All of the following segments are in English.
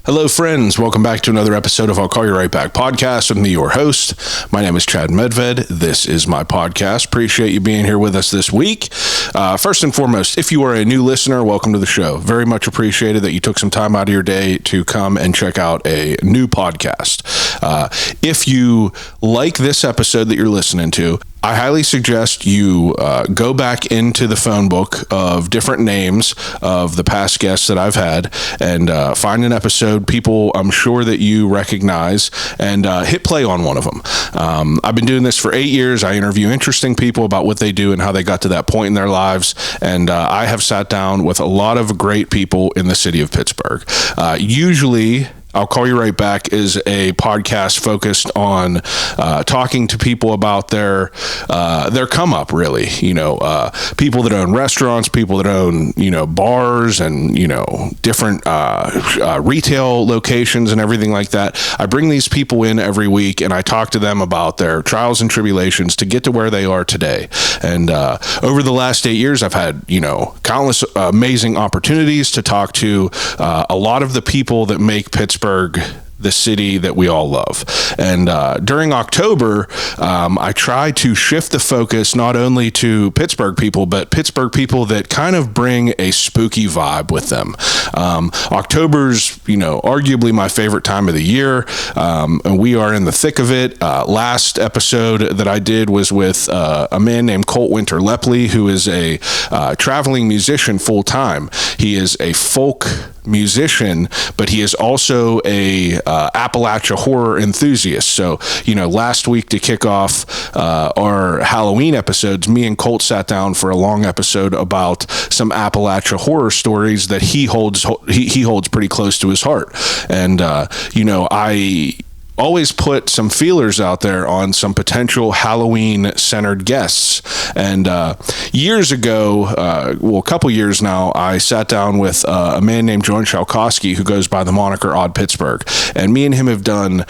Hello, friends. Welcome back to another episode of I'll Call You Right Back podcast with me, your host. My name is Chad Medved. This is my podcast. Appreciate you being here with us this week. First and foremost, if you are a new listener, welcome to the show. Very much appreciated that you took some time out of your day to come and check out a new podcast. If you like this episode that you're listening to, I highly suggest you go back into the phone book of different names of the past guests that I've had and find an episode, people I'm sure that you recognize, and hit play on one of them. I've been doing this for 8 years. I interview interesting people about what they do and how they got to that point in their lives, and I have sat down with a lot of great people in the city of Pittsburgh. Usually, I'll Call You Right Back is a podcast focused on talking to people about their come up, really. People that own restaurants, people that own, bars and, different retail locations and everything like that. I bring these people in every week and I talk to them about their trials and tribulations to get to where they are today. And over the last 8 years, I've had, countless amazing opportunities to talk to a lot of the people that make Pittsburgh the city that we all love. And during October, I try to shift the focus not only to Pittsburgh people, but Pittsburgh people that kind of bring a spooky vibe with them. October's, arguably my favorite time of the year, and we are in the thick of it. Last episode that I did was with a man named Colt Winter Lepley, who is a traveling musician full-time. He is a folk musician, but he is also a Appalachia horror enthusiast. So, last week to kick off our Halloween episodes, me and Colt sat down for a long episode about some Appalachia horror stories that he holds pretty close to his heart. And I always put some feelers out there on some potential Halloween-centered guests. And years ago, a couple years now, I sat down with a man named John Shalkowski, who goes by the moniker Odd Pittsburgh. And me and him have done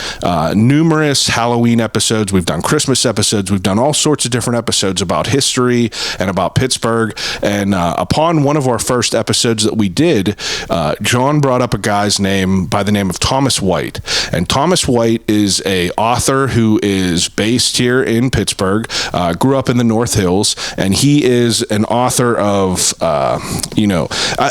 numerous Halloween episodes. We've done Christmas episodes. We've done all sorts of different episodes about history and about Pittsburgh. And upon one of our first episodes that we did, John brought up a guy's name by the name of Thomas White. And Thomas White is a author who is based here in Pittsburgh, grew up in the North Hills, and he is an author of,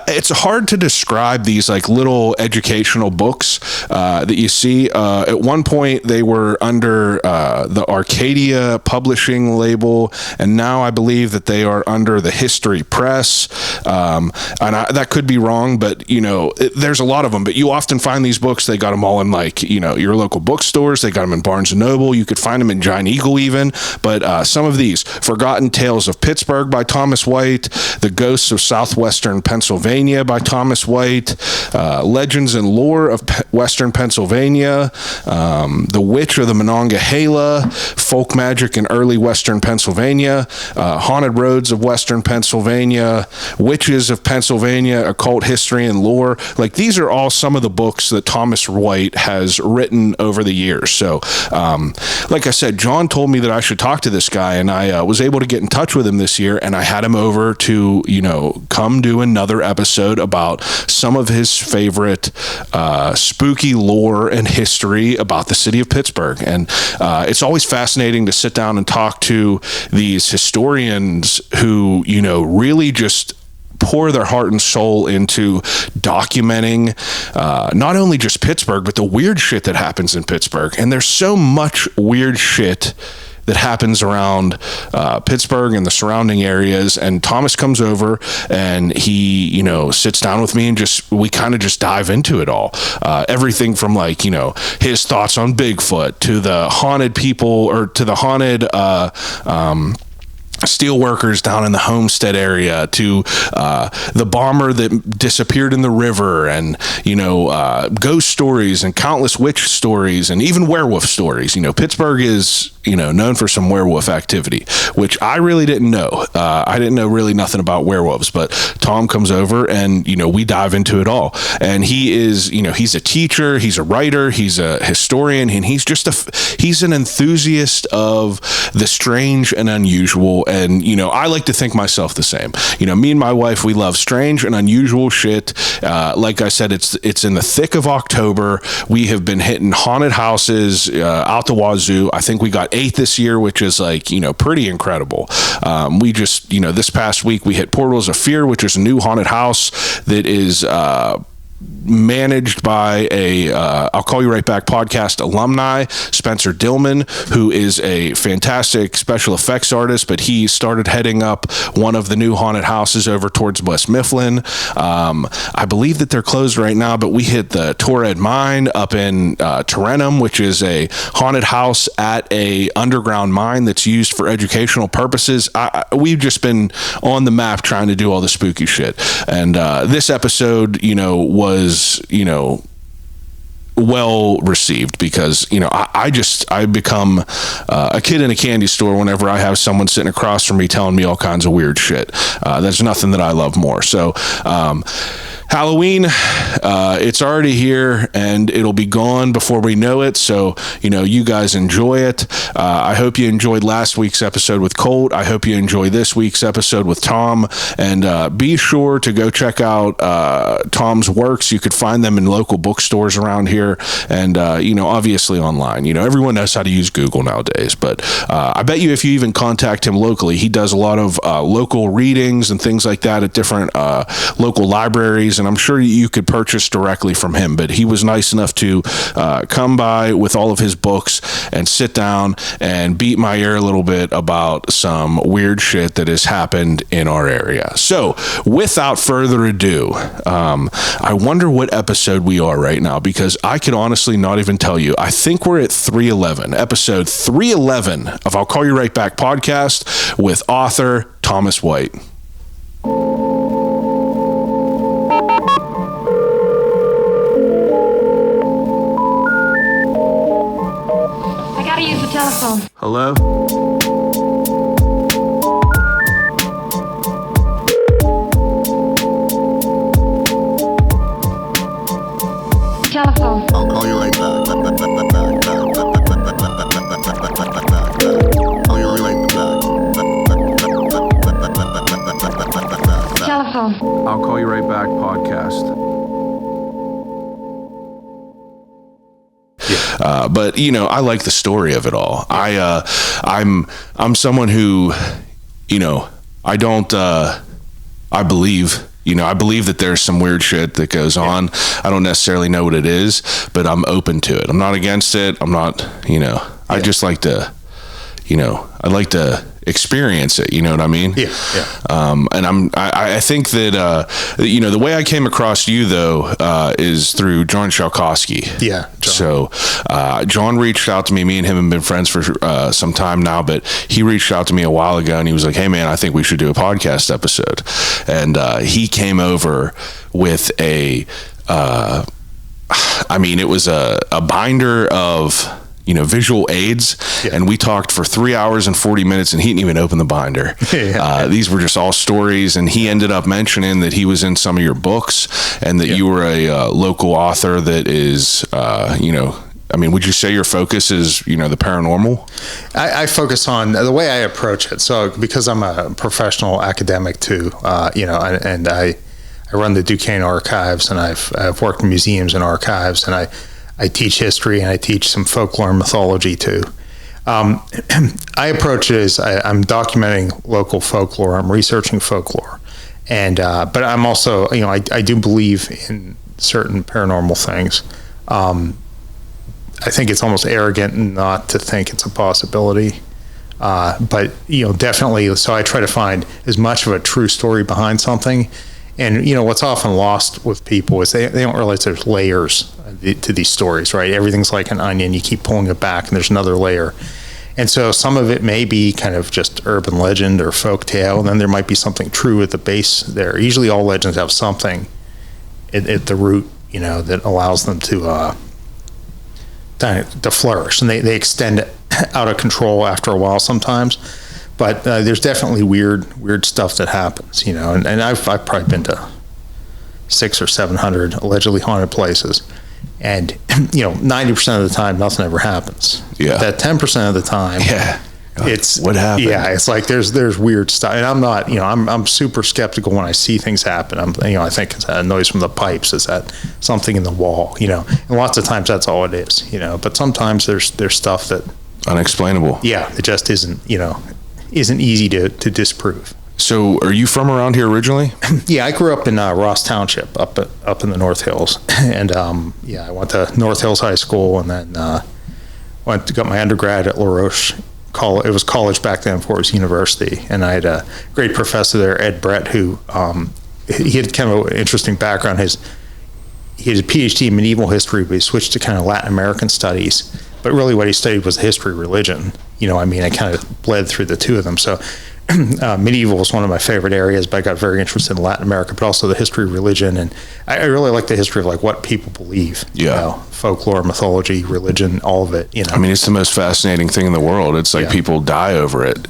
it's hard to describe these like little educational books that you see. At one point, they were under the Arcadia publishing label, and now I believe that they are under the History Press. And that could be wrong, but, there's a lot of them. But you often find these books, they got them all in your local bookstores. They got them in Barnes & Noble. You could find them in Giant Eagle even. But some of these, Forgotten Tales of Pittsburgh by Thomas White, The Ghosts of Southwestern Pennsylvania by Thomas White, Legends and Lore of Western Pennsylvania, The Witch of the Monongahela, Folk Magic in Early Western Pennsylvania, Haunted Roads of Western Pennsylvania, Witches of Pennsylvania, Occult History and Lore. These are all some of the books that Thomas White has written over the years. So, like I said, John told me that I should talk to this guy, and I was able to get in touch with him this year, and I had him over to, come do another episode about some of his favorite spooky lore and history about the city of Pittsburgh. And it's always fascinating to sit down and talk to these historians who, really just pour their heart and soul into documenting not only just Pittsburgh, but the weird shit that happens in Pittsburgh. And there's so much weird shit that happens around Pittsburgh and the surrounding areas. And Thomas comes over and he, sits down with me and we kind of just dive into it all. Everything from his thoughts on Bigfoot to the haunted people, or to the haunted steel workers down in the Homestead area, to the bomber that disappeared in the river, and ghost stories and countless witch stories and even werewolf stories. Pittsburgh is known for some werewolf activity, which I really didn't know. I didn't know really nothing about werewolves, but Tom comes over and we dive into it all. And he is he's a teacher, he's a writer, he's a historian, and he's an enthusiast of the strange and unusual. And, I like to think myself the same. Me and my wife, we love strange and unusual shit. Like I said, it's in the thick of October. We have been hitting haunted houses out the wazoo. I think we got 8 this year, which is pretty incredible. We just, this past week we hit Portals of Fear, which is a new haunted house that is managed by a I'll Call You Right Back podcast alumni, Spencer Dillman, who is a fantastic special effects artist, but he started heading up one of the new haunted houses over towards West Mifflin. I believe that they're closed right now, but we hit the Torred Mine up in Tarentum, which is a haunted house at a underground mine that's used for educational purposes. We've just been on the map trying to do all the spooky shit. And this episode, was well received because I become a kid in a candy store whenever I have someone sitting across from me telling me all kinds of weird shit. There's nothing that I love more. So Halloween, it's already here and it'll be gone before we know it. So, you guys enjoy it. I hope you enjoyed last week's episode with Colt. I hope you enjoy this week's episode with Tom. And be sure to go check out Tom's works. You could find them in local bookstores around here and, obviously online. Everyone knows how to use Google nowadays. But I bet you if you even contact him locally, he does a lot of local readings and things like that at different local libraries. And I'm sure you could purchase directly from him, but he was nice enough to come by with all of his books and sit down and beat my ear a little bit about some weird shit that has happened in our area. So without further ado, I wonder what episode we are right now, because I can honestly not even tell you. I think we're at 311, episode 311 of I'll Call You Right Back podcast with author Thomas White. Telephone. Hello? Telephone. I'll call you right back. Call you right back. Telephone. I'll Call You Right Back podcast. But I like the story of it all. I'm someone who, I don't, I believe that there's some weird shit that goes on. I don't necessarily know what it is, but I'm open to it. I'm not against it. I'm not, I just like to, I'd like to experience it. You know what I mean? Yeah. And I think that, the way I came across you though, is through John Shalkowski. Yeah. John. So, John reached out to me. Me and him have been friends for some time now, but he reached out to me a while ago and he was like, "Hey man, I think we should do a podcast episode." And, he came over with it was a binder of, visual aids. Yeah. And we talked for 3 hours and 40 minutes and he didn't even open the binder. These were just all stories. And he ended up mentioning that he was in some of your books and that you were a local author that is, would you say your focus is, the paranormal? I focus on the way I approach it. So because I'm a professional academic too, and I run the Duquesne archives and I've worked in museums and archives and I teach history and I teach some folklore and mythology too. I approach it as I'm documenting local folklore. I'm researching folklore, and but I'm also, I do believe in certain paranormal things. I think it's almost arrogant not to think it's a possibility, but definitely. So I try to find as much of a true story behind something. And what's often lost with people is they don't realize there's layers to these stories, right? Everything's like an onion. You keep pulling it back and there's another layer. And so some of it may be kind of just urban legend or folk tale, and then there might be something true at the base there. Usually all legends have something at the root, that allows them to flourish. And they extend out of control after a while sometimes. But there's definitely weird stuff that happens, and I've probably been to 600 or 700 allegedly haunted places, and 90% of the time nothing ever happens. Yeah. That 10% of the time, It's what happened? Yeah, it's like there's weird stuff, and I'm not, I'm super skeptical when I see things happen. I think it's a noise from the pipes. Is that something in the wall? And lots of times that's all it is. But sometimes there's stuff that unexplainable. Yeah, it just isn't easy to disprove. So, are you from around here originally? Yeah, I grew up in Ross Township, up in the North Hills, and I went to North Hills High School, and then got my undergrad at La Roche. It was college back then before it was university, and I had a great professor there, Ed Brett, who he had kind of an interesting background. He had a PhD in medieval history, but he switched to kind of Latin American studies. But really, what he studied was the history of religion. I kind of bled through the two of them. So medieval is one of my favorite areas, but I got very interested in Latin America, but also the history of religion. And I really like the history of like what people believe, folklore, mythology, religion, all of it, I mean, it's the most fascinating thing in the world. It's like people die over it,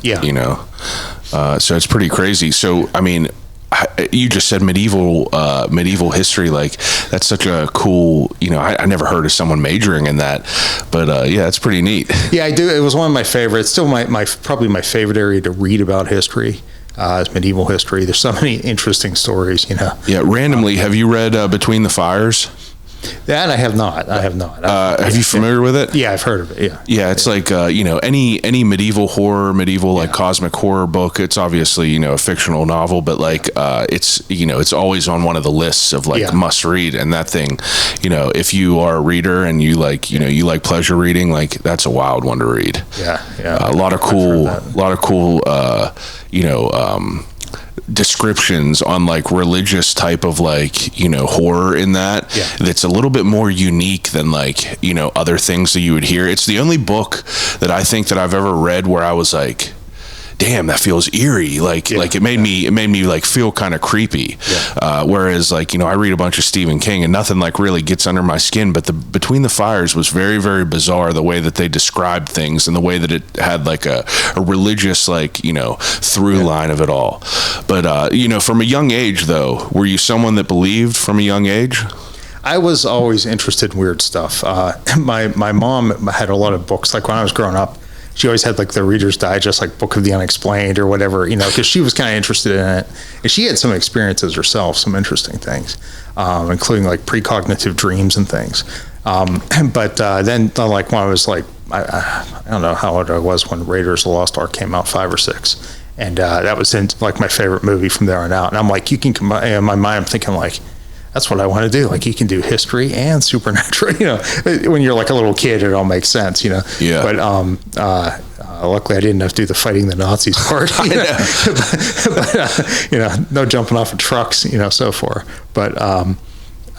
so it's pretty crazy. So, I mean, you just said medieval history, like that's such a cool, I never heard of someone majoring in that, but it's pretty neat. Yeah, I do. It was one of my favorites. Still probably my favorite area to read about history is medieval history. There's so many interesting stories, Yeah, randomly, have you read Between the Fires? That I have not. Have you familiar with it? Yeah, I've heard of it. Yeah. Yeah, it's like any medieval horror, like cosmic horror book. It's obviously a fictional novel, but like it's always on one of the lists of like must read. And that thing, if you are a reader and you like pleasure reading, like that's a wild one to read. Yeah. A lot of cool descriptions on like religious type of like horror in that that's a little bit more unique than like other things that you would hear. It's the only book that I think that I've ever read where I was like, damn, that feels eerie. Like it made me like feel kind of creepy. Whereas like, I read a bunch of Stephen King and nothing like really gets under my skin, but the Between the Fires was very, very bizarre, the way that they described things and the way that it had like a religious, like, through line of it all. But, from a young age though, were you someone that believed from a young age? I was always interested in weird stuff. My mom had a lot of books, like when I was growing up, she always had like the Reader's Digest, like Book of the Unexplained or whatever, because she was kind of interested in it. And she had some experiences herself, some interesting things, including like precognitive dreams and things. But then like when I was like, I don't know how old I was when Raiders of the Lost Ark came out, 5 or 6. And that was in like my favorite movie from there on out. And I'm like, you can combine, in my mind, I'm thinking like, that's what I want to do. Like you can do history and supernatural, when you're like a little kid, it all makes sense, Yeah. But luckily I didn't have to do the fighting the Nazis part, but, no jumping off of trucks, so far. But,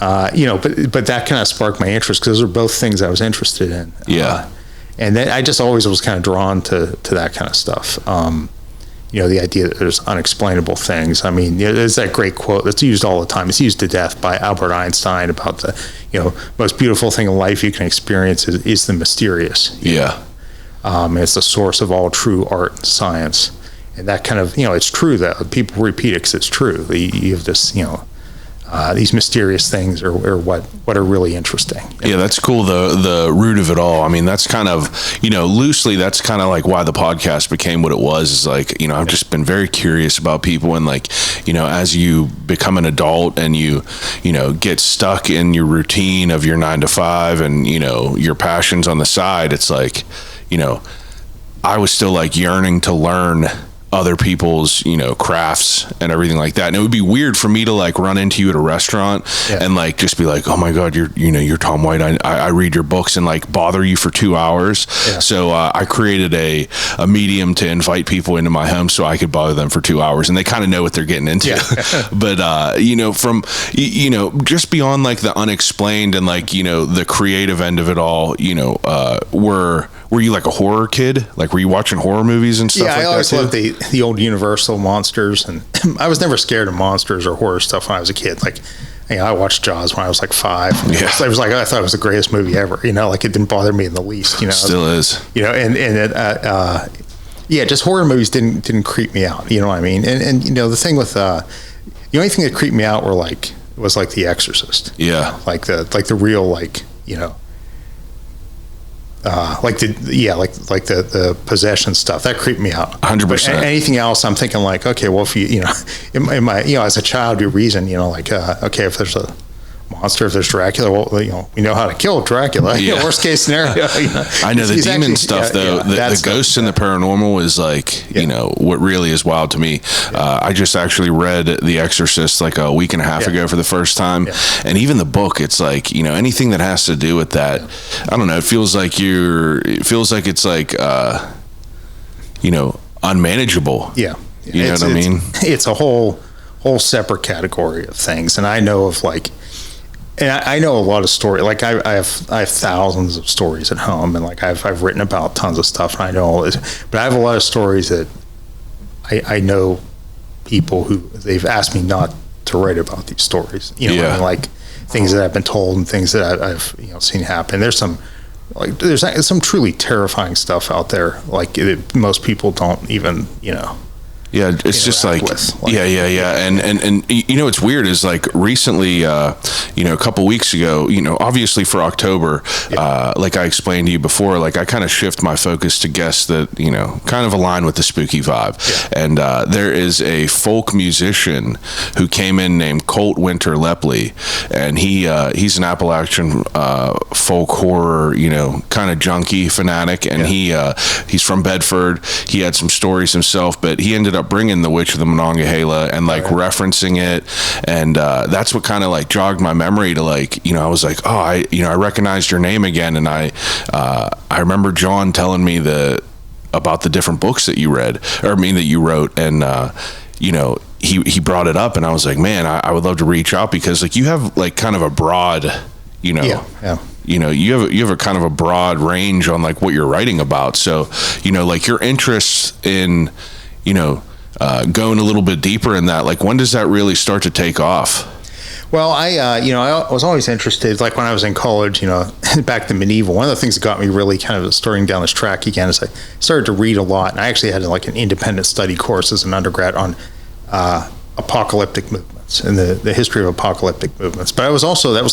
but that kind of sparked my interest because those are both things I was interested in. And then I just always was kind of drawn to that kind of stuff. The idea that there's unexplainable things. I mean, there's that great quote that's used all the time. It's used to death by Albert Einstein about the, most beautiful thing in life you can experience is the mysterious. It's the source of all true art and science. And that kind of, it's true that people repeat it because it's true. You have this, these mysterious things are what are really interesting. Yeah, that's cool. The root of it all. I mean, that's kind of, loosely, that's kind of like why the podcast became what it was. Is like, I've just been very curious about people and like, as you become an adult and you get stuck in your routine of your 9 to 5 and, your passions on the side, it's like, I was still like yearning to learn other people's crafts and everything like that, and it would be weird for me to like run into you at a restaurant and like just be like, oh my god, you're Tom White, I read your books, and like bother you for 2 hours. So I created a medium to invite people into my home so I could bother them for 2 hours, and they kind of know what they're getting into. But from just beyond like the unexplained and like the creative end of it all, were you like a horror kid? Like, were you watching horror movies and stuff like that? Yeah, I always loved the old Universal monsters, and I was never scared of monsters or horror stuff when I was a kid. Like, I watched Jaws when I was like 5. I was like, I thought it was the greatest movie ever. Like it didn't bother me in the least. Still is. Just horror movies didn't creep me out. You know what I mean? And the thing with the only thing that creeped me out was like The Exorcist. Yeah. Like the real like the possession stuff that creeped me out. 100%. Anything else, I'm thinking like, okay, well, if in my, as a child, you reason, like, okay, if there's a monster, if there's Dracula, well, we know how to kill Dracula. Yeah. Worst case scenario. I know the demon actually, stuff though. The ghosts and the paranormal is like, what really is wild to me. I just actually read The Exorcist like a week and a half ago for the first time, and even the book, it's like, anything that has to do with that. I don't know. It feels like it's like, unmanageable. Yeah. You know what I mean? It's a whole separate category of things, and I know of like. And I know a lot of stories. Like I have thousands of stories at home, and like I've written about tons of stuff, and I know all this. But I have a lot of stories that I know people who they've asked me not to write about these stories. I mean, like things that I've been told and things that I've seen happen. There's some truly terrifying stuff out there. Like most people don't even Yeah, it's just like, and it's weird is like recently, a couple weeks ago, obviously for October, like I explained to you before, like I kind of shift my focus to guests that, kind of align with the spooky vibe. Yeah. And there is a folk musician who came in named Colt Winter Lepley, and he's an Appalachian folk horror, kind of junkie fanatic, and he's from Bedford. He had some stories himself, but he ended up bringing The Witch of the Monongahela and like referencing it, and that's what kind of like jogged my memory to like, I was like, oh, I recognized your name again, and I remember John telling me about the different books that you read, that you wrote, and he brought it up, and I was like, man, I would love to reach out, because like you have like kind of a broad, you have a kind of a broad range on like what you're writing about. So, like your interest in, going a little bit deeper in that, like when does that really start to take off? Well, I was always interested, like when I was in college, back to medieval, one of the things that got me really kind of starting down this track again is I started to read a lot, and I actually had like an independent study course as an undergrad on apocalyptic movements and the history of apocalyptic movements. But that was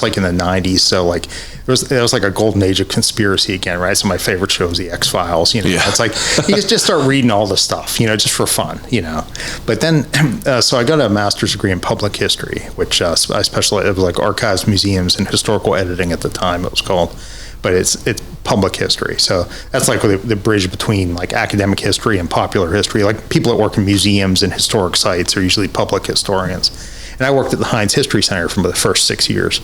like in the 90s, so like it was like a golden age of conspiracy again, right? So my favorite show is the X-Files. It's like you just start reading all the stuff, just for fun, But then, so I got a master's degree in public history, which I specialized. It was like archives, museums, and historical editing at the time. It was called. But it's public history. So that's like the bridge between like academic history and popular history. Like people that work in museums and historic sites are usually public historians. And I worked at the Yinz History Center for the first 6 years.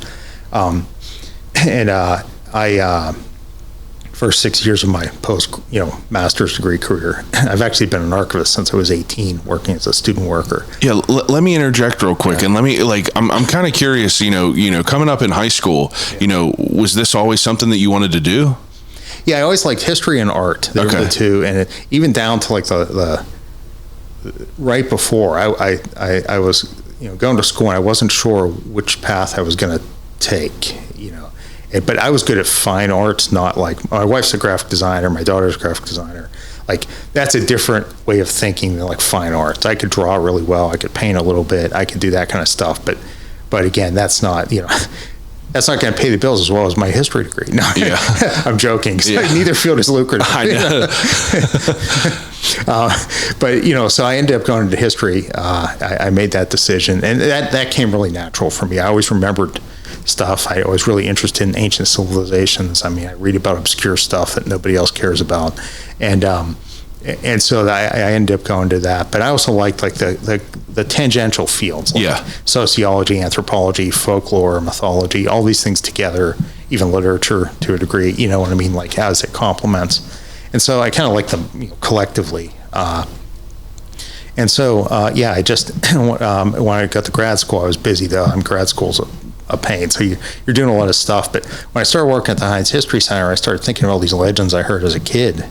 First 6 years of my master's degree career, I've actually been an archivist since I was 18, working as a student worker. Yeah, let me interject real quick, and let me I'm kind of curious. Coming up in high school, was this always something that you wanted to do? Yeah, I always liked history and art. They were the two, and even down to like the right before I was going to school, and I wasn't sure which path I was going to take. But I was good at fine arts, not like my wife's a graphic designer, my daughter's a graphic designer. Like that's a different way of thinking than like fine arts. I could draw really well, I could paint a little bit, I could do that kind of stuff. But again, that's not that's not going to pay the bills as well as my history degree. No, yeah. I'm joking. Neither field is lucrative. I know. But so I ended up going into history. I made that decision, and that came really natural for me. I always remembered stuff. I was really interested in ancient civilizations. I mean, I read about obscure stuff that nobody else cares about, and so I ended up going to that. But I also liked like the tangential fields, like sociology, anthropology, folklore, mythology, all these things together, even literature to a degree. You know what I mean? Like as it complements, and so I kind of like them collectively. And so I just when I got to grad school, I was busy though. Grad school's a pain, so you're doing a lot of stuff. But when I started working at the Yinz History Center, I started thinking of all these legends I heard as a kid.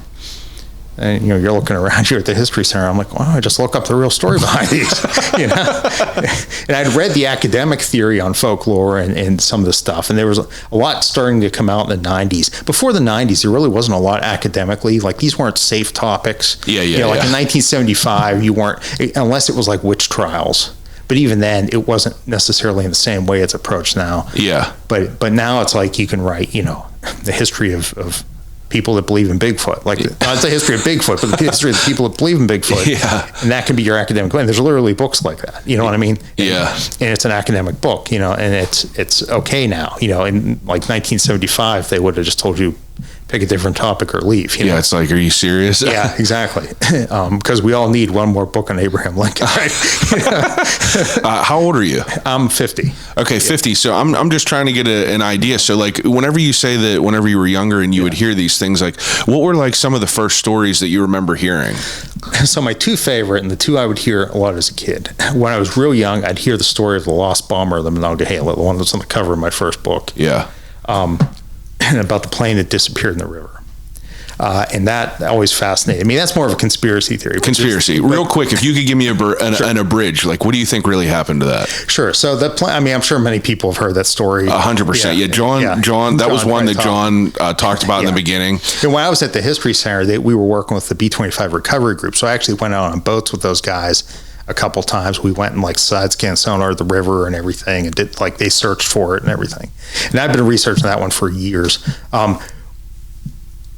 And you're looking around here at the History Center. I'm like, wow, I just look up the real story behind these. And I'd read the academic theory on folklore and some of the stuff, and there was a lot starting to come out in the 90s. Before the 90s, there really wasn't a lot academically. Like these weren't safe topics. Like in 1975, you weren't, unless it was like witch trials. But even then, it wasn't necessarily in the same way it's approached now. Yeah. But now it's like you can write, the history of people that believe in Bigfoot, like not the history of Bigfoot, but the history of the people that believe in Bigfoot. Yeah. And that can be your academic plan. There's literally books like that. You know what I mean? Yeah. And it's an academic book, you know, and it's okay now. You know, in like 1975, they would have just told you pick a different topic or leave. You know? It's like, are you serious? Yeah, exactly. Because we all need one more book on Abraham Lincoln, right? How old are you? I'm 50. Okay, 50. So I'm just trying to get an idea. So like, whenever you say that, whenever you were younger and you would hear these things, like, what were like some of the first stories that you remember hearing? So my two favorite, and the two I would hear a lot as a kid. When I was real young, I'd hear the story of the lost bomber of the Monongahela, the one that's on the cover of my first book. Yeah. And about the plane that disappeared in the river. And that always fascinated me. That's more of a conspiracy theory. Conspiracy. Real quick, if you could give me an abridged, like, what do you think really happened to that? Sure. So the plane, I mean, I'm sure many people have heard that story. 100%. Yeah, John, that was one that John talked about in the beginning. And when I was at the History Center, we were working with the B-25 recovery group. So I actually went out on boats with those guys a couple times. We went and like side scan sonar the river and everything, and did like they searched for it and everything. And I've been researching that one for years. A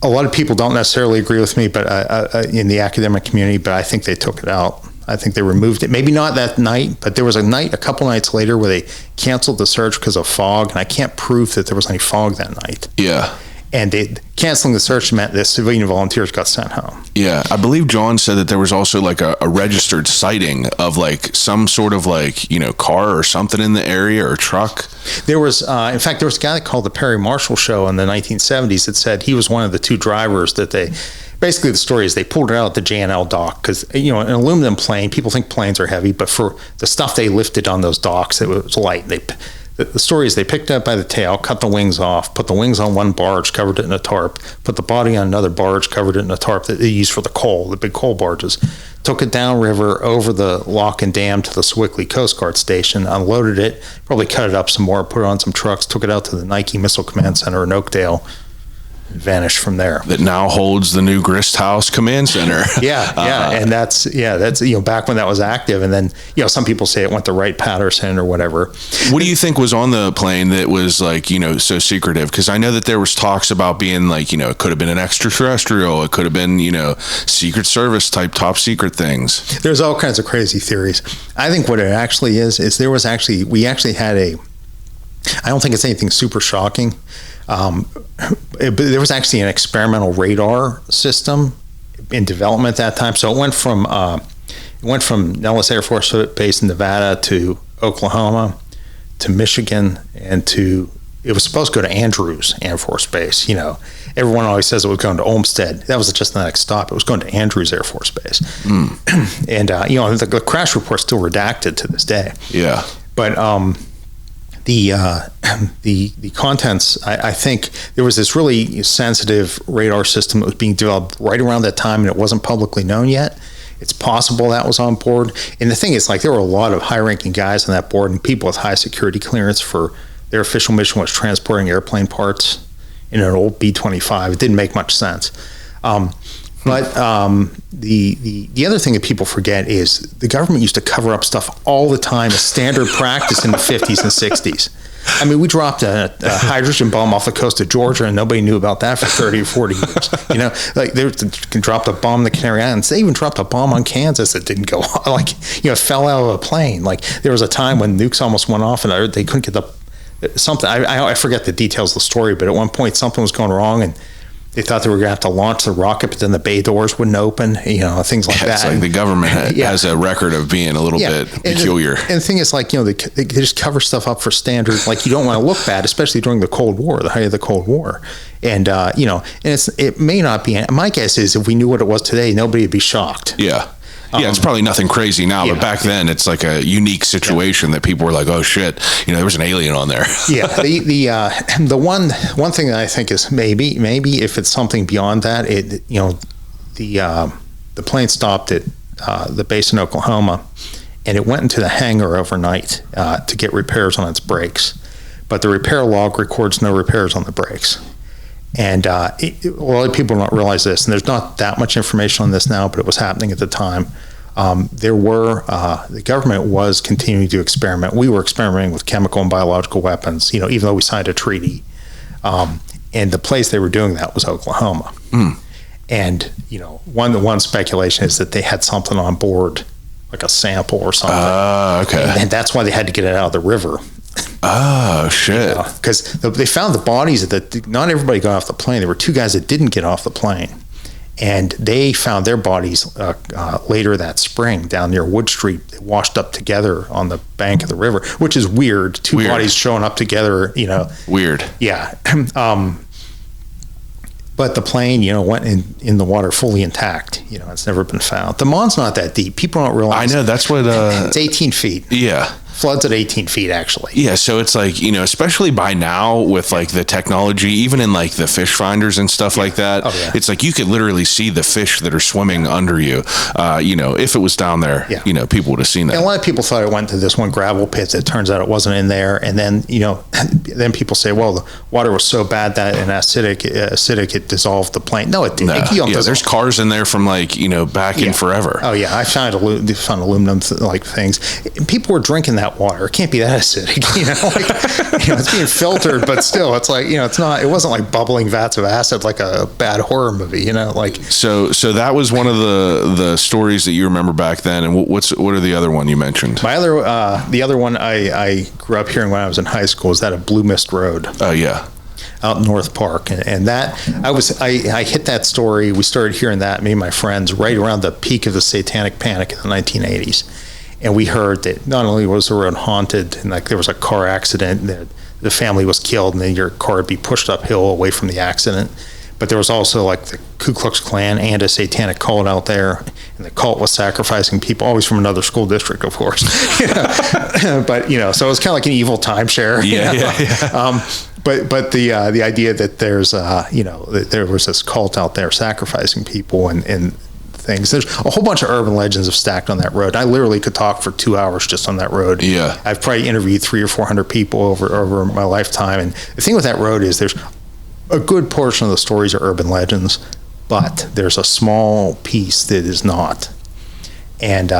lot of people don't necessarily agree with me, but in the academic community, but I think they took it out. I think they removed it. Maybe not that night, but there was a couple nights later where they canceled the search because of fog, and I can't prove that there was any fog that night. Yeah. And canceling the search meant that civilian volunteers got sent home. Yeah, I believe John said that there was also like a registered sighting of like some sort of like, you know, car or something in the area or truck. There was, in fact, there was a guy that called the Perry Marshall Show in the 1970s that said he was one of the two drivers that basically the story is they pulled it out at the J&L dock because, you know, an aluminum plane, people think planes are heavy, but for the stuff they lifted on those docks, it was light. The story is they picked it up by the tail, cut the wings off, put the wings on one barge, covered it in a tarp, put the body on another barge, covered it in a tarp that they used for the coal, the big coal barges, took it downriver over the lock and dam to the Sewickley Coast Guard Station, unloaded it, probably cut it up some more, put it on some trucks, took it out to the Nike Missile Command Center in Oakdale, vanished from there. That now holds the new Grist House Command Center. And that's you know, back when that was active, and then, you know, some people say it went to Wright-Patterson or whatever. What do you think was on the plane that was like, you know, so secretive? Because I know that there was talks about being like, you know, it could have been an extraterrestrial, it could have been, you know, Secret Service type top secret things. There's all kinds of crazy theories. I think what it actually is we actually had I don't think it's anything super shocking. But there was actually an experimental radar system in development at that time. So it went from Nellis Air Force Base in Nevada to Oklahoma to Michigan and it was supposed to go to Andrews Air Force Base. You know, everyone always says it was going to Olmsted. That was just the next stop. It was going to Andrews Air Force Base. And, you know, the crash report's still redacted to this day. Yeah. But, the contents, I think there was this really sensitive radar system that was being developed right around that time, and it wasn't publicly known yet. It's possible that was on board. And the thing is, like, there were a lot of high-ranking guys on that board and people with high security clearance for their official mission was transporting airplane parts in an old B-25. It didn't make much sense. But the other thing that people forget is the government used to cover up stuff all the time as standard practice in the 50s and 60s. I mean, we dropped a hydrogen bomb off the coast of Georgia, and nobody knew about that for 30 or 40 years. You know, like they dropped a bomb in the Canary Islands. They even dropped a bomb on Kansas that didn't go off. Like, you know, it fell out of a plane. Like, there was a time when nukes almost went off, and they couldn't get something. I forget the details of the story, but at one point something was going wrong, and they thought they were going to have to launch the rocket, but then the bay doors wouldn't open, you know, things like that. It's like the government has a record of being a little bit peculiar. And the thing is, like, you know, they just cover stuff up for standard. Like, you don't want to look bad, especially during the Cold War, the height of the Cold War. And, you know, and it may not be. My guess is if we knew what it was today, nobody would be shocked. Yeah. Yeah, it's probably nothing crazy now, but back then it's like a unique situation that people were like, "Oh shit, you know, there was an alien on there." Yeah, the one thing that I think is maybe if it's something beyond that, you know, the plane stopped at the base in Oklahoma, and it went into the hangar overnight to get repairs on its brakes, but the repair log records no repairs on the brakes. And a lot of people don't realize this, and there's not that much information on this now, but it was happening at the time. The government was continuing to experiment. We were experimenting with chemical and biological weapons, you know, even though we signed a treaty. And the place they were doing that was Oklahoma. And, you know, one speculation is that they had something on board, like a sample or something. Okay. And that's why they had to get it out of the river. Oh, shit. Because they found the bodies that not everybody got off the plane. There were 2 guys that didn't get off the plane. And they found their bodies later that spring down near Wood Street. They washed up together on the bank of the river, which is weird. Two bodies showing up together, you know. Weird. Yeah. But the plane, you know, went in the water fully intact. You know, it's never been found. The Mon's not that deep. People don't realize. I know, that's what... it's 18 feet. Yeah. Floods at 18 feet, actually. Yeah, so it's like, you know, especially by now with like the technology, even in like the fish finders and stuff like that, it's like you could literally see the fish that are swimming under you. You know, if it was down there, you know, people would have seen that. And a lot of people thought it went to this one gravel pit. It turns out it wasn't in there. And then, you know, then people say, well, the water was so bad that an acidic it dissolved the plane. No, it didn't. No. There's cars in there from like, you know, back in forever. Oh, yeah. I found aluminum like things. People were drinking that water. It can't be that acidic, you know, like, you know, it's being filtered, but still it's like, you know, it wasn't like bubbling vats of acid like a bad horror movie, you know, like. So that was one of the stories that you remember back then. And what are the other one you mentioned? The other one I grew up hearing when I was in high school is that of Blue Mist Road. Oh yeah. Out in North Park. And that I hit that story. We started hearing that, me and my friends, right around the peak of the Satanic Panic in the 1980s. And we heard that not only was the road haunted, and like there was a car accident, that the family was killed, and then your car would be pushed uphill away from the accident, but there was also like the Ku Klux Klan and a satanic cult out there, and the cult was sacrificing people, always from another school district, of course. But you know, so it was kind of like an evil timeshare. But the idea that there's you know, that there was this cult out there sacrificing people and things. There's a whole bunch of urban legends have stacked on that road. I literally could talk for 2 hours just on that road. Yeah. I've probably interviewed 300 or 400 people over my lifetime. And the thing with that road is there's a good portion of the stories are urban legends, but there's a small piece that is not. And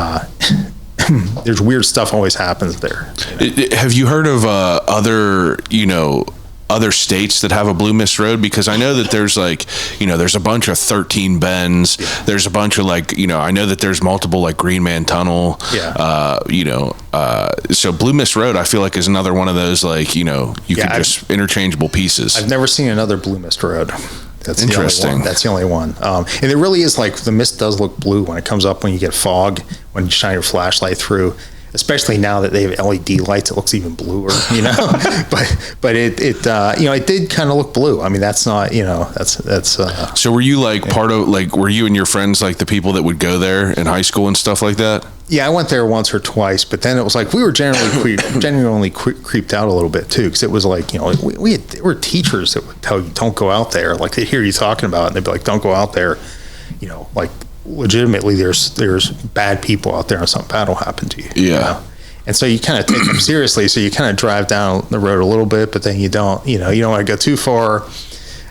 there's weird stuff always happens there. Have you heard of other states that have a Blue Mist Road? Because I know that there's like, you know, there's a bunch of 13 bends. There's a bunch of like, you know, I know that there's multiple like Green Man Tunnel. You know, so Blue Mist Road, I feel like is another one of those like, you know, just interchangeable pieces. I've never seen another Blue Mist Road. That's interesting. That's the only one. And it really is like the mist does look blue when it comes up when you get fog, when you shine your flashlight through. Especially now that they have LED lights, it looks even bluer, you know. but it you know, it did kind of look blue. I mean, that's not, you know, that's. So were you like part of like, were you and your friends like the people that would go there in high school and stuff like that? Yeah, I went there once or twice, but then it was like we were genuinely creeped out a little bit too, because it was like, you know, there were teachers that would tell you don't go out there, like they hear you talking about it, and they'd be like, don't go out there, you know, like. Legitimately there's bad people out there and something bad will happen to you. You know? And so you kind of take them seriously, so you kind of drive down the road a little bit, but then you don't want to go too far.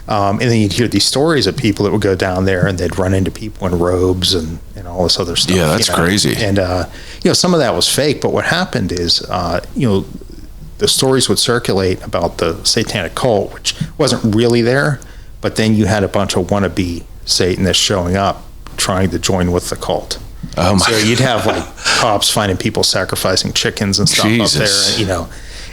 And then you'd hear these stories of people that would go down there and they'd run into people in robes and all this other stuff. Yeah, that's crazy. And you know, some of that was fake, but what happened is you know, the stories would circulate about the satanic cult, which wasn't really there, but then you had a bunch of wannabe Satanists showing up trying to join with the cult. So you'd have like cops finding people sacrificing chickens and stuff up there, you know.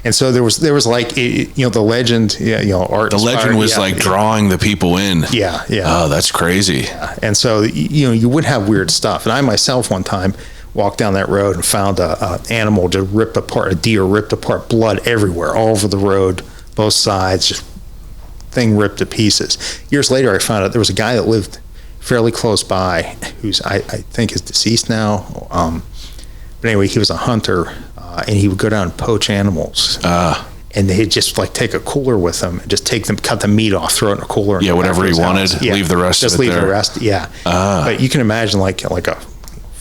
And so there was like, you know, the legend, you know, art. The legend was like drawing the people in. Yeah. Oh, that's crazy. Yeah. And so, you know, you would have weird stuff. And I myself one time walked down that road and found a animal just ripped apart, a deer ripped apart, blood everywhere, all over the road, both sides, just thing ripped to pieces. Years later, I found out there was a guy that lived fairly close by, who's I think is deceased now. But anyway, he was a hunter, and he would go down and poach animals. And they'd just like take a cooler with them and just cut the meat off, throw it in a cooler. Yeah, whatever he wanted, leave the rest of it there. Just leave the rest, yeah. But you can imagine like a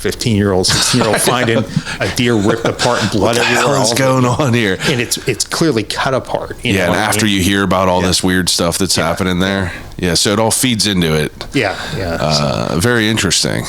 15-year-old, 16-year-old finding a deer ripped apart and blood everywhere. What's going on here? And it's clearly cut apart. You know, and after you hear about all this weird stuff that's happening there. Yeah, so it all feeds into it. Yeah. Very interesting.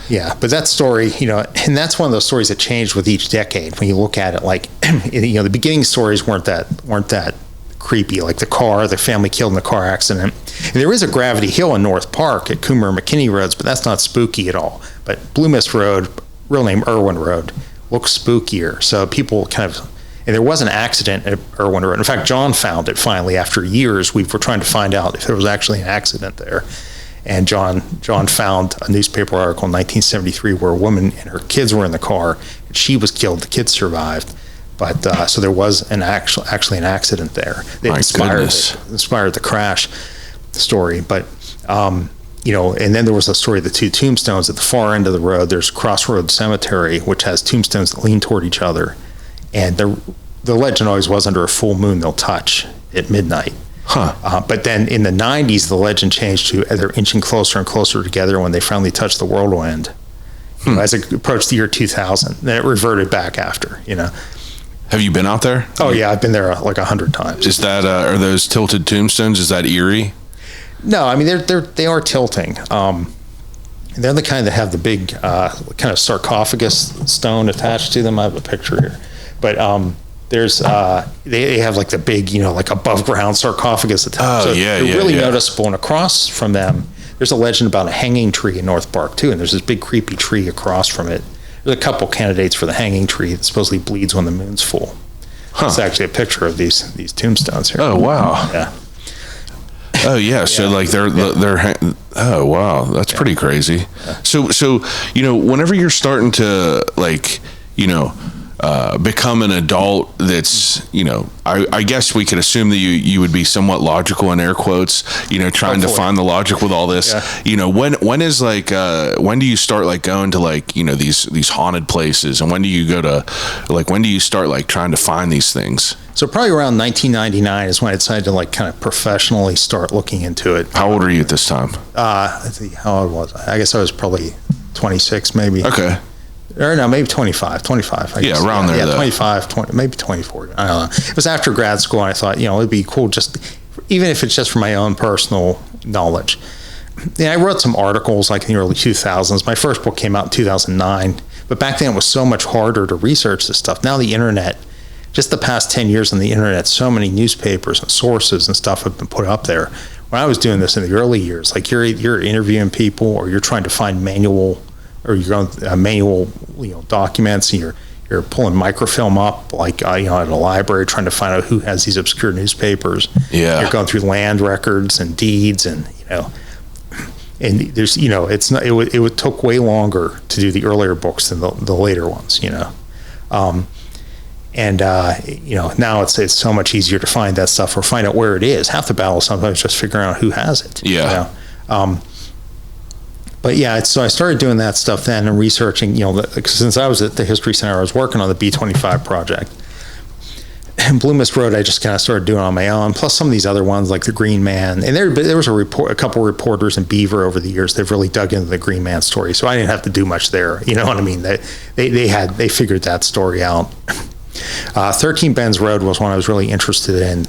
Yeah, but that story, you know, and that's one of those stories that changed with each decade. When you look at it, like, you know, the beginning stories weren't that creepy, like the family killed in the car accident. And there is a Gravity Hill in North Park at Coomer and McKinney Roads, but that's not spooky at all. But Blue Mist Road, real name Irwin Road, looks spookier. So people and there was an accident at Irwin Road. In fact, John found it finally after years. We were trying to find out if there was actually an accident there. And John found a newspaper article in 1973 where a woman and her kids were in the car, and she was killed. The kids survived. But so there was actually an accident there that inspired the crash story. But and then there was a story of the two tombstones at the far end of the road. There's Crossroads Cemetery, which has tombstones that lean toward each other, and the legend always was under a full moon they'll touch at midnight. Huh. But then in the 90s, the legend changed to they're inching closer and closer together when they finally touch the whirlwind. As it approached the year 2000, then it reverted back after. Have you been out there? Oh yeah, I've been there like 100 times. Is that are those tilted tombstones? Is that eerie? No, I mean they are tilting. They're the kind that have the big kind of sarcophagus stone attached to them. I have a picture here, but there's they have like the big like above ground sarcophagus attached. Oh, so yeah, they're really yeah. noticeable. And across from them, there's a legend about a hanging tree in North Park too, and there's this big creepy tree across from it. There's a couple candidates for the hanging tree that supposedly bleeds when the moon's full. It's actually a picture of these tombstones here. Oh wow. Yeah. Oh yeah. So like they're oh wow, that's pretty crazy. Yeah. So whenever you're starting to become an adult that's I guess we could assume that you would be somewhat logical in air quotes, trying to find the logic with all this. Yeah. When is when do you start going to these haunted places, and when do you go to when do you start trying to find these things? So probably around 1999 is when I decided to kind of professionally start looking into it. How old are you at this time? Let's see, how old was I? I guess I was probably 26 maybe. Okay. Or no, maybe 25, I guess. Yeah, around there. Yeah, 25, 20, maybe 24. I don't know. It was after grad school, and I thought, it'd be cool even if it's just for my own personal knowledge. I wrote some articles in the early 2000s. My first book came out in 2009, but back then it was so much harder to research this stuff. Now the internet, just the past 10 years on the internet, so many newspapers and sources and stuff have been put up there. When I was doing this in the early years, you're interviewing people, or you're trying to find manual documents, and you're pulling microfilm up at a library trying to find out who has these obscure newspapers. Yeah. You're going through land records and deeds, and and there's it took way longer to do the earlier books than the later ones. Now it's so much easier to find that stuff or find out where it is. Half the battle sometimes just figuring out who has it. Yeah. But yeah, so I started doing that stuff then and researching, since I was at the History Center, I was working on the B-25 project. And Blue Mist Road, I just kind of started doing on my own, plus some of these other ones like the Green Man. And there was a couple reporters in Beaver over the years. They've really dug into the Green Man story, so I didn't have to do much there. You know what I mean? They figured that story out. 13 Benz Road was one I was really interested in.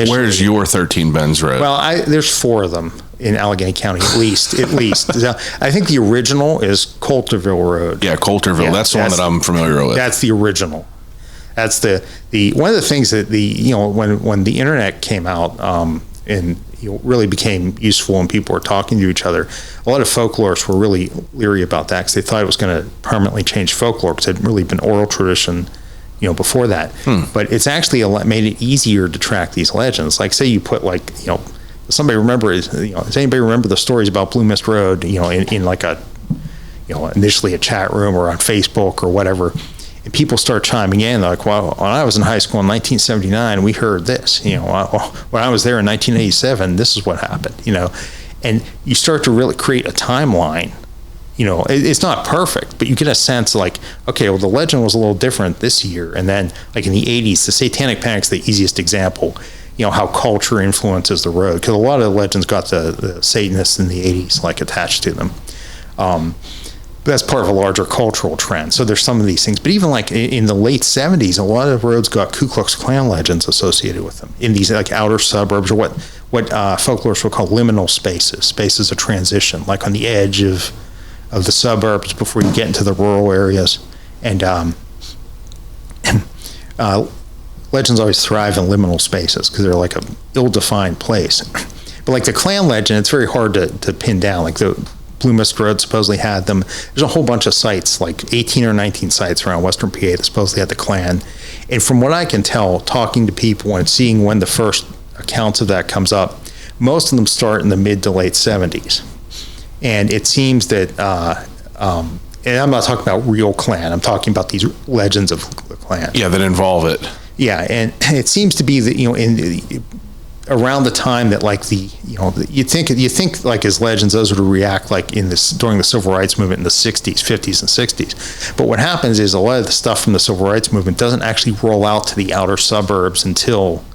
Where's your 13 Benz Road? Well, there's 4 of them in Allegheny County, at least. I think the original is Coulterville Road. Yeah, Coulterville. Yeah, that's the one that I'm familiar with. That's the original. That's the one of the things that when the internet came out and really became useful and people were talking to each other, a lot of folklorists were really leery about that because they thought it was going to permanently change folklore because it had really been oral tradition before that. But it's actually made it easier to track these legends. Like say you put does anybody remember the stories about Blue Mist Road, in like a, initially a chat room or on Facebook or whatever, and people start chiming in. They're like, well, when I was in high school in 1979, we heard this, when I was there in 1987, this is what happened, and you start to really create a timeline. It's not perfect, but you get a sense okay, well, the legend was a little different this year. And then in the 80s, the Satanic Panic's the easiest example, how culture influences the road. Because a lot of the legends got the Satanists in the 80s, attached to them. But that's part of a larger cultural trend. So there's some of these things. But even in the late 70s, a lot of roads got Ku Klux Klan legends associated with them in these outer suburbs, or what folklorists will call liminal spaces of transition, on the edge of the suburbs before you get into the rural areas. And legends always thrive in liminal spaces because they're like a ill-defined place. But like the clan legend, it's very hard to pin down. Like the Blue Mist Road supposedly had them. There's a whole bunch of sites, like 18 or 19 sites around Western PA that supposedly had the clan. And from what I can tell, talking to people and seeing when the first accounts of that comes up, most of them start in the mid to late 70s. And it seems that, and I'm not talking about real clan, I'm talking about these legends of the clan. Yeah, that involve it. Yeah, and it seems to be that, around the time that like you think like as legends, those would react like during the civil rights movement in the 60s, 50s and 60s. But what happens is a lot of the stuff from the civil rights movement doesn't actually roll out to the outer suburbs until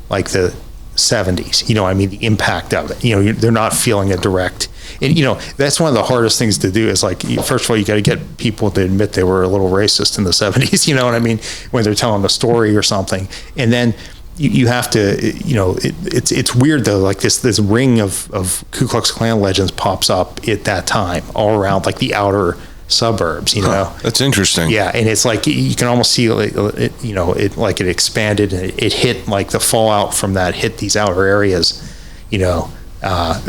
like the 70s. The impact of it. They're not feeling a direct. And that's one of the hardest things to do is like, first of all, you got to get people to admit they were a little racist in the 70s. You know what I mean? When they're telling a story or something, and then you have to, it's weird though. Like this ring of Ku Klux Klan legends pops up at that time, all around like the outer suburbs. That's interesting. Yeah, and it's like you can almost see it like it expanded and it hit like the fallout from that hit these outer areas.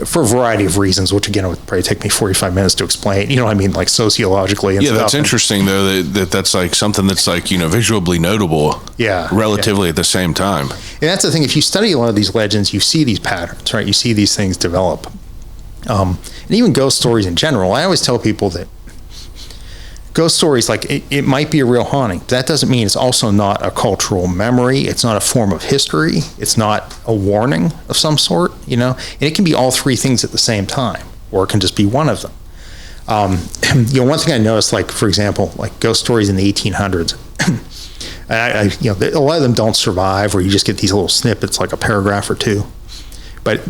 For a variety of reasons, which again would probably take me 45 minutes to explain. Like sociologically and stuff. That's interesting though. That's like something that's like visually notable. Yeah, relatively at the same time. And that's the thing. If you study a lot of these legends, you see these patterns, right? You see these things develop, and even ghost stories in general. I always tell people that ghost stories, like it might be a real haunting. That doesn't mean it's also not a cultural memory. It's not a form of history. It's not a warning of some sort, and it can be all three things at the same time, or it can just be one of them. One thing I noticed, like for example, like ghost stories in the 1800s, a lot of them don't survive, or you just get these little snippets, like a paragraph or two. But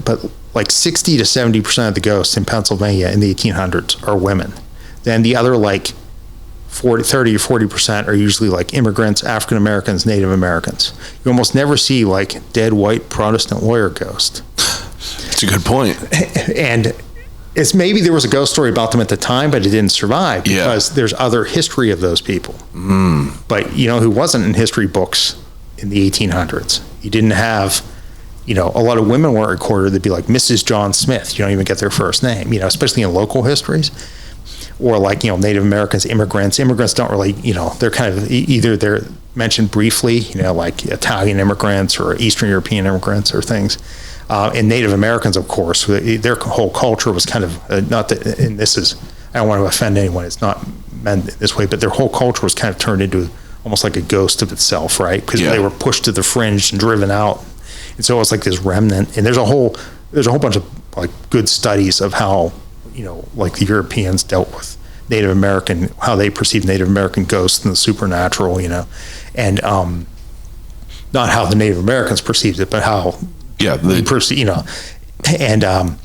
like 60 to 70% of the ghosts in Pennsylvania in the 1800s are women. Then the other like 30 or 40% are usually like immigrants, African Americans, Native Americans. You almost never see like dead white Protestant lawyer ghost. That's a good point. And it's maybe there was a ghost story about them at the time, but it didn't survive because there's other history of those people. But who wasn't in history books in the 1800s? You didn't have, a lot of women weren't recorded. They'd be like Mrs. John Smith. You don't even get their first name, especially in local histories. Or like, Native Americans, immigrants don't really, they're kind of either they're mentioned briefly, like Italian immigrants or Eastern European immigrants or things. And Native Americans, of course, their whole culture was kind of not that, and this is, I don't want to offend anyone, it's not meant this way, but their whole culture was kind of turned into almost like a ghost of itself, right? Because they were pushed to the fringe and driven out. And so it was like this remnant. And there's a whole bunch of like good studies of how, like the Europeans dealt with Native American, how they perceived Native American ghosts and the supernatural, and not how the Native Americans perceived it, but how they perceive, and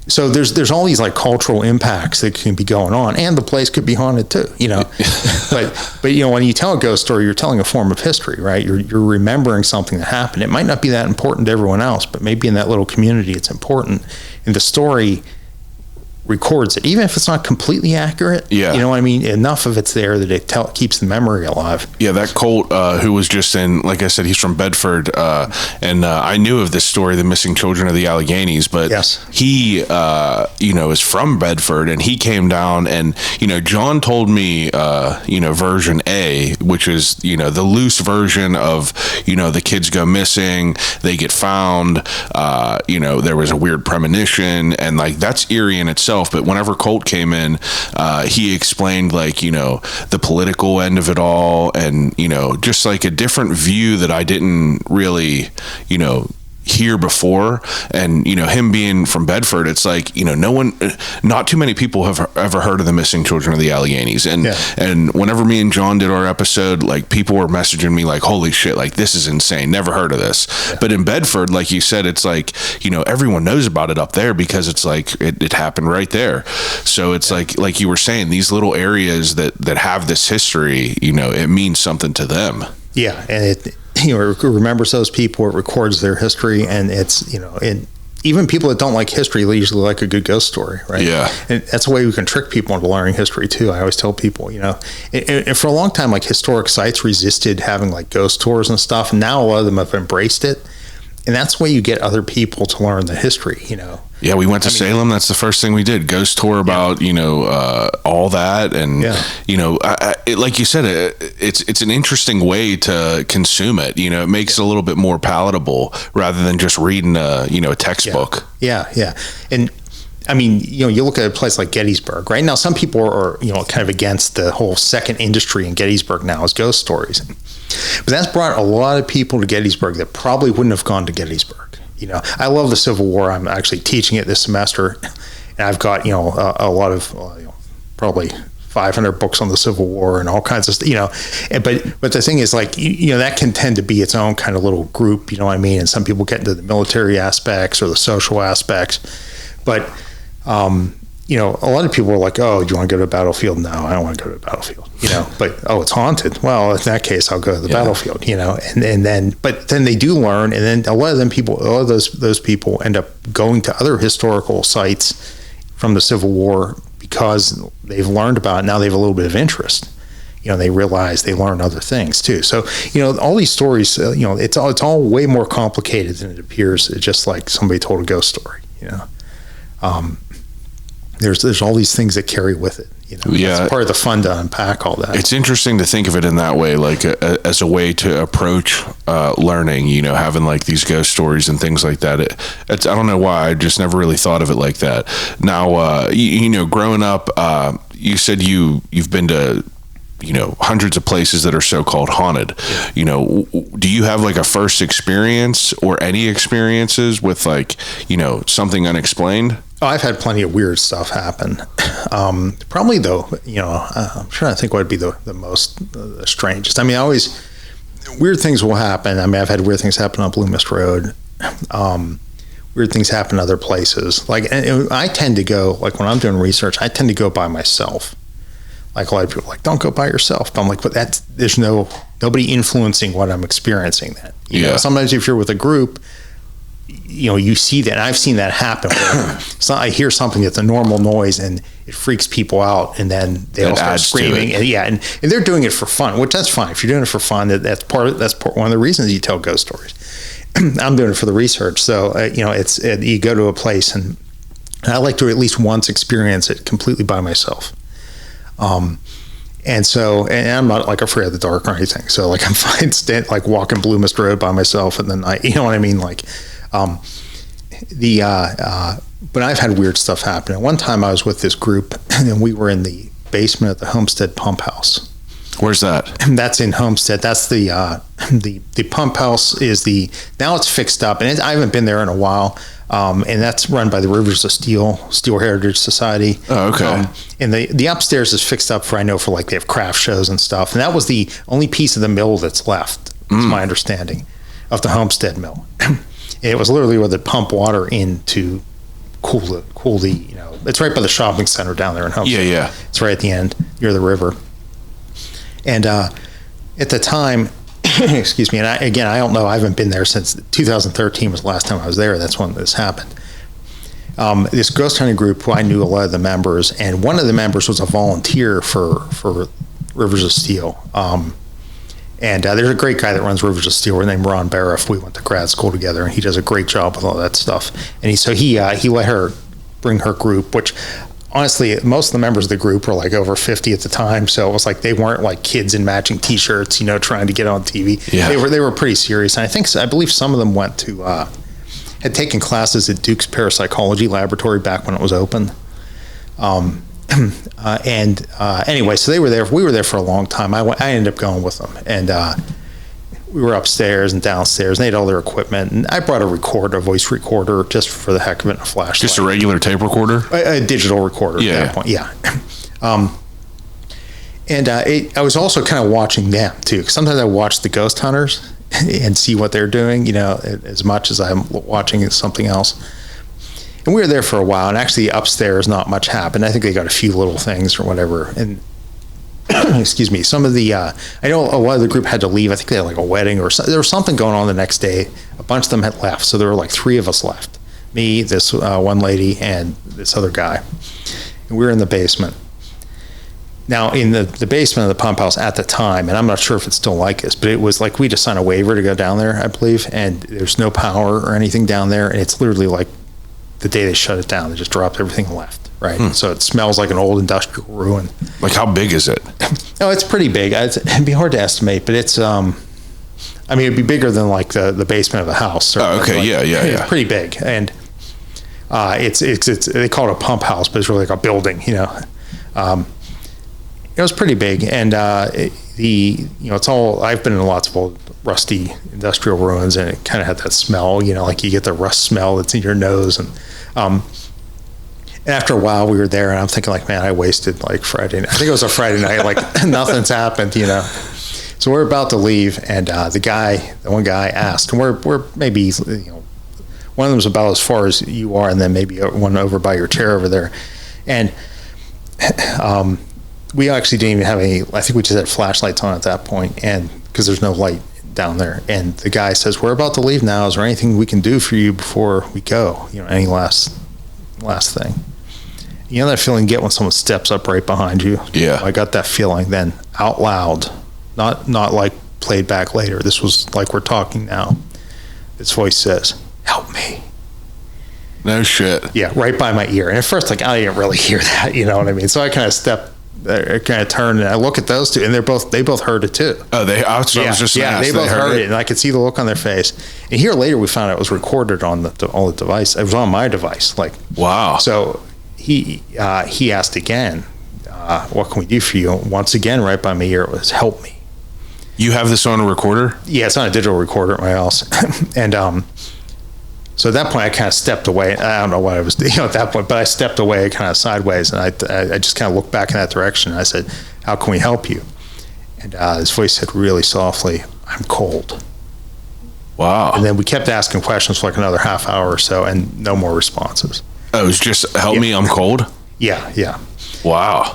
so there's all these like cultural impacts that can be going on, and the place could be haunted too, but when you tell a ghost story, you're telling a form of history, right? You're remembering something that happened. It might not be that important to everyone else, but maybe in that little community it's important, and the story records it, even if it's not completely accurate. Enough of it's there that it keeps the memory alive. That Colt, who was just in, like I said, he's from Bedford, and I knew of this story, the missing children of the Alleghenies, but he is from Bedford, and he came down, and John told me version A, which is the loose version of the kids go missing, they get found, there was a weird premonition, and like that's eerie in itself. But whenever Colt came in, he explained like, the political end of it all, and, just like a different view that I didn't really, hear before. And him being from Bedford, it's like not too many people have ever heard of the missing children of the Alleghenies, and whenever me and John did our episode, like people were messaging me like, holy shit, like this is insane, never heard of this. But in Bedford, like you said, it's like everyone knows about it up there because it's like it happened right there. So it's like you were saying, these little areas that have this history, it means something to them. And it remembers those people, it records their history, and it's even people that don't like history, they usually like a good ghost story, right? Yeah. And that's a way we can trick people into learning history too. I always tell people, and for a long time, like historic sites resisted having like ghost tours and stuff. And now a lot of them have embraced it. And that's the way you get other people to learn the history, Yeah, we went to Salem. That's the first thing we did. Ghost tour about, all that. And, like you said, it's an interesting way to consume it. It makes it a little bit more palatable rather than just reading a textbook. Yeah. And I mean, you look at a place like Gettysburg, right? Now, some people are, kind of against the whole second industry in Gettysburg now is ghost stories. But that's brought a lot of people to Gettysburg that probably wouldn't have gone to Gettysburg. I love the Civil War. I'm actually teaching it this semester, and I've got, a lot of, probably 500 books on the Civil War and all kinds of, but the thing is, like, that can tend to be its own kind of little group, you know what I mean? And some people get into the military aspects or the social aspects, but, a lot of people are like, oh, do you want to go to a battlefield? No, I don't want to go to a battlefield, but, oh, it's haunted. Well, in that case, I'll go to the battlefield, and then they do learn. And then a lot of those people end up going to other historical sites from the Civil War because they've learned about it. Now they have a little bit of interest. They realize they learn other things too. So, all these stories, it's all way more complicated than it appears. It's just like somebody told a ghost story, There's all these things that carry with it. It's part of the fun to unpack all that. It's interesting to think of it in that way, like as a way to approach learning. Having like these ghost stories and things like that. I don't know why, I just never really thought of it like that. Now, growing up, you said you've been to hundreds of places that are so-called haunted. Do you have like a first experience or any experiences with like something unexplained? Oh, I've had plenty of weird stuff happen. Probably though, I'm trying to think what would be the most the strangest. I mean, weird things will happen. I mean, I've had weird things happen on Blue Mist Road. Weird things happen other places. Like, and I tend to go, like when I'm doing research, I tend to go by myself. Like a lot of people are like, don't go by yourself. But I'm like, but there's nobody influencing what I'm experiencing. Sometimes if you're with a group, you see that. And I've seen that happen. So I hear something that's a normal noise and it freaks people out, and then they all start screaming. And they're doing it for fun, which that's fine. If you're doing it for fun, that's one of the reasons you tell ghost stories. I'm doing it for the research. So you go to a place, and I like to at least once experience it completely by myself. And I'm not like afraid of the dark or anything. So like I'm fine like walking Blue Mist Road by myself at the night, you know what I mean? Like, but I've had weird stuff happen. At one time I was with this group and we were in the basement of the Homestead Pump House. Where's that? That's in Homestead. That's the pump house now it's fixed up, and I haven't been there in a while. And that's run by the Rivers of Steel Heritage Society. Oh, okay. And the upstairs is fixed up for like they have craft shows and stuff. And that was the only piece of the mill that's left, is my understanding, of the Homestead mill. It was literally where they pump water in to cool the it's right by the shopping center down there in Homestead. Yeah. It's right at the end near the river. And at the time, excuse me, and I don't know, I haven't been there since 2013 was the last time I was there. That's when this happened. This ghost hunting group, who I knew a lot of the members, and one of the members was a volunteer for Rivers of Steel. And there's a great guy that runs Rivers of Steel named Ron Bariff. We went to grad school together, and he does a great job with all that stuff. And he let her bring her group, which honestly, most of the members of the group were like over 50 at the time. So it was like they weren't like kids in matching T-shirts, trying to get on TV. Yeah. They were pretty serious. And I believe some of them went to had taken classes at Duke's Parapsychology Laboratory back when it was open. Anyway, so they were there. We were there for a long time. I ended up going with them, and we were upstairs and downstairs, and they had all their equipment. And I brought a voice recorder, just for the heck of it, and a flashlight. Just a regular tape recorder? A digital recorder at that point, yeah. I was also kind of watching them, too. Sometimes I watch the ghost hunters and see what they're doing, as much as I'm watching something else. And we were there for a while, and actually upstairs, not much happened. I think they got a few little things or whatever. And excuse me, some of the, I know a lot of the group had to leave. I think they had like a wedding or there was something going on the next day. A bunch of them had left. So there were like 3 of us left. me, this one lady, and this other guy. And we were in the basement. Now, in the basement of the pump house at the time, and I'm not sure if it's still like this, but it was like we just signed a waiver to go down there, I believe, and there's no power or anything down there, and it's literally like the day they shut it down, they just dropped everything and left, right? So it smells like an old industrial ruin. Like, how big is it? Oh, it's pretty big. It'd be hard to estimate, but it's, I mean, it'd be bigger than like the basement of a house. Oh, okay, like, yeah. It's pretty big, and it's they call it a pump house, but it's really like a building, you know. It was pretty big, and it's all. I've been in lots of old rusty industrial ruins, and it kind of had that smell, you know, like you get the rust smell that's in your nose, and after a while we were there, and I'm thinking like, man, I wasted like Friday night. I think it was a Friday night, like nothing's happened, you know. So we're about to leave, and the one guy asked, and we're maybe, you know, one of them was about as far as you are, and then maybe one over by your chair over there, and we actually didn't even have any. I think we just had flashlights on at that point, and because there's no light down there. And the guy says, "We're about to leave now. Is there anything we can do for you before we go? You know, any last thing?" You know that feeling you get when someone steps up right behind you? Yeah. I got that feeling then, out loud, not like played back later. This was like we're talking now. This voice says, "Help me." No shit. Yeah, right by my ear. And at first, like, I didn't really hear that. You know what I mean? So I kind of turned and I look at those two, and they both heard it too. Oh, I was just they both heard it, and I could see the look on their face. And here later, we found out it was recorded on the device. It was on my device. Like, wow. So he asked again, "What can we do for you?" Once again, right by my ear, it was, "Help me." You have this on a recorder? Yeah, it's on a digital recorder at my house, and so at that point, I kind of stepped away. I don't know what I was doing at that point, but I stepped away kind of sideways, and I just kind of looked back in that direction. And I said, "How can we help you?" And his voice said really softly, "I'm cold." Wow. And then we kept asking questions for like another half hour or so, and no more responses. Oh, it was just, "Help me, I'm cold"? Yeah. Wow.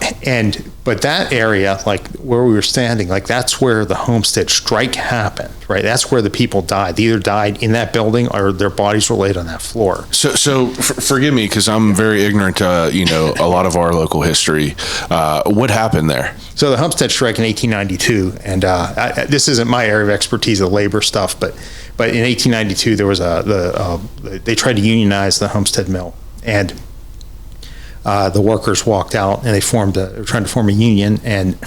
But that area, like where we were standing, like that's where the Homestead strike happened, right? That's where the people died. They either died in that building or their bodies were laid on that floor. So forgive me, because I'm very ignorant to, a lot of our local history. What happened there? So the Homestead strike in 1892, and this isn't my area of expertise, the labor stuff, but in 1892 there was they tried to unionize the Homestead mill, and the workers walked out, and they were trying to form a union, and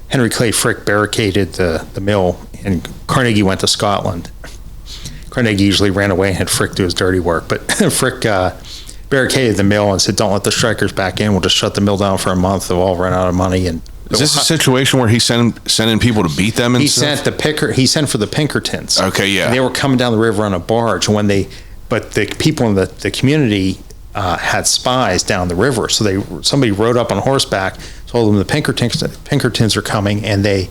Henry Clay Frick barricaded the mill, and Carnegie went to Scotland. Carnegie usually ran away and had Frick do his dirty work, but Frick barricaded the mill and said, "Don't let the strikers back in. We'll just shut the mill down for a month. They'll all run out of money." And is this a situation where he sent in people to beat them? And he sent for the Pinkertons. Okay, yeah. And they were coming down the river on a barge, and but the people in the community had spies down the river, so somebody rode up on horseback, told them the Pinkertons are coming, and they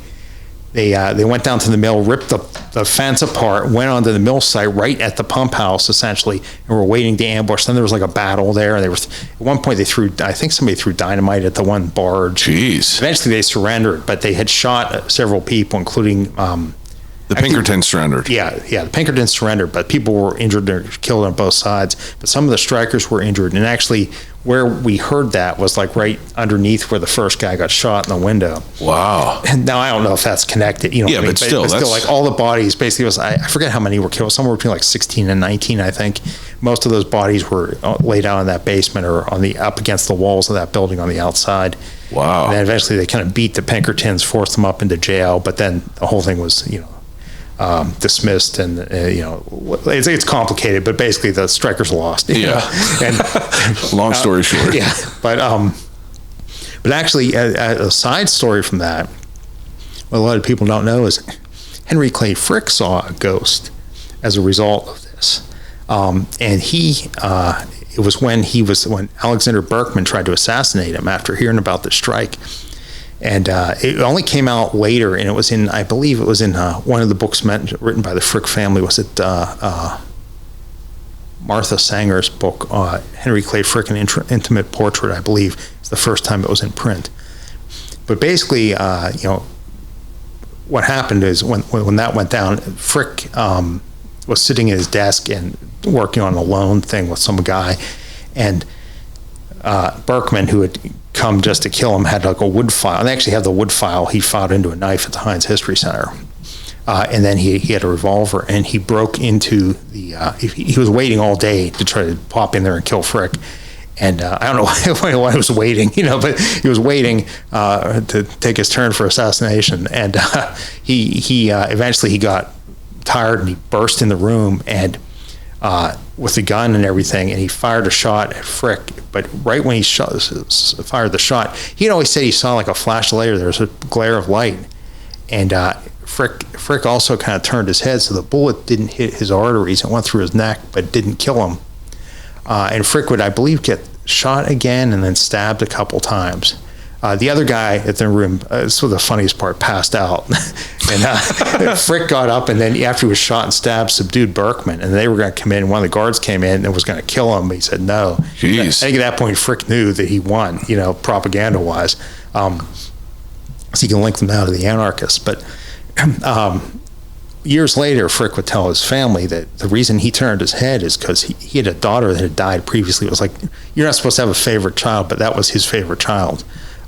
went down to the mill, ripped the fence apart, went onto the mill site right at the pump house essentially, and were waiting to ambush. Then there was like a battle there, and at one point I think somebody threw dynamite at the one barge. Jeez. Eventually they surrendered, but they had shot several people, including the Pinkertons surrendered. Yeah, the Pinkertons surrendered, but people were injured or killed on both sides. But some of the strikers were injured, and actually, where we heard that was like right underneath where the first guy got shot in the window. Wow. And now I don't know if that's connected. Yeah, but still, like all the bodies basically I forget how many were killed. Somewhere between like 16 and 19, I think. Most of those bodies were laid out in that basement or up against the walls of that building on the outside. Wow. And then eventually they kind of beat the Pinkertons, forced them up into jail, but then the whole thing was, dismissed, and it's complicated, but basically the strikers lost. And long story short. Yeah, but actually, a side story from that, what a lot of people don't know is Henry Clay Frick saw a ghost as a result of this, and it was when Alexander Berkman tried to assassinate him after hearing about the strike. And it only came out later, and I believe it was in one of the books written by the Frick family. Was it Martha Sanger's book, Henry Clay Frick, An Intimate Portrait, I believe. It's the first time it was in print. But basically, what happened is when that went down, Frick was sitting at his desk, and working on a loan thing with some guy, and Berkman, who had come just to kill him, had like a wood file. And they actually had the wood file he filed into a knife at the Heinz History Center. And then he had a revolver, and he broke into the, he was waiting all day to try to pop in there and kill Frick. And I don't know why he was waiting, but he was waiting to take his turn for assassination. And he eventually he got tired, and he burst in the room and with the gun and everything, and he fired a shot at Frick. But right when he fired the shot, he'd always say he saw like a flash of light, or there was a glare of light. And Frick also kind of turned his head, so the bullet didn't hit his arteries. It went through his neck, but didn't kill him. And Frick would, I believe, get shot again and then stabbed a couple times. The other guy at the room, this was the funniest part, passed out. And Frick got up, and then after he was shot and stabbed, subdued Berkman. And they were going to come in. One of the guards came in and was going to kill him, but he said no. Jeez. I think at that point, Frick knew that he won, propaganda-wise. So you can link them now to the anarchists. But years later, Frick would tell his family that the reason he turned his head is because he had a daughter that had died previously. It was like, you're not supposed to have a favorite child, but that was his favorite child.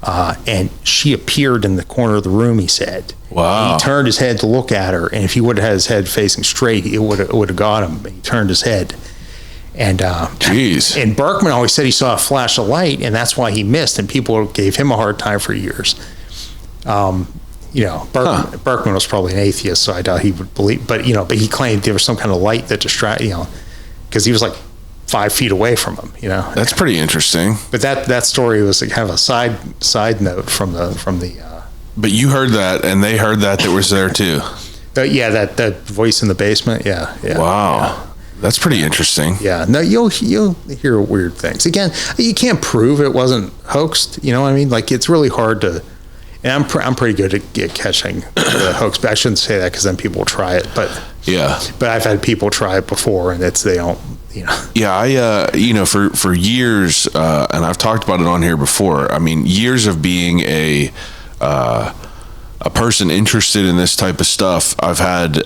And she appeared in the corner of the room, he said. Wow. And he turned his head to look at her, and if he would have had his head facing straight, it would have got him. But he turned his head. And Jeez. And Berkman always said he saw a flash of light, and that's why he missed, and people gave him a hard time for years. Berkman was probably an atheist, so I doubt he would believe. But he claimed there was some kind of light that distracted, because he was like 5 feet away from him. That's pretty interesting. But that story was like kind of a side note from the. But you heard that, and they heard that was there too. That voice in the basement. Yeah. Wow. Yeah. That's pretty interesting. Yeah. No, you'll hear weird things. Again, you can't prove it wasn't hoaxed. You know what I mean? Like, it's really hard to. And I'm pretty good at catching the hoax, but I shouldn't say that because then people will try it. But yeah. But I've had people try it before, and they don't. Yeah, I for years, and I've talked about it on here before. I mean, years of being a person interested in this type of stuff. I've had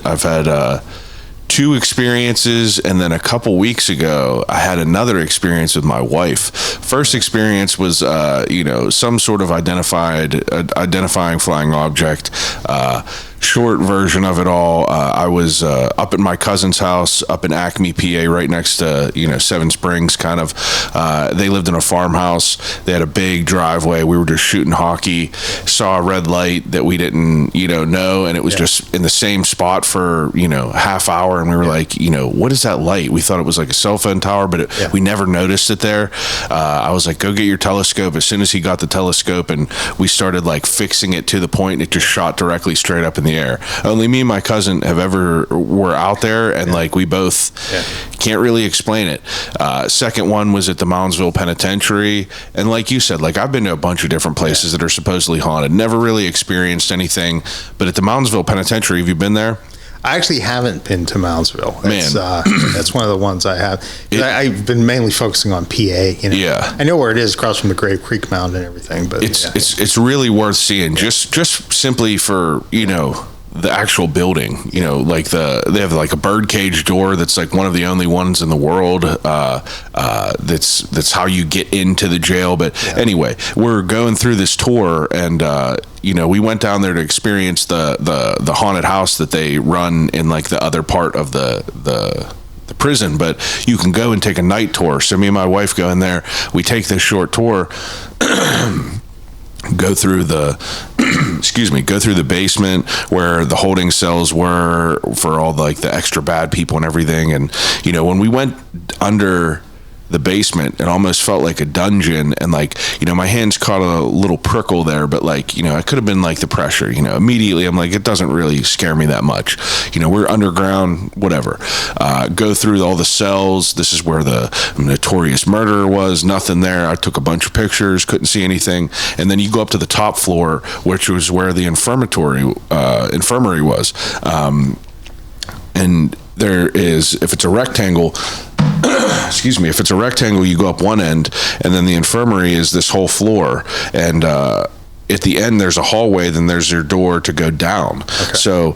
2 experiences, and then a couple weeks ago I had another experience with my wife. First experience was some sort of identifying flying object. Short version of it all, I was up at my cousin's house up in Acme, PA, right next to Seven Springs, kind of. They lived in a farmhouse. They had a big driveway. We were just shooting hockey, saw a red light that we didn't know, and it was just in the same spot for half hour, and we were like, what is that light? We thought it was like a cell phone tower, but we never noticed it there. I was like, go get your telescope. As soon as he got the telescope, and we started like fixing it to the point, it just shot directly straight up in the air. Only me and my cousin were out there, and like we both can't really explain it. Second one was at the Moundsville Penitentiary, and like you said, like I've been to a bunch of different places that are supposedly haunted. Never really experienced anything, but at the Moundsville Penitentiary, have you been there? I actually haven't been to Moundsville. That's one of the ones I have. I've been mainly focusing on PA. Yeah, I know where it is, across from the Grave Creek Mound and everything. But it's really worth seeing, just simply for the actual building. Like they have like a birdcage door that's like one of the only ones in the world. That's how you get into the jail. But anyway, we're going through this tour, and we went down there to experience the haunted house that they run in like the other part of the prison. But you can go and take a night tour. So me and my wife go in there. We take this short tour. Go through the basement where the holding cells were for all the extra bad people and everything. And when we went under the basement, it almost felt like a dungeon, and my hands caught a little prickle there, but it could have been like the pressure. Immediately I'm like, it doesn't really scare me that much. We're underground, whatever. Go through all the cells. This is where the notorious murderer was. Nothing there. I took a bunch of pictures, couldn't see anything. And then you go up to the top floor, which was where the infirmary was. And there is, if it's a rectangle, if it's a rectangle, you go up one end, and then the infirmary is this whole floor. And at the end there's a hallway, then there's your door to go down. Okay. So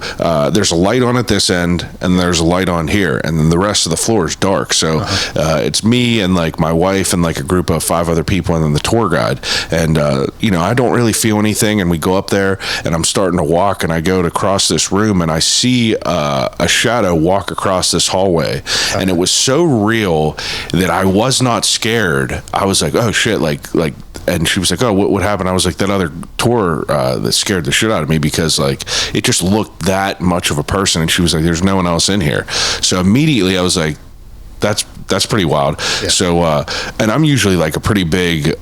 there's a light on at this end, and there's a light on here, and then the rest of the floor is dark. So it's me and like my wife and like a group of 5 other people, and then the tour guide. And I don't really feel anything, and we go up there, and I'm starting to walk, and I go to cross this room, and I see a shadow walk across this hallway, and it was so real that I was not scared. I was like, oh shit, like. And she was like, oh, what happened? I was like, that other tour that scared the shit out of me, because like it just looked that much of a person. And she was like, there's no one else in here. So immediately I was like, that's pretty wild. Yeah. So and I'm usually like a pretty big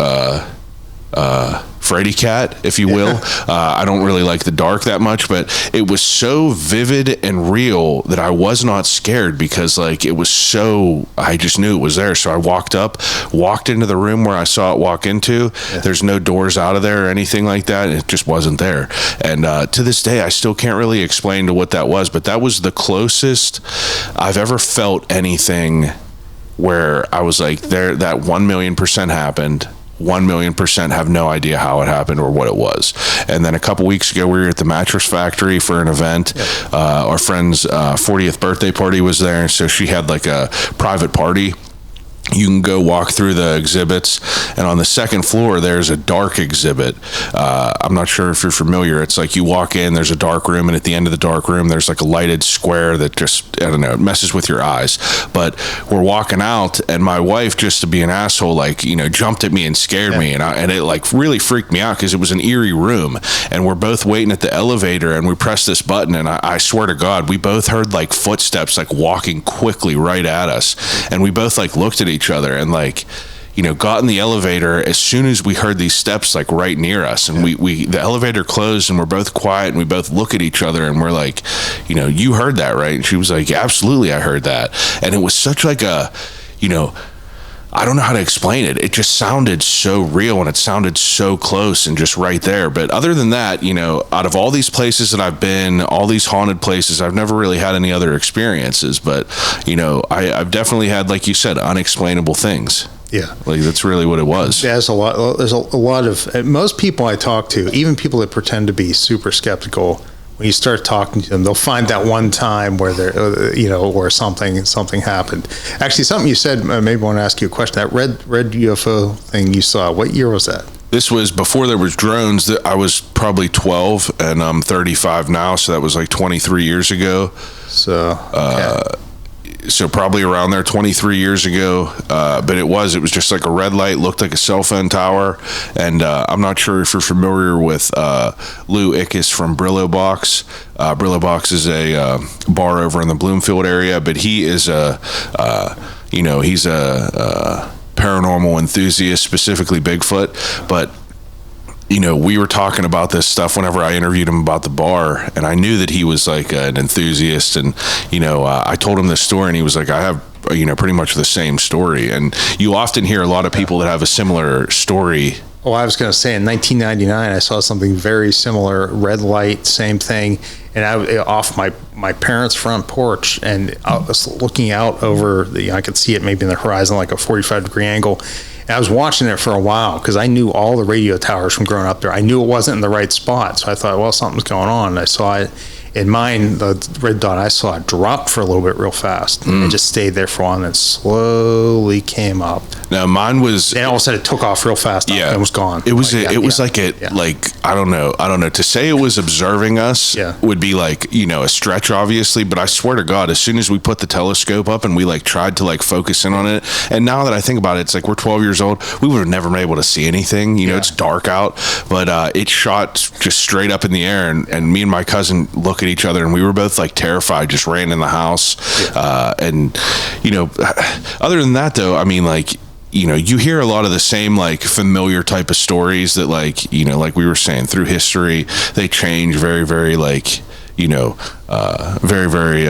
Freddy cat, if you will. I don't really like the dark that much, but it was so vivid and real that I was not scared, because like it was so, I just knew it was there. So I walked into the room where I saw it walk into. There's no doors out of there or anything like that. It just wasn't there. And to this day, I still can't really explain to what that was, but that was the closest I've ever felt anything where I was like, there, that 1,000,000% happened. 1,000,000% have no idea how it happened or what it was. And then a couple weeks ago, we were at the Mattress Factory for an event. Our friend's 40th birthday party was there, so she had like a private party. You can go walk through the exhibits, and on the second floor there's a dark exhibit. I'm not sure if you're familiar. It's like you walk in, there's a dark room, and at the end of the dark room there's like a lighted square that just, I don't know, it messes with your eyes. But we're walking out, and my wife, just to be an asshole, like, jumped at me and scared me, and it like really freaked me out, because it was an eerie room, and we're both waiting at the elevator, and we pressed this button, and I swear to God, we both heard like footsteps like walking quickly right at us, and we both like looked at each other and like, got in the elevator as soon as we heard these steps like right near us, and we the elevator closed, and we're both quiet, and we both look at each other, and we're like, you heard that, right? And she was like, absolutely, I heard that. And it was such like a, I don't know how to explain it. It just sounded so real, and it sounded so close and just right there. But other than that, out of all these places that I've been, all these haunted places, I've never really had any other experiences. But, I've definitely had, like you said, unexplainable things. Yeah. Like, that's really what it was. There's a lot of, most people I talk to, even people that pretend to be super skeptical, when you start talking to them, they'll find that one time where they're, where something happened. Actually, something you said, maybe I want to ask you a question. That red UFO thing you saw, what year was that? This was before there was drones. I was probably 12, and I'm 35 now, so that was like 23 years ago. So, okay. So probably around there, 23 years ago. But it was just like a red light, looked like a cell phone tower. And I'm not sure if you're familiar with Lou Ickes from Brillo Box. Brillo Box is a bar over in the Bloomfield area, but he is he's a paranormal enthusiast, specifically Bigfoot. But we were talking about this stuff whenever I interviewed him about the bar, and I knew that he was like an enthusiast, and I told him this story, and he was like, I have pretty much the same story. And you often hear a lot of people that have a similar story. Oh, I was going to say, in 1999, I saw something very similar, red light, same thing, and I off my parents' front porch, and I was looking out over I could see it maybe in the horizon, like a 45-degree angle. And I was watching it for a while, because I knew all the radio towers from growing up there. I knew it wasn't in the right spot, so I thought, well, something's going on. And I saw it. In mine, the red dot, I saw it drop for a little bit real fast. It just stayed there for a while, and then slowly came up. Now mine was, and all of a sudden it took off real fast. Yeah, and was gone. It was like I don't know. To say it was observing us would be like a stretch, obviously. But I swear to God, as soon as we put the telescope up and we like tried to like focus in on it, and now that I think about it, it's like we're 12 years old. We would have never been able to see anything. It's dark out, but it shot just straight up in the air, and me and my cousin look at each other, and we were both like terrified, just ran in the house. And other than that though, I mean, like, you hear a lot of the same like familiar type of stories that like like we were saying, through history they change very, very like very, very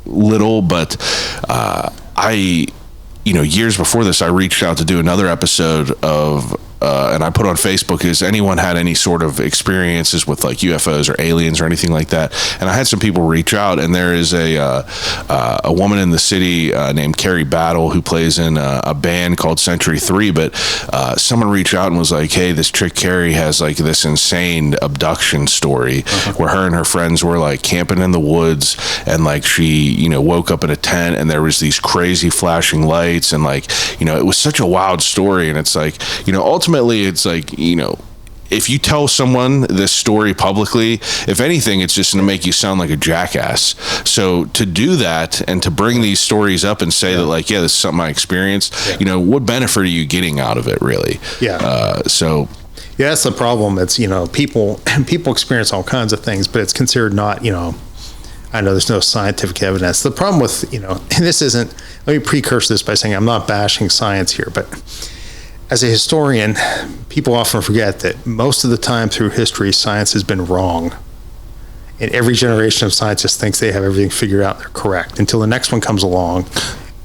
little. But I years before this, I reached out to do another episode of and I put on Facebook, is anyone had any sort of experiences with like UFOs or aliens or anything like that? And I had some people reach out, and there is a woman in the city named Carrie Battle who plays in a band called Century 3, but someone reached out and was like, hey, this chick Carrie has like this insane abduction story where her and her friends were like camping in the woods, and like she, woke up in a tent and there was these crazy flashing lights, and like, it was such a wild story. And it's like, ultimately it's like, if you tell someone this story publicly, if anything, it's just going to make you sound like a jackass. So to do that and to bring these stories up and say that like, yeah, this is something I experienced, what benefit are you getting out of it, really? Yeah. Yeah, that's the problem. It's, people experience all kinds of things, but it's considered not, I know there's no scientific evidence. The problem with, and this isn't, let me precursor this by saying I'm not bashing science here, but as a historian, people often forget that most of the time through history, science has been wrong. And every generation of scientists thinks they have everything figured out and they're correct until the next one comes along,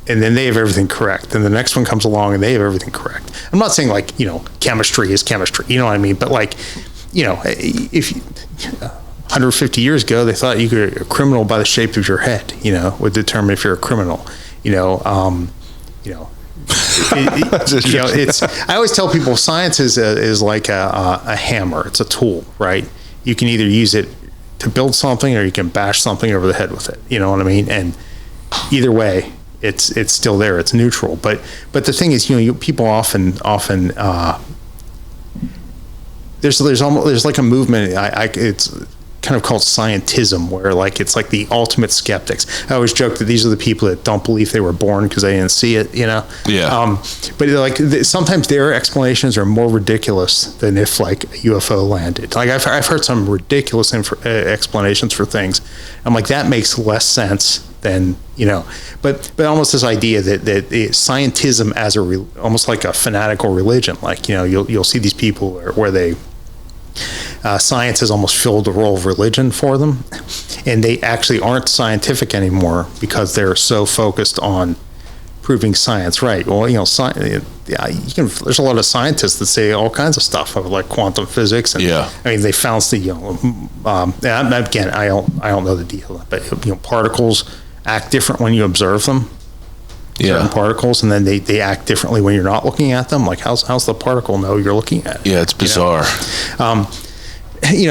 and then they have everything correct. And the next one comes along and they have everything correct. I'm not saying like, chemistry is chemistry, you know what I mean? But like, if 150 years ago, they thought a criminal by the shape of your head, would determine if you're a criminal, it's. I always tell people science is like a hammer. It's a tool, right? You can either use it to build something, or you can bash something over the head with it. You know what I mean? And either way, it's still there. It's neutral. But the thing is, people often there's like a movement. It's kind of called scientism, where like it's like the ultimate skeptics. I always joke that these are the people that don't believe they were born because they didn't see it, Yeah. But like sometimes their explanations are more ridiculous than if like a UFO landed. Like I've heard some ridiculous explanations for things. I'm like, that makes less sense than But almost this idea that scientism as almost like a fanatical religion. Like you'll see these people where they. Science has almost filled the role of religion for them, and they actually aren't scientific anymore because they're so focused on proving science right. Well, there's a lot of scientists that say all kinds of stuff like quantum physics, and I mean they found again I don't know the deal, but particles act different when you observe them. Certain particles, and then they act differently when you're not looking at them. Like how's the particle know you're looking at it? Yeah, it's bizarre.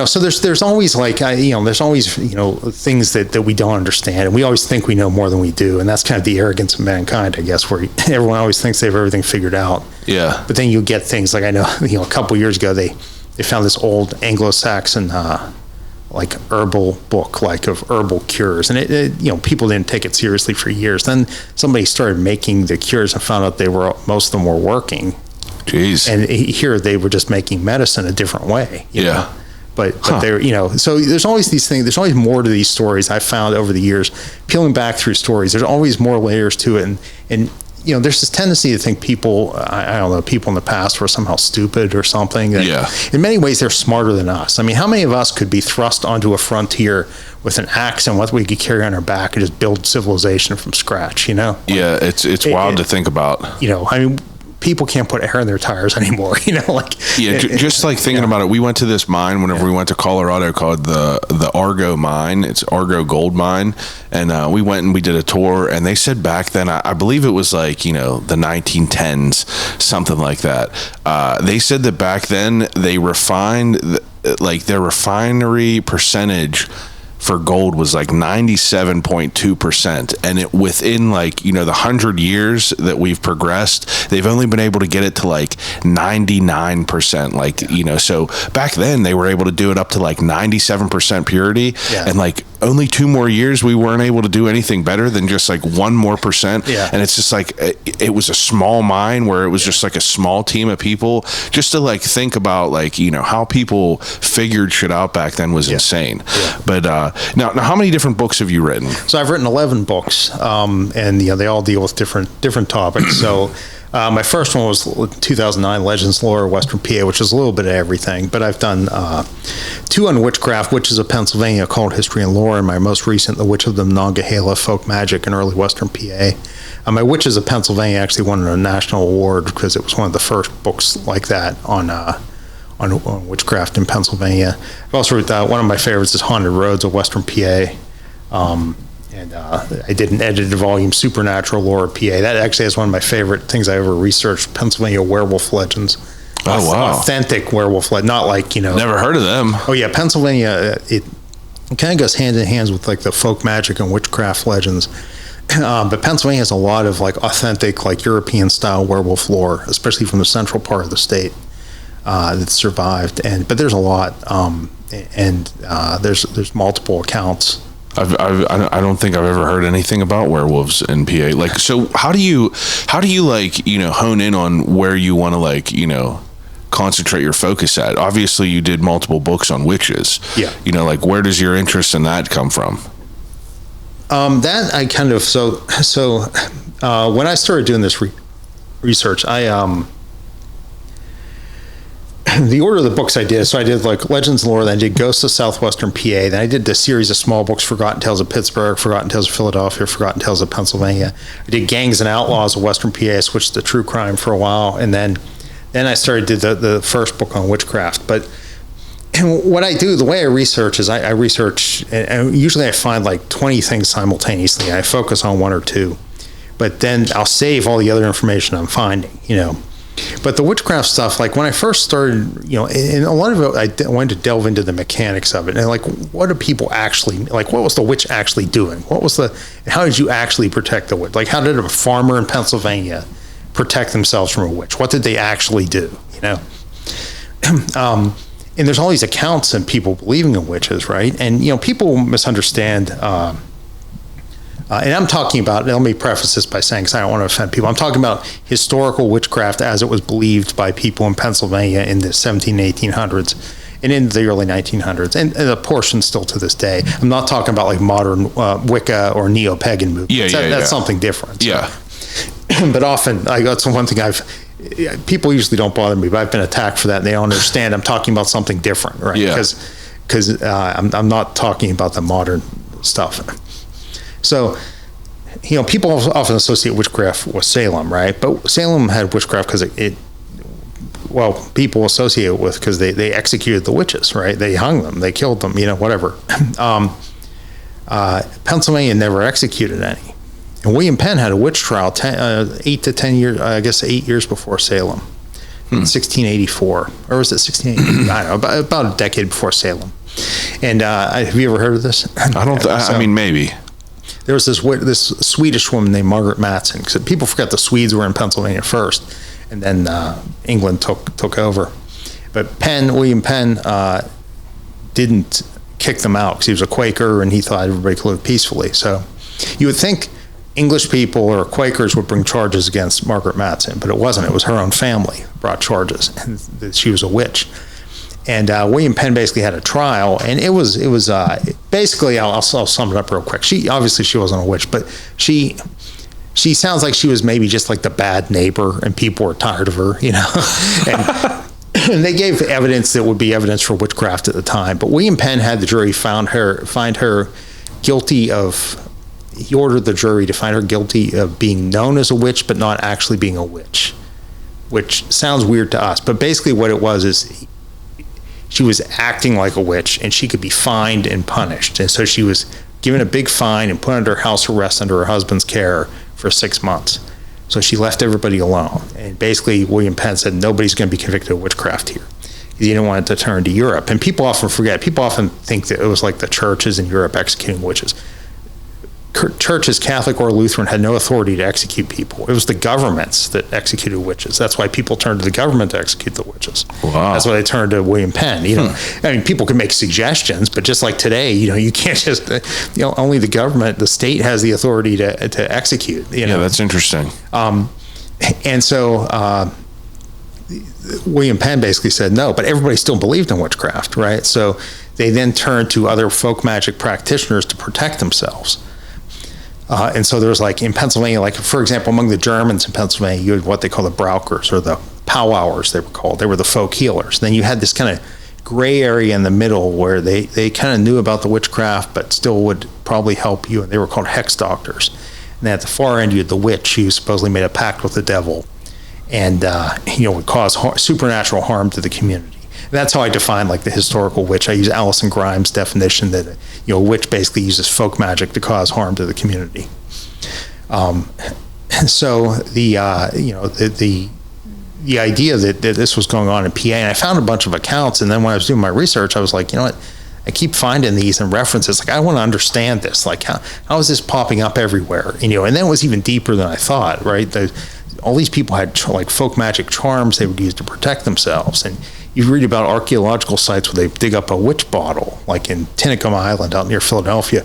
So there's always like there's always things that we don't understand, and we always think we know more than we do, and that's kind of the arrogance of mankind, I guess, where everyone always thinks they have everything figured out. Yeah. But then you get things like, I know a couple years ago they found this old Anglo-Saxon like herbal book, like of herbal cures, and it people didn't take it seriously for years. Then somebody started making the cures and found out most of them were working. Jeez. And here they were just making medicine a different way. You know? But they're so there's always these things. There's always more to these stories. I found over the years, peeling back through stories, there's always more layers to it, and there's this tendency to think people, I don't know, people in the past were somehow stupid or something. In many ways, they're smarter than us. I mean, how many of us could be thrust onto a frontier with an axe and what we could carry on our back and just build civilization from scratch, Yeah, it's wild to think about. I mean, people can't put air in their tires anymore, just like thinking about it. We went to this mine whenever we went to Colorado called the Argo mine. It's Argo gold mine, and we went and we did a tour, and they said back then, I believe it was like the 1910s, something like that. They said that back then they refined their refinery percentage for gold was like 97.2%, and it within the 100 years that we've progressed, they've only been able to get it to like 99%. So back then they were able to do it up to like 97% purity, and like only 2 more years we weren't able to do anything better than just like 1 more percent. And it's just like it was a small mine where it was just like a small team of people. Just to like think about how people figured shit out back then was insane. But now how many different books have you written? So I've written 11 books, and they all deal with different topics. So My first one was 2009, Legends, Lore, Western PA, which is a little bit of everything. But I've done 2 on witchcraft, Witches of Pennsylvania, Occult History and Lore, and my most recent, The Witch of the Monongahela, Folk Magic in Early Western PA. My Witches of Pennsylvania actually won a national award because it was one of the first books like that on witchcraft in Pennsylvania. I've also written, one of my favorites is Haunted Roads of Western PA. I did an edited volume, Supernatural Lore of PA. That actually is one of my favorite things I ever researched, Pennsylvania werewolf legends. Oh, wow. Authentic werewolf legend, not like, Never heard of them. Oh, yeah, Pennsylvania, it kind of goes hand in hand with like the folk magic and witchcraft legends. But Pennsylvania has a lot of like authentic, like European style werewolf lore, especially from the central part of the state that survived. But there's a lot, there's multiple accounts. I don't think I've ever heard anything about werewolves in PA. Like, so how do you like, hone in on where you want to like, concentrate your focus at? Obviously you did multiple books on witches. Yeah. Like where does your interest in that come from? That I kind of, when I started doing this research, the order of the books I did, so I did like Legends and Lore, then I did Ghosts of Southwestern PA, then I did a series of small books, Forgotten Tales of Pittsburgh, Forgotten Tales of Philadelphia, Forgotten Tales of Pennsylvania. I did Gangs and Outlaws of Western PA, I switched to true crime for a while, and then I started did the first book on witchcraft. But what I do, the way I research is I research, and usually I find like 20 things simultaneously. I focus on 1 or 2, but then I'll save all the other information I'm finding, But the witchcraft stuff, like when I first started, and a lot of it, I wanted to delve into the mechanics of it. And like, what do people actually, like, what was the witch actually doing? How did you actually protect the witch? Like, how did a farmer in Pennsylvania protect themselves from a witch? What did they actually do, And there's all these accounts and people believing in witches, right? And, people misunderstand, and I'm talking about, let me preface this by saying, because I don't want to offend people, I'm talking about historical witchcraft as it was believed by people in Pennsylvania in the 1700s, 1800s, and in the early 1900s, and a portion still to this day. I'm not talking about like modern Wicca or neo-pagan movements. That's something different. Yeah. But often, that's one thing people usually don't bother me, but I've been attacked for that, and they don't understand I'm talking about something different, right? Yeah. Because I'm not talking about the modern stuff. So, people often associate witchcraft with Salem, right? But Salem had witchcraft because people associate it with because they executed the witches, right? They hung them, they killed them, whatever. Pennsylvania never executed any. And William Penn had a witch trial 8 to 10 years, I guess 8 years before Salem, in 1684. Or was it 1680? I don't know, about a decade before Salem. And have you ever heard of this? I don't, I mean, maybe. There was this Swedish woman named Margaret Matson, because people forget the Swedes were in Pennsylvania first, and then England took over. But William Penn, didn't kick them out because he was a Quaker and he thought everybody could live peacefully. So you would think English people or Quakers would bring charges against Margaret Matson, but it wasn't. It was her own family that brought charges, and that she was a witch. And William Penn basically had a trial, and it was basically, I'll sum it up real quick. She wasn't a witch, but she sounds like she was maybe just like the bad neighbor, and people were tired of her, and they gave evidence that would be evidence for witchcraft at the time. But William Penn had the jury find her guilty of. He ordered the jury to find her guilty of being known as a witch, but not actually being a witch, which sounds weird to us. But basically, what it was is. She was acting like a witch, and she could be fined and punished. And so she was given a big fine and put under house arrest under her husband's care for 6 months. So she left everybody alone. And basically, William Penn said, nobody's going to be convicted of witchcraft here. He didn't want it to turn to Europe. And people often forget. People often think that it was like the churches in Europe executing witches. Churches, Catholic or Lutheran, had no authority to execute people. It was the governments that executed witches. That's why people turned to the government to execute the witches. Wow. That's why they turned to William Penn. I mean, people can make suggestions, but just like today, you can't just, only the government, the state has the authority to execute. Yeah, that's interesting. And so William Penn basically said no, but everybody still believed in witchcraft, right? So they then turned to other folk magic practitioners to protect themselves. And so there's like in Pennsylvania, like for example, among the Germans in Pennsylvania, you had what they call the Braukers, or the powwowers they were called. They were the folk healers. Then you had this kind of gray area in the middle where they kind of knew about the witchcraft, but still would probably help you. And they were called hex doctors. And then at the far end, you had the witch, who supposedly made a pact with the devil and, would cause supernatural harm to the community. And that's how I define like the historical witch. I use Alison Grimes' definition that, a witch basically uses folk magic to cause harm to the community. So the idea that this was going on in PA, and I found a bunch of accounts, and then when I was doing my research, I was like, you know what, I keep finding these and references. Like, I want to understand this. Like, how is this popping up everywhere? And then it was even deeper than I thought, right? All these people had like folk magic charms they would use to protect themselves. And you read about archaeological sites where they dig up a witch bottle, like in Tinicum Island out near Philadelphia.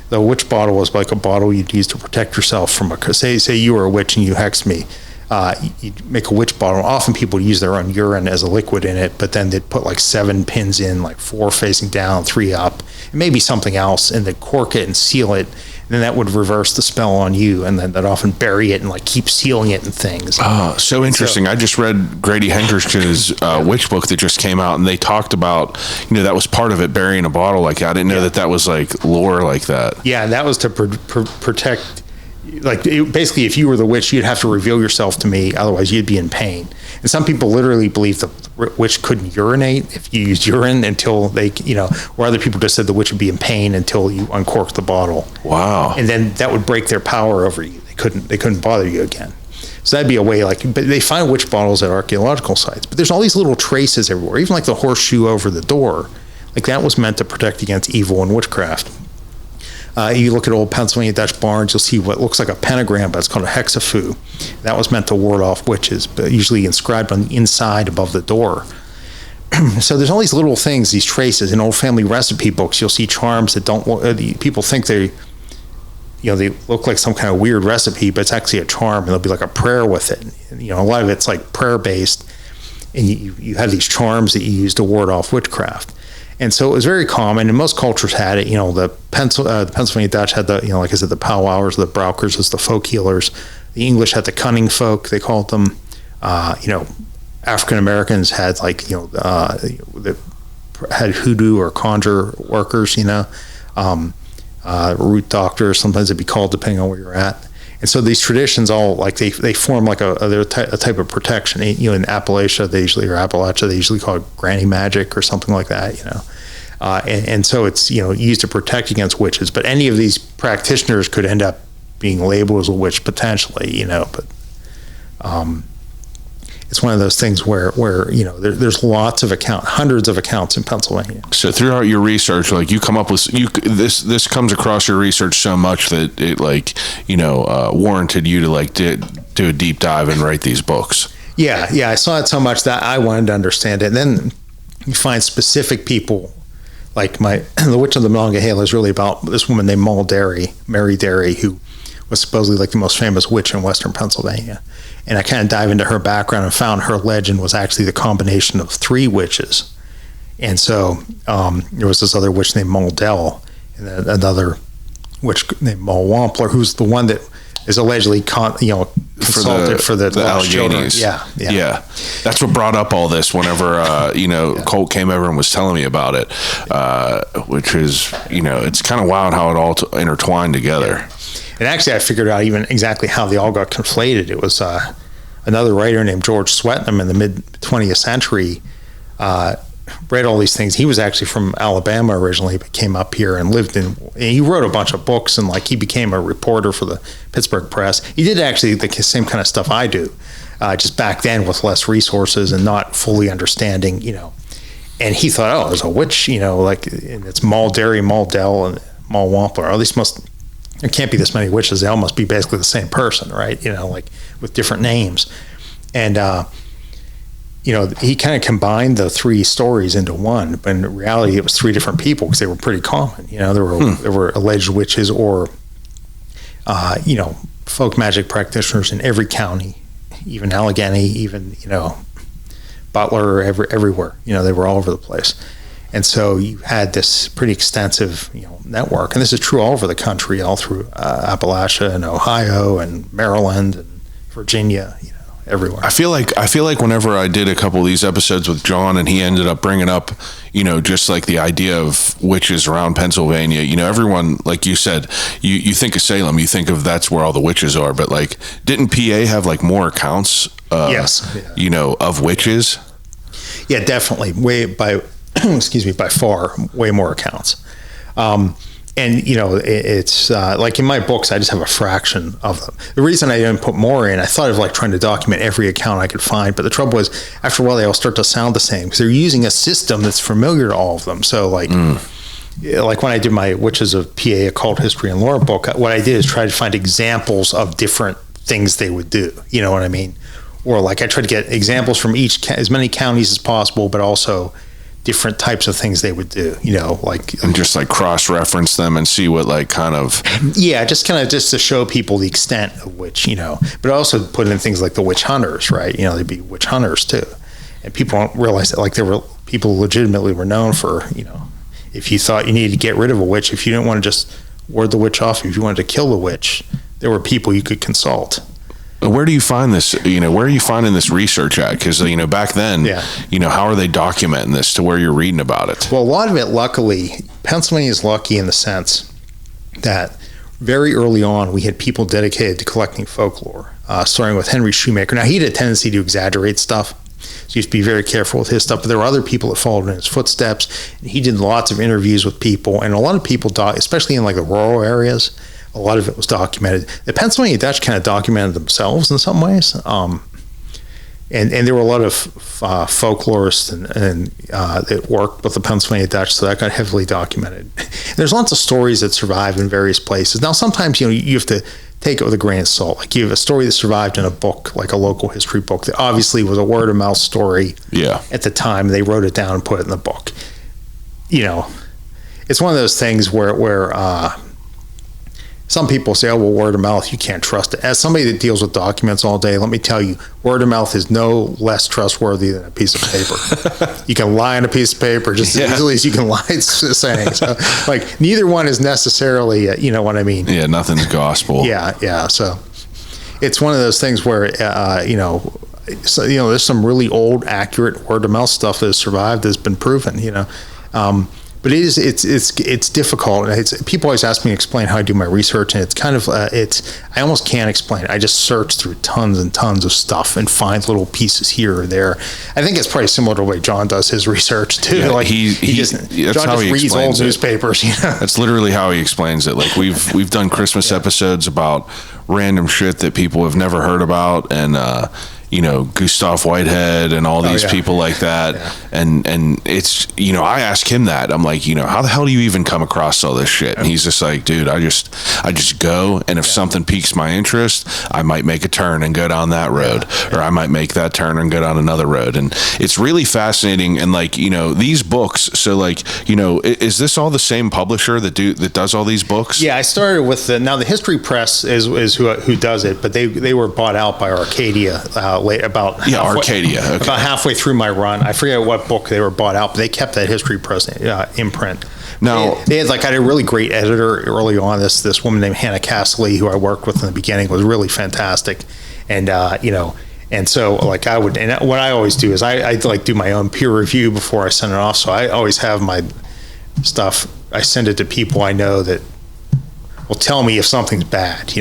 The witch bottle was like a bottle you'd use to protect yourself from say you were a witch and you hexed me. You'd make a witch bottle. Often people use their own urine as a liquid in it, but then they'd put like 7 pins in, like 4 facing down, 3 up, and maybe something else, and they'd cork it and seal it. And then that would reverse the spell on you, and then they'd often bury it and like keep sealing it and things. Oh, so interesting. I just read Grady Henkerson's witch book that just came out, and they talked about, that was part of it, burying a bottle like that. I didn't know that was like lore like that. Yeah, and that was to protect. Like basically, if you were the witch, you'd have to reveal yourself to me, otherwise you'd be in pain. And some people literally believe the witch couldn't urinate if you used urine until they, or other people just said the witch would be in pain until you uncorked the bottle. Wow. And then that would break their power over you. They couldn't bother you again. So that'd be a way, but they find witch bottles at archaeological sites. But there's all these little traces everywhere, even like the horseshoe over the door. Like that was meant to protect against evil and witchcraft. You look at old Pennsylvania Dutch barns, you'll see what looks like a pentagram, but it's called a hexafoo. That was meant to ward off witches, but usually inscribed on the inside above the door. So there's all these little things, these traces. In old family recipe books, you'll see charms that people think they look like some kind of weird recipe, but it's actually a charm, and there'll be like a prayer with it. And, a lot of it's like prayer-based, and you have these charms that you use to ward off witchcraft. And so it was very common, and most cultures had it. The Pennsylvania Dutch had the, like I said, the powwowers, the Braukers as the folk healers. The English had the cunning folk, they called them. African Americans had had hoodoo or conjure workers. Root doctors. Sometimes they'd be called depending on where you're at. And so these traditions all they form like a type of protection. In Appalachia they usually call it granny magic or something like that. And so it's used to protect against witches. But any of these practitioners could end up being labeled as a witch potentially. But it's one of those things where there's lots of hundreds of accounts in Pennsylvania. So throughout your research, like you come up with this comes across your research so much that it warranted you to do a deep dive and write these books. Yeah, I saw it so much that I wanted to understand it. And then you find specific people, like the Witch of the Monongahela is really about this woman named Mary Derry, who was supposedly like the most famous witch in Western Pennsylvania. And I kind of dive into her background and found her legend was actually the combination of 3 witches. And so there was this other witch named Muldell, and then another witch named Moll Wampler, who's the one that is allegedly consulted for the Alleghenies. Yeah. That's what brought up all this whenever, Colt came over and was telling me about it, which is, it's kind of wild how it all intertwined together. Yeah. And actually, I figured out even exactly how they all got conflated. It was another writer named George Swetnam in the mid-20th century read all these things. He was actually from Alabama originally, but came up here and he wrote a bunch of books, and he became a reporter for the Pittsburgh Press. He did actually the same kind of stuff I do, just back then with less resources and not fully understanding, And he thought, there's a witch, and it's Muldell and Moll Wampler. There can't be this many witches. They all must be basically the same person, right? With different names. And, he kind of combined the 3 stories into one, but in reality, it was 3 different people because they were pretty common. There were alleged witches or, folk magic practitioners in every county, even Allegheny, even, Butler, everywhere. They were all over the place. And so you had this pretty extensive, network, and this is true all over the country, all through Appalachia and Ohio and Maryland and Virginia, everywhere. I feel like whenever I did a couple of these episodes with John, and he ended up bringing up, just like the idea of witches around Pennsylvania, everyone, like you said, you think of Salem, you think of that's where all the witches are, but like, didn't PA have like more accounts, yes, of witches? Yeah, definitely. By far, way more accounts. It's like in my books, I just have a fraction of them. The reason I didn't put more in, I thought of like trying to document every account I could find, but the trouble was, after a while, they all start to sound the same because they're using a system that's familiar to all of them. So like when I did my Witches of PA, Occult History and Lore book, what I did is try to find examples of different things they would do. You know what I mean? Or like I tried to get examples from as many counties as possible, but also different types of things they would do, and just like cross-reference them and see what like kind of just to show people the extent of which, but also put in things like the witch hunters, right? They'd be witch hunters too, and people don't realize that like there were people legitimately were known for, if you thought you needed to get rid of a witch, if you didn't want to just ward the witch off, if you wanted to kill the witch, there were people you could consult. Where do you find this? Where are you finding this research at? Because back then, how are they documenting this to where you're reading about it? Well, a lot of it, luckily, Pennsylvania is lucky in the sense that very early on we had people dedicated to collecting folklore, starting with Henry Shoemaker. Now he had a tendency to exaggerate stuff, so you have to be very careful with his stuff. But there were other people that followed in his footsteps. And he did lots of interviews with people, and a lot of people, especially in like the rural areas. A lot of it was documented. The Pennsylvania Dutch kind of documented themselves in some ways. And there were a lot of folklorists and that worked with the Pennsylvania Dutch, so that got heavily documented. There's lots of stories that survive in various places. Now, sometimes, you have to take it with a grain of salt. Like you have a story that survived in a book, like a local history book, that obviously was a word of mouth story at the time. They wrote it down and put it in the book. It's one of those things where some people say, oh, well, word of mouth, you can't trust it. As somebody that deals with documents all day, let me tell you, word of mouth is no less trustworthy than a piece of paper. You can lie on a piece of paper just as easily as you can lie saying. So, like, neither one is necessarily, you know what I mean? Yeah, nothing's gospel. Yeah. So it's one of those things where, there's some really old, accurate word of mouth stuff that has survived, that's been proven, But it's difficult. People always ask me to explain how I do my research, and it's kind of I almost can't explain it. I just search through tons and tons of stuff and find little pieces here or there. I think it's probably similar to the way John does his research too. Yeah, like John just reads old newspapers. That's literally how he explains it. Like we've done Christmas episodes about random shit that people have never heard about, and Gustav Whitehead and all these people like that. Yeah. And it's, I ask him that. I'm like, how the hell do you even come across all this shit? And he's just like, dude, I just go. And if something piques my interest, I might make a turn and go down that road, or I might make that turn and go down another road. And it's really fascinating. And like, these books. So like, is this all the same publisher that does all these books? Yeah. I started with the History Press is who does it, but they were bought out by Arcadia, Arcadia. Okay. About halfway through my run, I forget what book they were bought out, but they kept that History Press imprint. Now they had I had a really great editor early on. This woman named Hannah Castley, who I worked with in the beginning, was really fantastic, and and so what I always do is I do my own peer review before I send it off. So I always have my stuff. I send it to people I know that will tell me if something's bad.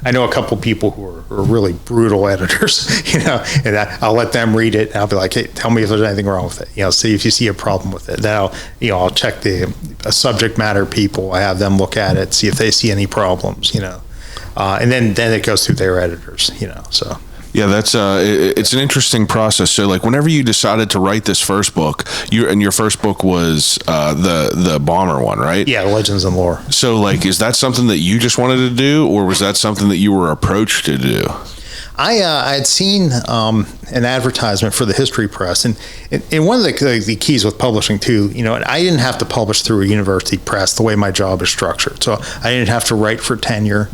I know a couple people who are really brutal editors, and I'll let them read it, and I'll be like, hey, tell me if there's anything wrong with it. See if you see a problem with it. Then I'll check the subject matter people. I have them look at it, see if they see any problems, and then it goes through their editors, so. Yeah, that's it's an interesting process. So, like, whenever you decided to write this first book, your first book was the bomber one, right? Yeah, Legends and Lore. So, like, is that something that you just wanted to do, or was that something that you were approached to do? I had seen an advertisement for the History Press, and one of the keys with publishing too, I didn't have to publish through a university press the way my job is structured. So I didn't have to write for tenure.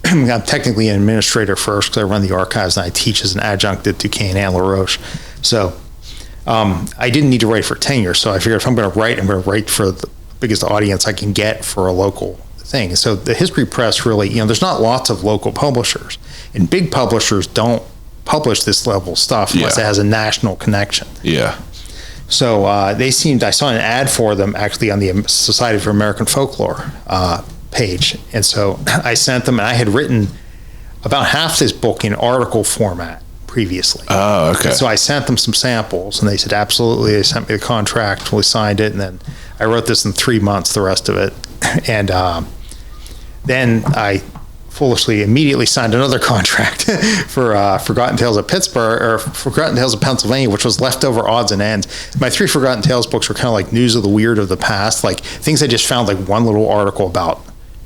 I'm technically an administrator first because I run the archives and I teach as an adjunct at Duquesne and La Roche. So I didn't need to write for tenure. So I figured if I'm going to write, I'm going to write for the biggest audience I can get for a local thing. So the history press really, there's not lots of local publishers, and big publishers don't publish this level of stuff unless it has a national connection. Yeah. So I saw an ad for them actually on the Society for American Folklore page. And so I sent them, and I had written about half this book in article format previously. Oh, okay. And so I sent them some samples, and they said, absolutely. They sent me the contract, we signed it, and then I wrote this in 3 months, the rest of it. And then I foolishly immediately signed another contract for Forgotten Tales of Pittsburgh, or Forgotten Tales of Pennsylvania, which was leftover odds and ends. My 3 Forgotten Tales books were kind of like news of the weird of the past, like things I just found like one little article about.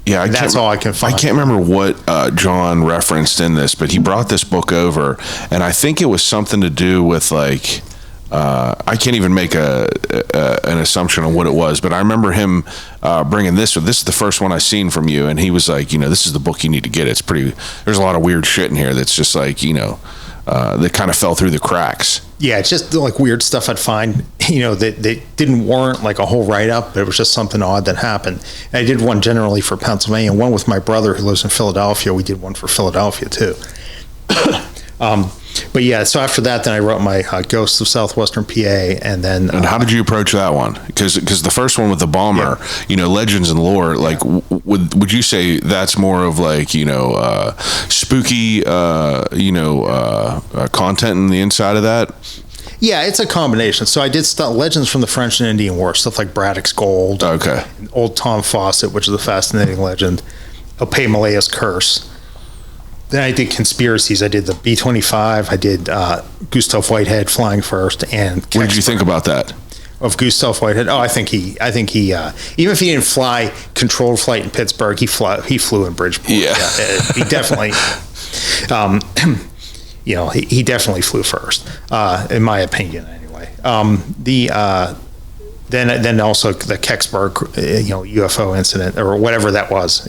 Yeah, that's all I can find. I can't remember what John referenced in this, but he brought this book over, and I think it was something to do with like, I can't even make an assumption on what it was, but I remember him bringing this. So this is the first one I seen from you, and he was like, this is the book you need to get. It's pretty. There's a lot of weird shit in here that's just like, that kind of fell through the cracks. Yeah, it's just like weird stuff I'd find, that didn't warrant like a whole write-up, but it was just something odd that happened. And I did one generally for Pennsylvania, and one with my brother who lives in Philadelphia. We did one for Philadelphia too. But yeah, so after that, then I wrote my Ghosts of Southwestern PA, and then. And how did you approach that one? Because the first one with the bomber, legends and lore, like would you say that's more of like spooky content in the inside of that? Yeah, it's a combination. So I did legends from the French and Indian War, stuff like Braddock's Gold, okay, and Old Tom Fawcett, which is a fascinating legend, Opay Malaya's Curse. Then I did conspiracies. I did the B-25. I did Gustav Whitehead flying first. And what did you think about that? Of Gustav Whitehead? Oh, I think he even if he didn't fly controlled flight in Pittsburgh, he flew in Bridgeport. Yeah. He definitely, he definitely flew first, in my opinion, anyway. Then also the Kecksburg, UFO incident or whatever that was.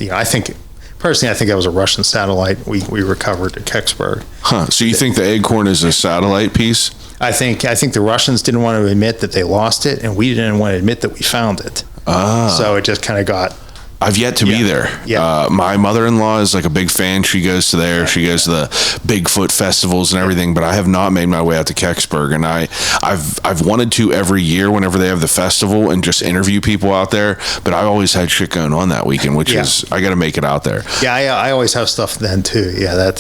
Personally, I think that was a Russian satellite we recovered at Kecksburg. Huh. So you think the Acorn is a satellite piece? I think the Russians didn't want to admit that they lost it, and we didn't want to admit that we found it. So it just kind of got. I've yet to be there. Yeah. My mother-in-law is like a big fan. She goes to there. She goes to the Bigfoot festivals and everything, but I have not made my way out to Kecksburg. And I've wanted to every year whenever they have the festival and just interview people out there, but I always had shit going on that weekend, which is, I got to make it out there. Yeah, I always have stuff then too. Yeah,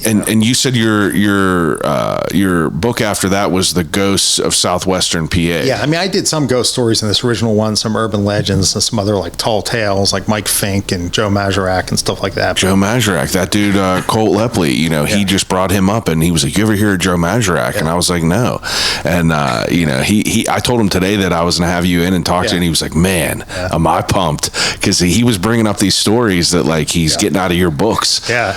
And you said your book after that was The Ghosts of Southwestern PA. Yeah, I mean, I did some ghost stories in this original one, some urban legends, and some other like tall tales, like Mike Fink and Joe Magarac and stuff like that. Joe Magarac, that dude, Colt Lepley, he just brought him up and he was like, "You ever hear of Joe Magarac?" And I was like, "No." And I told him today that I was going to have you in and talk to you, and he was like, "Man, am I pumped?" Because he was bringing up these stories that like he's getting out of your books. Yeah,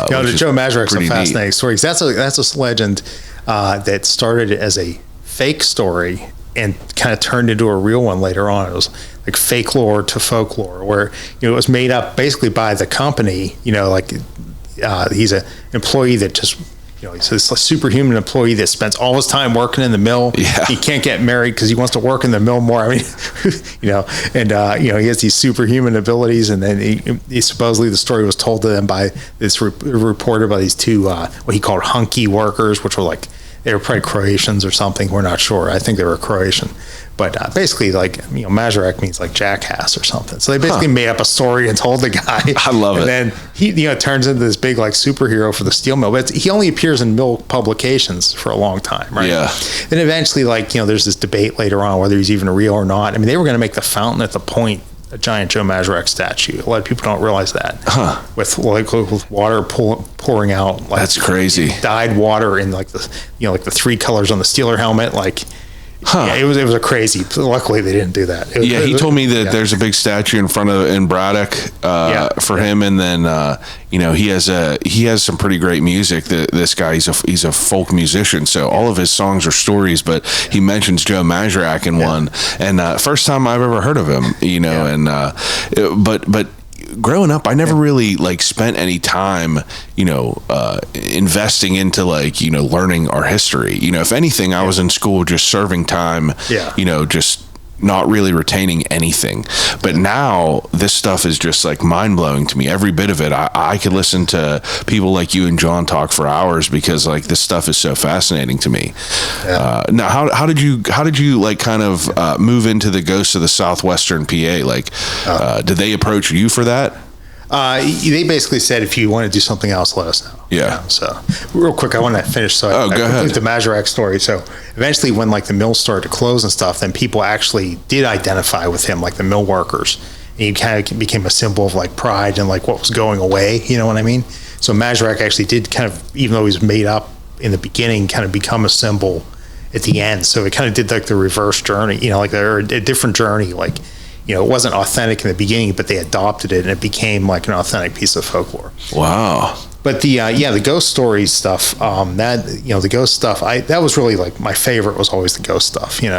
the Joe Magarac's a fascinating story. That's a legend that started as a fake story and kind of turned into a real one later on. It was like fake lore to folklore, where it was made up basically by the company. He's an employee that just he's this superhuman employee that spends all his time working in the mill. Yeah. He can't get married because he wants to work in the mill more. I mean, he has these superhuman abilities, and then he supposedly the story was told to them by this reporter by these two what he called hunky workers, which were like. They were probably Croatians or something. We're not sure. I think they were Croatian. But basically, Magarac means like jackass or something. So they basically made up a story and told the guy. I love it. And then he turns into this big superhero for the steel mill. But he only appears in mill publications for a long time, right? Yeah. Then eventually, there's this debate later on whether he's even real or not. I mean, they were going to make the fountain at the Point a giant Joe Magarac statue. A lot of people don't realize that. With water pouring out. That's crazy. Dyed water in the 3 colors on the Steeler helmet. Yeah, it was a crazy. Luckily, they didn't do that. He told me that there's a big statue in Braddock for him, and then he has some pretty great music. This guy, he's a folk musician, so all of his songs are stories. But he mentions Joe Magarac in one, and first time I've ever heard of him. And but growing up, I never really like spent any time, investing into like, learning our history. If anything, I was in school just serving time, just not really retaining anything. But now this stuff is just like mind blowing to me. Every bit of it. I could listen to people like you and John talk for hours because like this stuff is so fascinating to me. Now, how did you like kind of move into the ghosts of the Southwestern PA? Like, did they approach you for that? They basically said, if you want to do something else, let us know. Yeah. So real quick, I want to finish. So I complete the Magarac story. So eventually when like the mills started to close and stuff, then people actually did identify with him, like the mill workers. And he kind of became a symbol of like pride and like what was going away. You know what I mean? So Magarac actually did kind of, even though he was made up in the beginning, kind of become a symbol at the end. So it kind of did like the reverse journey, like a different journey, like, it wasn't authentic in the beginning, but they adopted it and it became like an authentic piece of folklore. Wow. But the ghost stories stuff, the ghost stuff, that was really like my favorite was always the ghost stuff, and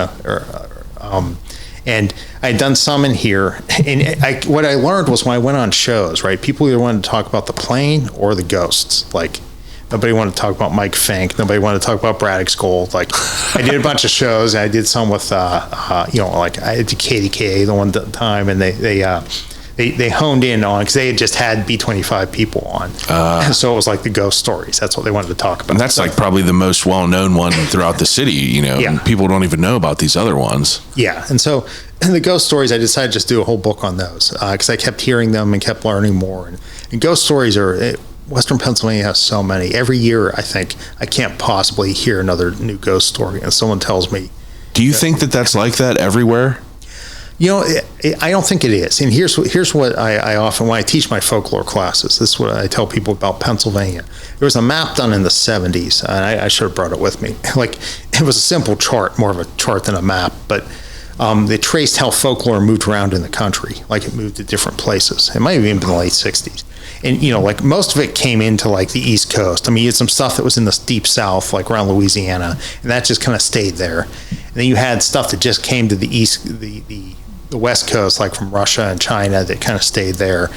I had done some in here. And what I learned was when I went on shows, right, people either wanted to talk about the plane or the ghosts. Like, nobody wanted to talk about Mike Fink. Nobody wanted to talk about Braddock's Gold. Like, I did a bunch of shows. And I did some with, like I did KDKA the one time, and they honed in on, because they had just had B-25 people on. And so it was like the ghost stories. That's what they wanted to talk about. And that's like probably the most well-known one throughout the city, and people don't even know about these other ones. Yeah. And so the ghost stories, I decided to just do a whole book on those because I kept hearing them and kept learning more. And ghost stories are... Western Pennsylvania has so many. Every year, I think, I can't possibly hear another new ghost story, and someone tells me. Do you think that that's like that everywhere? I don't think it is. And here's what I often, when I teach my folklore classes, this is what I tell people about Pennsylvania. There was a map done in the 70s, and I should have brought it with me. Like, it was a simple chart, more of a chart than a map, but they traced how folklore moved around in the country, like it moved to different places. It might have even been the late 60s. And, like most of it came into like the East Coast. I mean, you had some stuff that was in the deep South, like around Louisiana, and that just kind of stayed there. And then you had stuff that just came to the East, the West Coast, like from Russia and China, that kind of stayed there.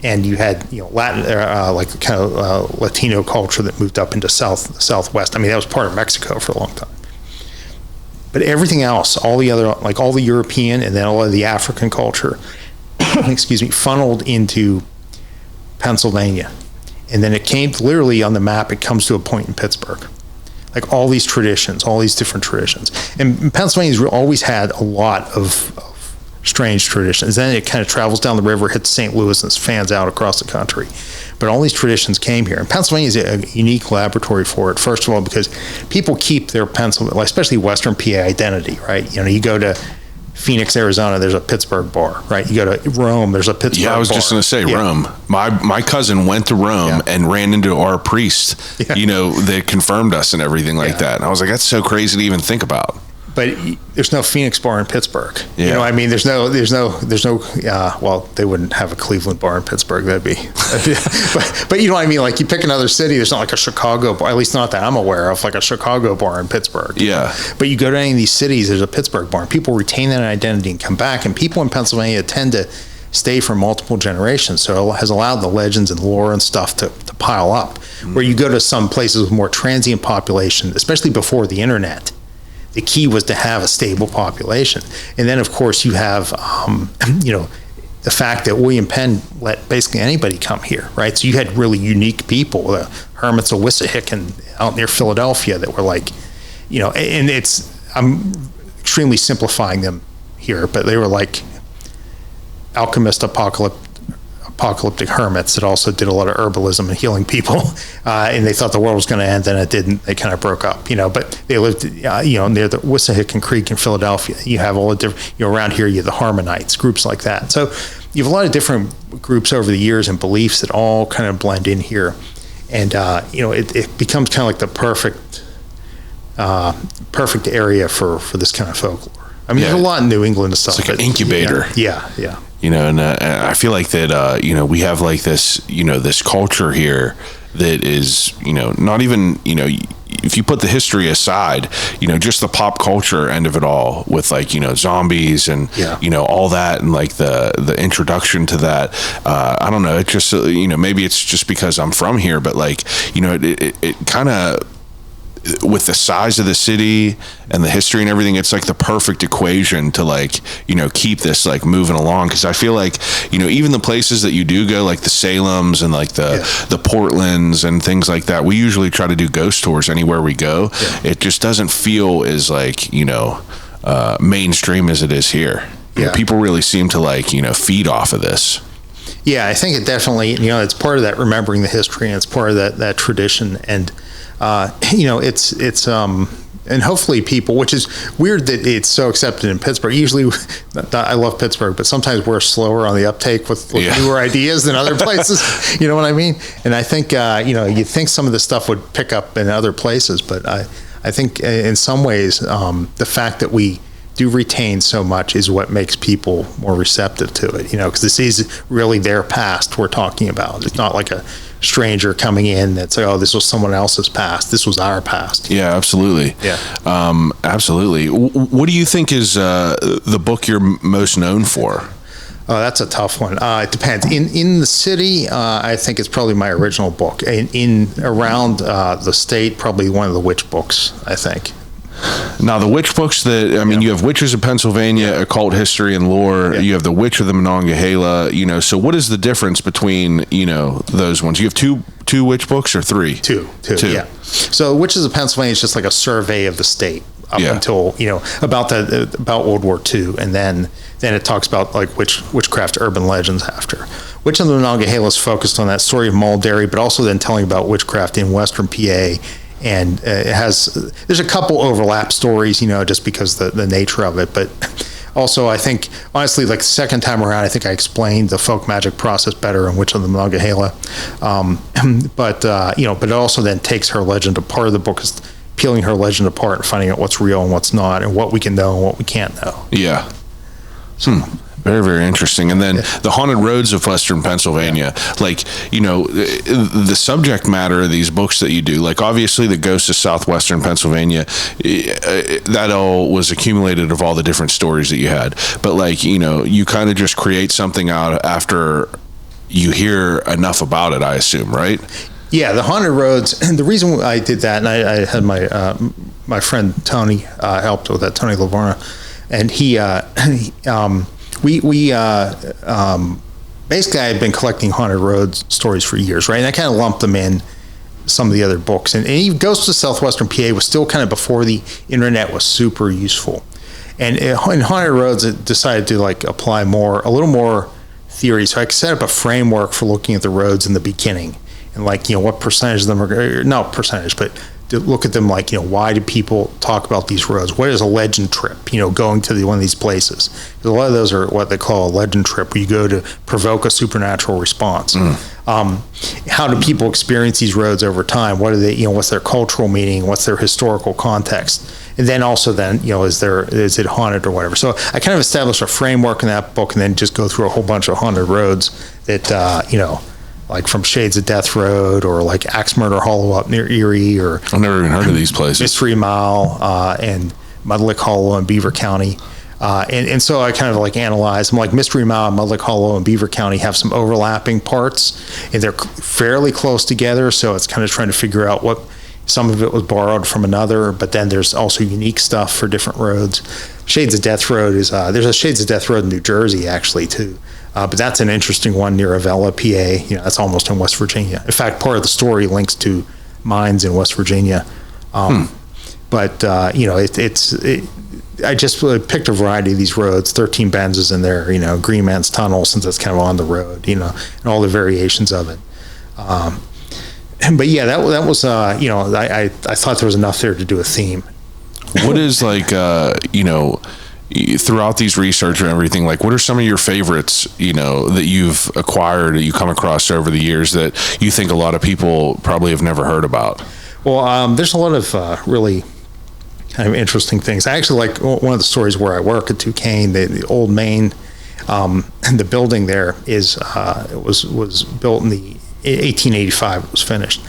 And you had, Latin, like kind of Latino culture that moved up into Southwest. I mean, that was part of Mexico for a long time. But everything else, all the other, like all the European and then all of the African culture, funneled into Pennsylvania. And then it came literally on the map, it comes to a point in Pittsburgh. Like all these traditions, all these different traditions. And Pennsylvania's always had a lot of strange traditions. Then it kind of travels down the river, hits St. Louis, and fans out across the country. But all these traditions came here. And Pennsylvania is a unique laboratory for it, first of all, because people keep their Pennsylvania, especially Western PA identity, right? You go to Phoenix, Arizona, there's a Pittsburgh bar, right? You go to Rome, there's a Pittsburgh bar. Yeah, I was just going to say Rome. My cousin went to Rome and ran into our priest, that confirmed us and everything like that. And I was like, that's so crazy to even think about. But there's no Phoenix bar in Pittsburgh. Yeah. I mean, there's no, well, they wouldn't have a Cleveland bar in Pittsburgh. That'd be but you know what I mean? Like you pick another city, there's not like a Chicago bar, at least not that I'm aware of, like a Chicago bar in Pittsburgh. Yeah. But you go to any of these cities, there's a Pittsburgh bar, and people retain that identity and come back. And people in Pennsylvania tend to stay for multiple generations. So it has allowed the legends and lore and stuff to pile up. Where you go to some places with more transient population, especially before the internet, the key was to have a stable population. And then, of course, you have, the fact that William Penn let basically anybody come here, right? So you had really unique people, the Hermits of Wissahickon out near Philadelphia that were like, and I'm extremely simplifying them here, but they were like alchemist apocalyptic hermits that also did a lot of herbalism and healing people, and they thought the world was going to end, and it didn't. They kind of broke up, but they lived near the Wissahickon Creek in Philadelphia. You have all the different, around here you have the Harmonites, groups like that. So you have a lot of different groups over the years and beliefs that all kind of blend in here, and it becomes kind of like the perfect area for this kind of folklore. I mean, there's a lot in New England and stuff. It's like an incubator. Yeah. And I feel like that, we have like this, this culture here that is, not even, if you put the history aside, just the pop culture end of it all with like, zombies and, all that, and like the introduction to that, I don't know, it just, maybe it's just because I'm from here, but like, it kind of, with the size of the city and the history and everything, it's like the perfect equation to like, keep this like moving along. Cause I feel like, even the places that you do go, like the Salems and like the Portlands and things like that, we usually try to do ghost tours anywhere we go. Yeah. It just doesn't feel as like, mainstream as it is here. People really seem to like, feed off of this. Yeah, I think it definitely, it's part of that remembering the history, and it's part of that tradition. And, it's and hopefully people, which is weird that it's so accepted in Pittsburgh. Usually, I love Pittsburgh, but sometimes we're slower on the uptake with newer ideas than other places. You know what I mean? And I think, you'd think some of this stuff would pick up in other places, but I think in some ways, the fact that we do retain so much is what makes people more receptive to it, because this is really their past we're talking about. It's not like a stranger coming in that's like, oh, this was someone else's past. This was our past. Yeah, absolutely. Yeah. Absolutely. What do you think is the book you're most known for? Oh, that's a tough one. It depends. In the city, I think it's probably my original book. In around the state, probably one of the witch books, I think. Now, the witch books you have Witches of Pennsylvania, Occult History and Lore. You have The Witch of the Monongahela, so what is the difference between, those ones? You have two witch books or three? Two. Yeah. So Witches of Pennsylvania is just like a survey of the state up until, about World War II. And then it talks about like witchcraft urban legends after. Witch of the Monongahela is focused on that story of Mulderry, but also then telling about witchcraft in Western PA. And there's a couple overlap stories, just because the nature of it. But also, I think, honestly, like the second time around, I think I explained the folk magic process better in Witch of the Monongahela. But it also then takes her legend apart. Of the book is peeling her legend apart and finding out what's real and what's not, and what we can know and what we can't know. Yeah. Very, very interesting. And then the haunted roads of Western Pennsylvania, the subject matter of these books that you do, like obviously the ghosts of Southwestern Pennsylvania, that all was accumulated of all the different stories that you had. But you kind of just create something out after you hear enough about it, I assume, right? Yeah, the haunted roads. And the reason I did that, and I had my friend Tony helped with that, Tony Lavarna, and basically I had been collecting haunted road stories for years, right? And I kind of lumped them in some of the other books. And Ghosts of Southwestern PA was still kind of before the internet was super useful. And in haunted roads, it decided to apply a little more theory. So I set up a framework for looking at the roads in the beginning, and what percentage of them are, not percentage, but to look at them why do people talk about these roads? What is a legend trip, going to one of these places? Because a lot of those are what they call a legend trip, where you go to provoke a supernatural response. How do people experience these roads over time? What are they, what's their cultural meaning? What's their historical context? And then also is it haunted or whatever? So I kind of established a framework in that book, and then just go through a whole bunch of haunted roads that, like from Shades of Death Road, or like Axe Murder Hollow up near Erie, or I've never even heard of these places. Mystery Mile and Mudlick Hollow in Beaver County. And so I kind of analyze them. Mystery Mile and Mudlick Hollow and Beaver County have some overlapping parts, and they're fairly close together. So it's kind of trying to figure out what some of it was borrowed from another, but then there's also unique stuff for different roads. Shades of Death Road is there's a Shades of Death Road in New Jersey actually too. But that's an interesting one near Avella, PA. That's almost in West Virginia. In fact, part of the story links to mines in West Virginia. But I just picked a variety of these roads. 13 Bends is in there. Green Man's Tunnel, since it's kind of on the road. And all the variations of it. But yeah, that was I thought there was enough there to do a theme. What is throughout these research and everything, what are some of your favorites, that you've acquired, that you come across over the years that you think a lot of people probably have never heard about? Well, there's a lot of really kind of interesting things. I actually like one of the stories where I work at Duquesne, the old main, and the building there was built in the 1885. It was finished.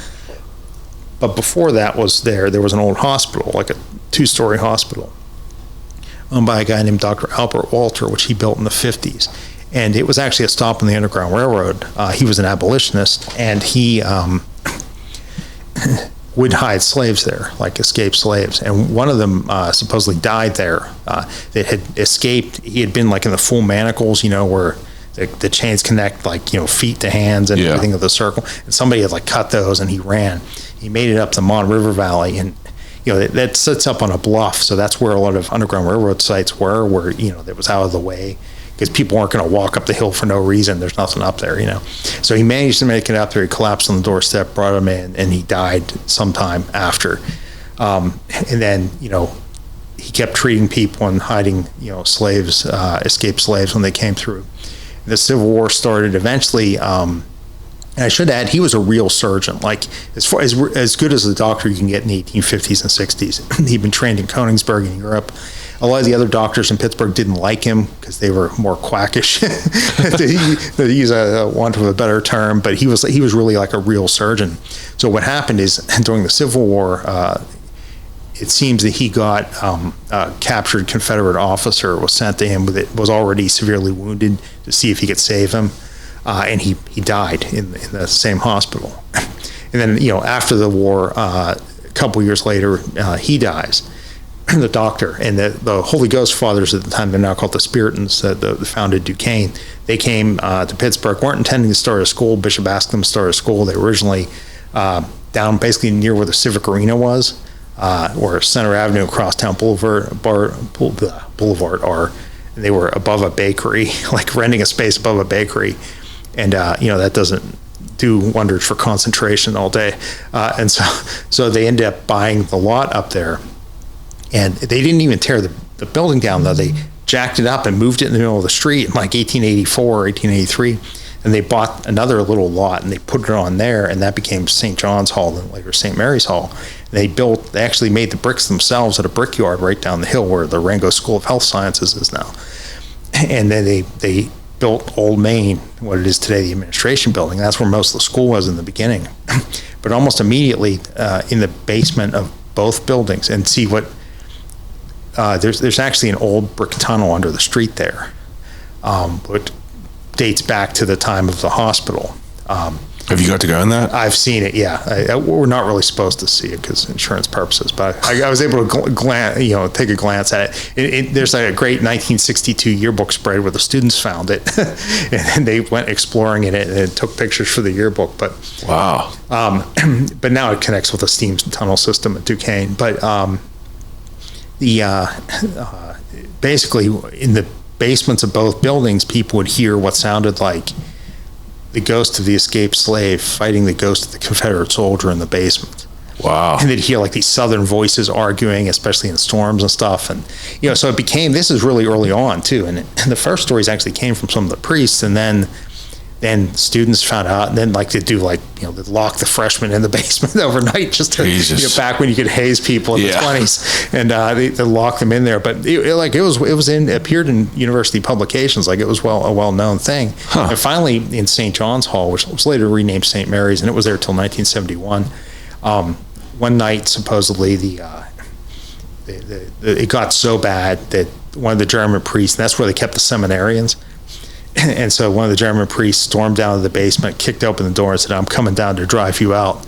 But before that there was an old hospital, like a 2-story hospital, owned by a guy named Dr. Albert Walter, which he built in the 50s. And it was actually a stop on the Underground Railroad. He was an abolitionist, and he would hide slaves there, like escaped slaves. And one of them supposedly died there. That had escaped. He had been like in the full manacles, where the chains connect, like, feet to hands and everything of the circle. And somebody had like cut those, and he ran. He made it up the Mon River Valley, and that sits up on a bluff. So that's where a lot of Underground Railroad sites were, where that was out of the way, because people aren't going to walk up the hill for no reason. There's nothing up there, So he managed to make it up there. He collapsed on the doorstep, brought him in, and he died sometime after. And then, he kept treating people and hiding, slaves, escaped slaves when they came through. The Civil War started eventually. And I should add, he was a real surgeon. Like, as good as a doctor you can get in the 1850s and 60s. He'd been trained in Königsberg in Europe. A lot of the other doctors in Pittsburgh didn't like him because they were more quackish, to use a want of a better term. But he was really like a real surgeon. So what happened is, during the Civil War, it seems that he got a captured Confederate officer was sent to him that was already severely wounded to see if he could save him. And he died in the same hospital. And then, after the war, a couple years later, he dies, the doctor. And the Holy Ghost Fathers at the time, they're now called the Spiritans, that founded Duquesne. They came to Pittsburgh, weren't intending to start a school. Bishop asked them to start a school. They were originally down basically near where the Civic Arena was, or Center Avenue, Crosstown Boulevard are. And they were above a bakery, like renting a space above a bakery. And, that doesn't do wonders for concentration all day. And so they ended up buying the lot up there. And they didn't even tear the building down, though. They jacked it up and moved it in the middle of the street in like 1884 or 1883. And they bought another little lot, and they put it on there, and that became St. John's Hall and later St. Mary's Hall. They actually made the bricks themselves at a brickyard right down the hill where the Rango School of Health Sciences is now. And then they built Old Main, what it is today, the administration building. That's where most of the school was in the beginning. But almost immediately in the basement of both buildings, and see what, there's actually an old brick tunnel under the street there, which dates back to the time of the hospital. Have you got to go in that? I've seen it, yeah. We're not really supposed to see it because insurance purposes, but I was able to take a glance at it. There's like a great 1962 yearbook spread where the students found it, and they went exploring in it and took pictures for the yearbook. But wow. But now it connects with the steam tunnel system at Duquesne. But basically in the basements of both buildings, people would hear what sounded like the ghost of the escaped slave fighting the ghost of the Confederate soldier in the basement. Wow. And they'd hear like these southern voices arguing, especially in storms and stuff. And, so it became, this is really early on too. And the first stories actually came from some of the priests, and then students found out, and then they'd do they'd lock the freshmen in the basement overnight just to, back when you could haze people in the 20s, and they lock them in there. But it appeared in university publications, like it was a well-known thing. Huh. And finally in St. John's Hall, which was later renamed St. Mary's, and it was there till 1971. One night, supposedly it got so bad that one of the German priests, and that's where they kept the seminarians. And so one of the German priests stormed down to the basement, kicked open the door, and said, "I'm coming down to drive you out."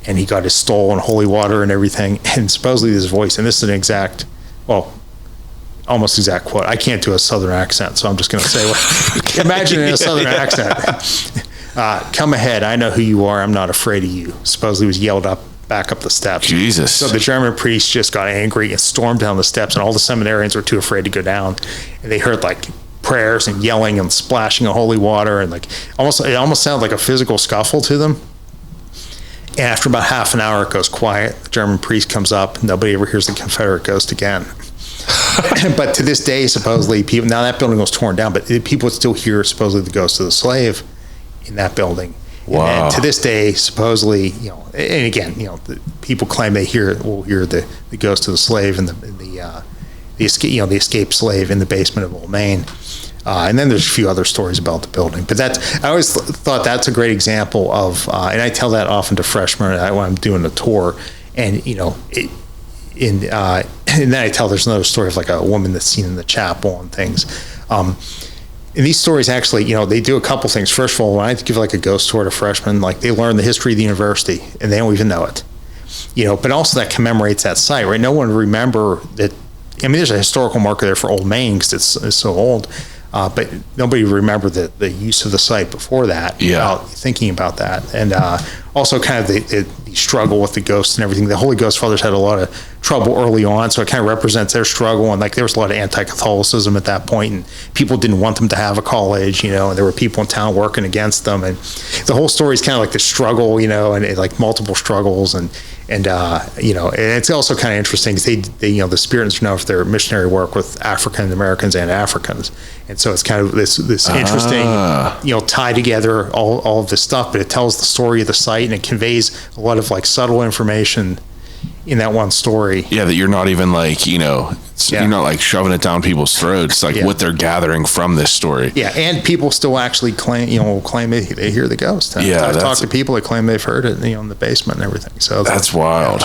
And he got his stole and holy water and everything. And supposedly this voice, and this is an almost exact quote. I can't do a southern accent, so I'm just going to say, imagine in a southern accent. "Come ahead, I know who you are, I'm not afraid of you." Supposedly was yelled back up the steps. Jesus. So the German priest just got angry and stormed down the steps, and all the seminarians were too afraid to go down. And they heard prayers and yelling and splashing of holy water, and it almost sounded like a physical scuffle to them. And after about half an hour, it goes quiet. The German priest comes up. Nobody ever hears the Confederate ghost again. But to this day, supposedly, people, now that building was torn down, but people would still hear supposedly the ghost of the slave in that building. Wow. And to this day, supposedly, and again, the people claim they will hear the ghost of the slave and the escaped slave in the basement of Old Main. And then there's a few other stories about the building. But I always thought that's a great example of, and I tell that often to freshmen when I'm doing a tour. And, and then I tell there's another story of like a woman that's seen in the chapel and things. And these stories actually, they do a couple things. First of all, when I give like a ghost tour to freshmen, like they learn the history of the university and they don't even know it. But also that commemorates that site, right? No one would remember that. I mean, there's a historical marker there for Old Main because it's so old, but nobody would remember the use of the site before that without thinking about that. And also kind of the struggle with the ghosts and everything. The Holy Ghost Fathers had a lot of trouble early on, so it kind of represents their struggle. And like there was a lot of anti-Catholicism at that point, and people didn't want them to have a college, and there were people in town working against them. And the whole story is kind of like the struggle, and like multiple struggles. And it's also kind of interesting because they the Spiritans know for their missionary work with African Americans and Africans, and so it's kind of this interesting tie together all of this stuff, but it tells the story of the site and it conveys a lot of like subtle information in that one story. Yeah, that you're not even like you're not like shoving it down people's throats, like what they're gathering from this story. Yeah, and people still actually claim they hear the ghost. I've talked to people that claim they've heard it, in the basement and everything. So that's wild.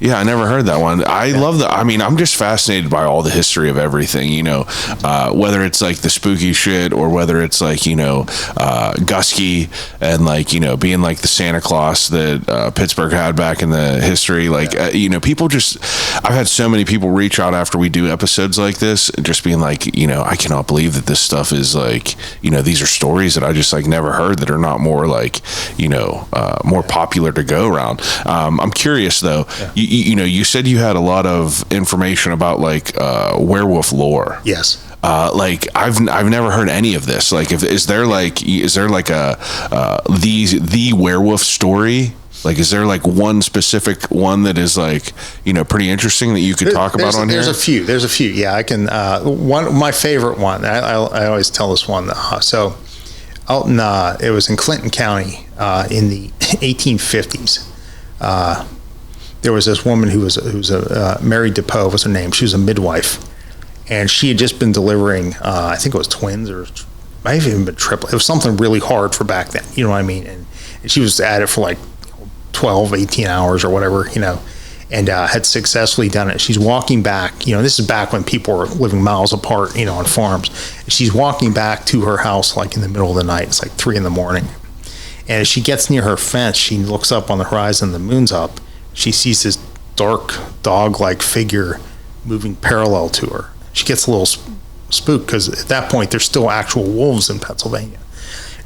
Yeah, I never heard that one. I love that. I mean, I'm just fascinated by all the history of everything, whether it's like the spooky shit or whether it's like, Gusky and like, being like the Santa Claus that Pittsburgh had back in the history. Like, people I've had so many people reach out after we do episodes like this, just being like, I cannot believe that this stuff is like, these are stories that I just like never heard that are not more like, more popular to go around. I'm curious though. Yeah. You said you had a lot of information about like werewolf lore. Yes. Like I've never heard any of this. Like, is there like a the werewolf story? Like, is there like one specific one that is like pretty interesting that you could talk about on here? There's a few. Yeah, I can. My favorite one. I always tell this one. So, out in it was in Clinton County in the 1850s. There was this woman who was Mary DePoe was her name. She was a midwife, and she had just been delivering. I think it was twins, or might have even been triplets. It was something really hard for back then. You know what I mean? And she was at it for like 12, 18 hours or whatever. And had successfully done it. She's walking back. This is back when people were living miles apart. On farms. She's walking back to her house like in the middle of the night. It's like 3 a.m. And as she gets near her fence, she looks up on the horizon. The moon's up. She sees this dark dog-like figure moving parallel to her. She gets a little spooked because at that point there's still actual wolves in Pennsylvania.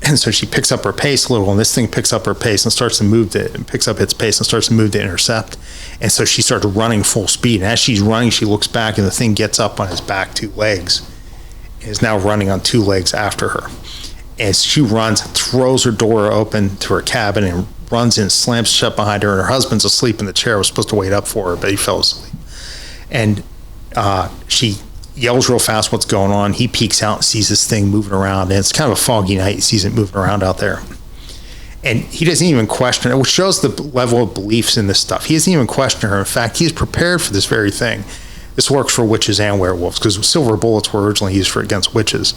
And so she picks up her pace a little, and this thing picks up her pace and starts to move picks up its pace and starts to move to intercept. And so she starts running full speed. And as she's running, she looks back, and the thing gets up on its back 2 legs and is now running on 2 legs after her. As she runs, throws her door open to her cabin and runs in, slams shut behind her, and her husband's asleep in the chair. Was supposed to wait up for her, but he fell asleep. And she yells real fast what's going on. He peeks out and sees this thing moving around, and it's kind of a foggy night. He sees it moving around out there. And he doesn't even question it, which shows the level of beliefs in this stuff. He doesn't even question her. In fact, he's prepared for this very thing. This works for witches and werewolves, because silver bullets were originally used against witches.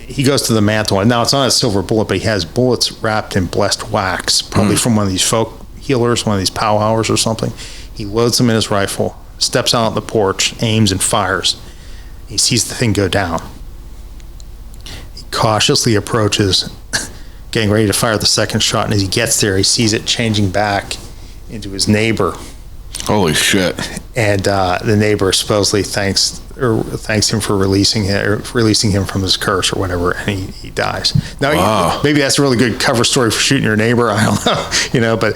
He goes to the mantle, and now it's not a silver bullet, but he has bullets wrapped in blessed wax, probably from one of these folk healers, one of these powwowers or something. He loads them in his rifle, steps out on the porch, aims, and fires. He sees the thing go down. He cautiously approaches, getting ready to fire the second shot, and as he gets there, he sees it changing back into his neighbor. Holy shit. And the neighbor supposedly thanks him for releasing him from his curse or whatever, and he dies. Now, maybe that's a really good cover story for shooting your neighbor. I don't know, but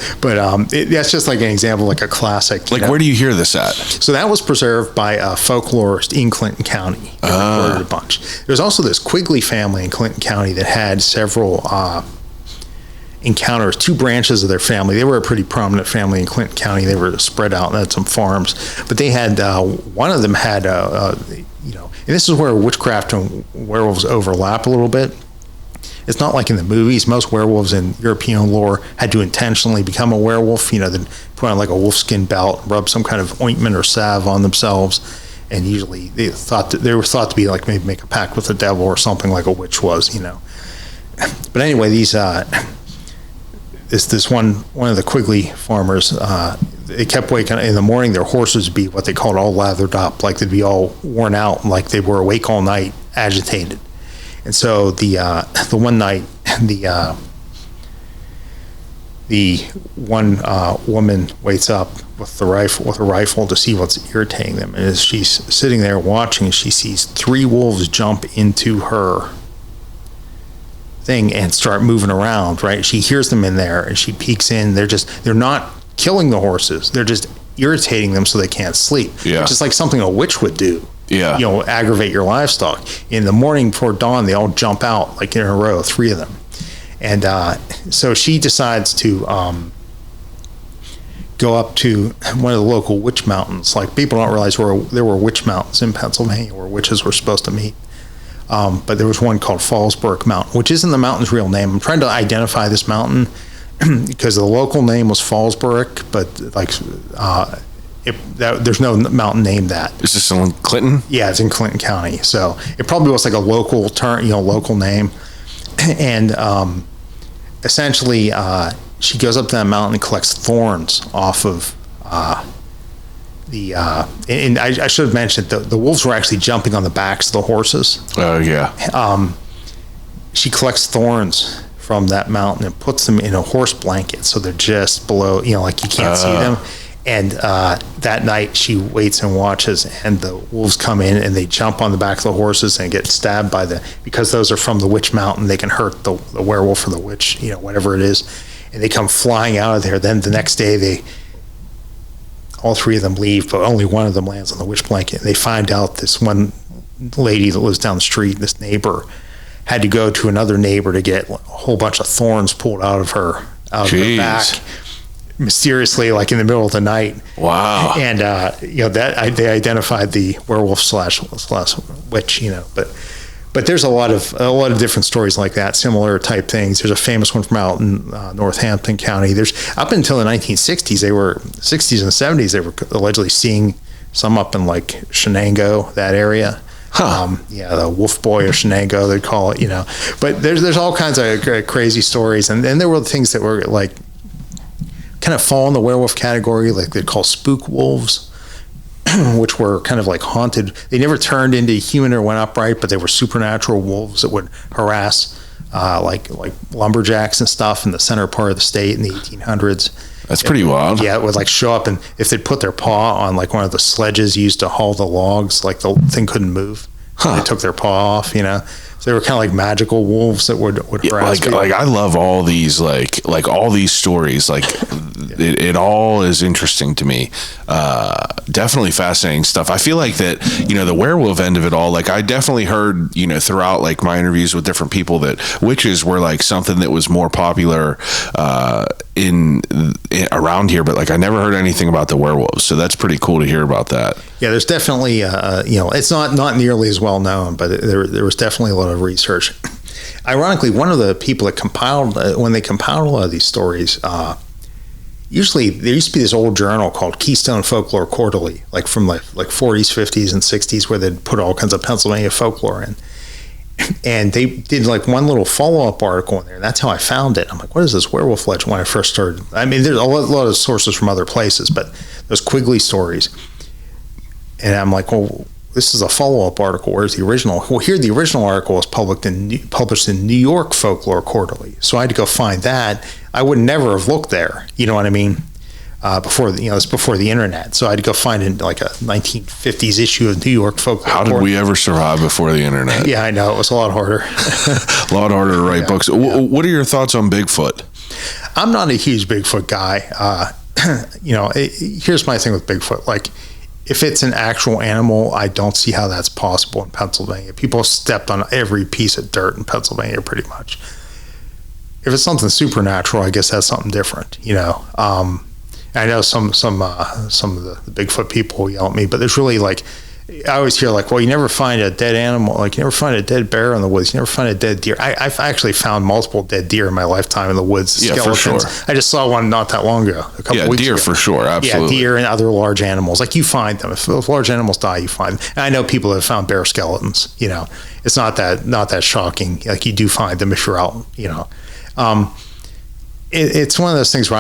that's just like an example, like a classic. Like, where do you hear this at? So that was preserved by a folklorist in Clinton County. A bunch. There's also this Quigley family in Clinton County that had several encounters, 2 branches of their family. They were a pretty prominent family in Clinton County. They were spread out and had some farms, but they had one of them had and this is where witchcraft and werewolves overlap a little bit. It's not like in the movies. Most werewolves in European lore had to intentionally become a werewolf. They'd put on like a wolfskin belt, rub some kind of ointment or salve on themselves, and usually they were thought to be like maybe make a pact with the devil or something like a witch was, you know. But anyway, these this one of the Quigley farmers, they kept waking in the morning. Their horses would be what they called all lathered up, like they'd be all worn out, like they were awake all night, agitated. And so the one night, the one woman wakes up with a rifle to see what's irritating them. And as she's sitting there watching, she sees 3 wolves jump into her thing and start moving around, right? She hears them in there and she peeks in. They're not killing the horses. They're just irritating them so they can't sleep. Yeah. Just like something a witch would do. Yeah. You know, aggravate your livestock. In the morning before dawn, they all jump out like in a row, 3 of them. And so she decides to go up to one of the local witch mountains. Like, people don't realize there were witch mountains in Pennsylvania where witches were supposed to meet. But there was one called Fallsburg Mountain, which isn't the mountain's real name. I'm trying to identify this mountain because the local name was Fallsburg, but like there's no mountain named that. Is this in Clinton? Yeah, it's in Clinton County. So it probably was like a local term, you know, local name. And essentially, she goes up to that mountain and collects thorns off of and I should have mentioned the wolves were actually jumping on the backs of the horses. Oh, yeah. She collects thorns from that mountain and puts them in a horse blanket, so they're just below, you know, like you can't see them. And that night she waits and watches, and the wolves come in and they jump on the back of the horses and get stabbed because those are from the witch mountain. They can hurt the werewolf or the witch, you know, whatever it is. And they come flying out of there. Then the next day all 3 of them leave, but only one of them lands on the witch blanket. And they find out this one lady that lives down the street, this neighbor, had to go to another neighbor to get a whole bunch of thorns pulled out of her back, mysteriously, like in the middle of the night. Wow. And you know, they identified the werewolf slash witch, you know. But there's a lot of different stories like that, similar type things. There's a famous one from out in Northampton County. There's up until the 1960s, 60s and 70s, they were allegedly seeing some up in like Shenango, that area. Huh. Yeah, the Wolf Boy of Shenango, they'd call it, you know. But there's all kinds of crazy stories, and then there were things that were like kind of fall in the werewolf category, like they'd call spook wolves, which were kind of like haunted. They never turned into human or went upright, but they were supernatural wolves that would harass like lumberjacks and stuff in the center part of the state in the 1800s. That's pretty wild. Yeah, it would like show up, and if they'd put their paw on like one of the sledges used to haul the logs, like the thing couldn't move. They took their paw off, you know. So they were kind of like magical wolves that would harass people. Like I love all these like all these stories. Like it all is interesting to me. Definitely fascinating stuff. I feel like that, you know, the werewolf end of it all, like I definitely heard, you know, throughout like my interviews with different people that witches were like something that was more popular in around here, but like I never heard anything about the werewolves. So that's pretty cool to hear about that. Yeah, there's definitely, you know, it's not nearly as well known, but there was definitely a lot of research. Ironically, one of the people that compiled, when they compiled a lot of these stories, usually there used to be this old journal called Keystone Folklore Quarterly, like from like 40s, 50s, and 60s, where they'd put all kinds of Pennsylvania folklore in. And they did like one little follow-up article in there, and that's how I found it. I'm like, what is this werewolf legend when I first started? I mean, there's a lot of sources from other places, but those Quigley stories. And I'm like, well, this is a follow-up article. Where's the original? Well, here the original article was published in New York Folklore Quarterly. So I had to go find that. I would never have looked there. You know what I mean? Before the internet. So I had to go find in like a 1950s issue of New York Folklore. How did we ever survive before the internet? Yeah, I know. It was a lot harder. A lot harder to write books. Yeah. What are your thoughts on Bigfoot? I'm not a huge Bigfoot guy. You know, here's my thing with Bigfoot. Like, if it's an actual animal, I don't see how that's possible in Pennsylvania. People stepped on every piece of dirt in Pennsylvania pretty much. If it's something supernatural, I guess that's something different, you know. I know some of the Bigfoot people yell at me, but there's really like, I always hear like, well, you never find a dead animal, like you never find a dead bear in the woods, you never find a dead deer. I've actually found multiple dead deer in my lifetime in the woods. Yeah, skeletons. for sure. I just saw one not that long ago, a couple weeks deer ago. for sure, absolutely. Yeah, deer and other large animals. Like you find them. If large animals die, you find them. And I know people have found bear skeletons. You know, it's not that shocking. Like you do find them if you're out. You know, it's one of those things where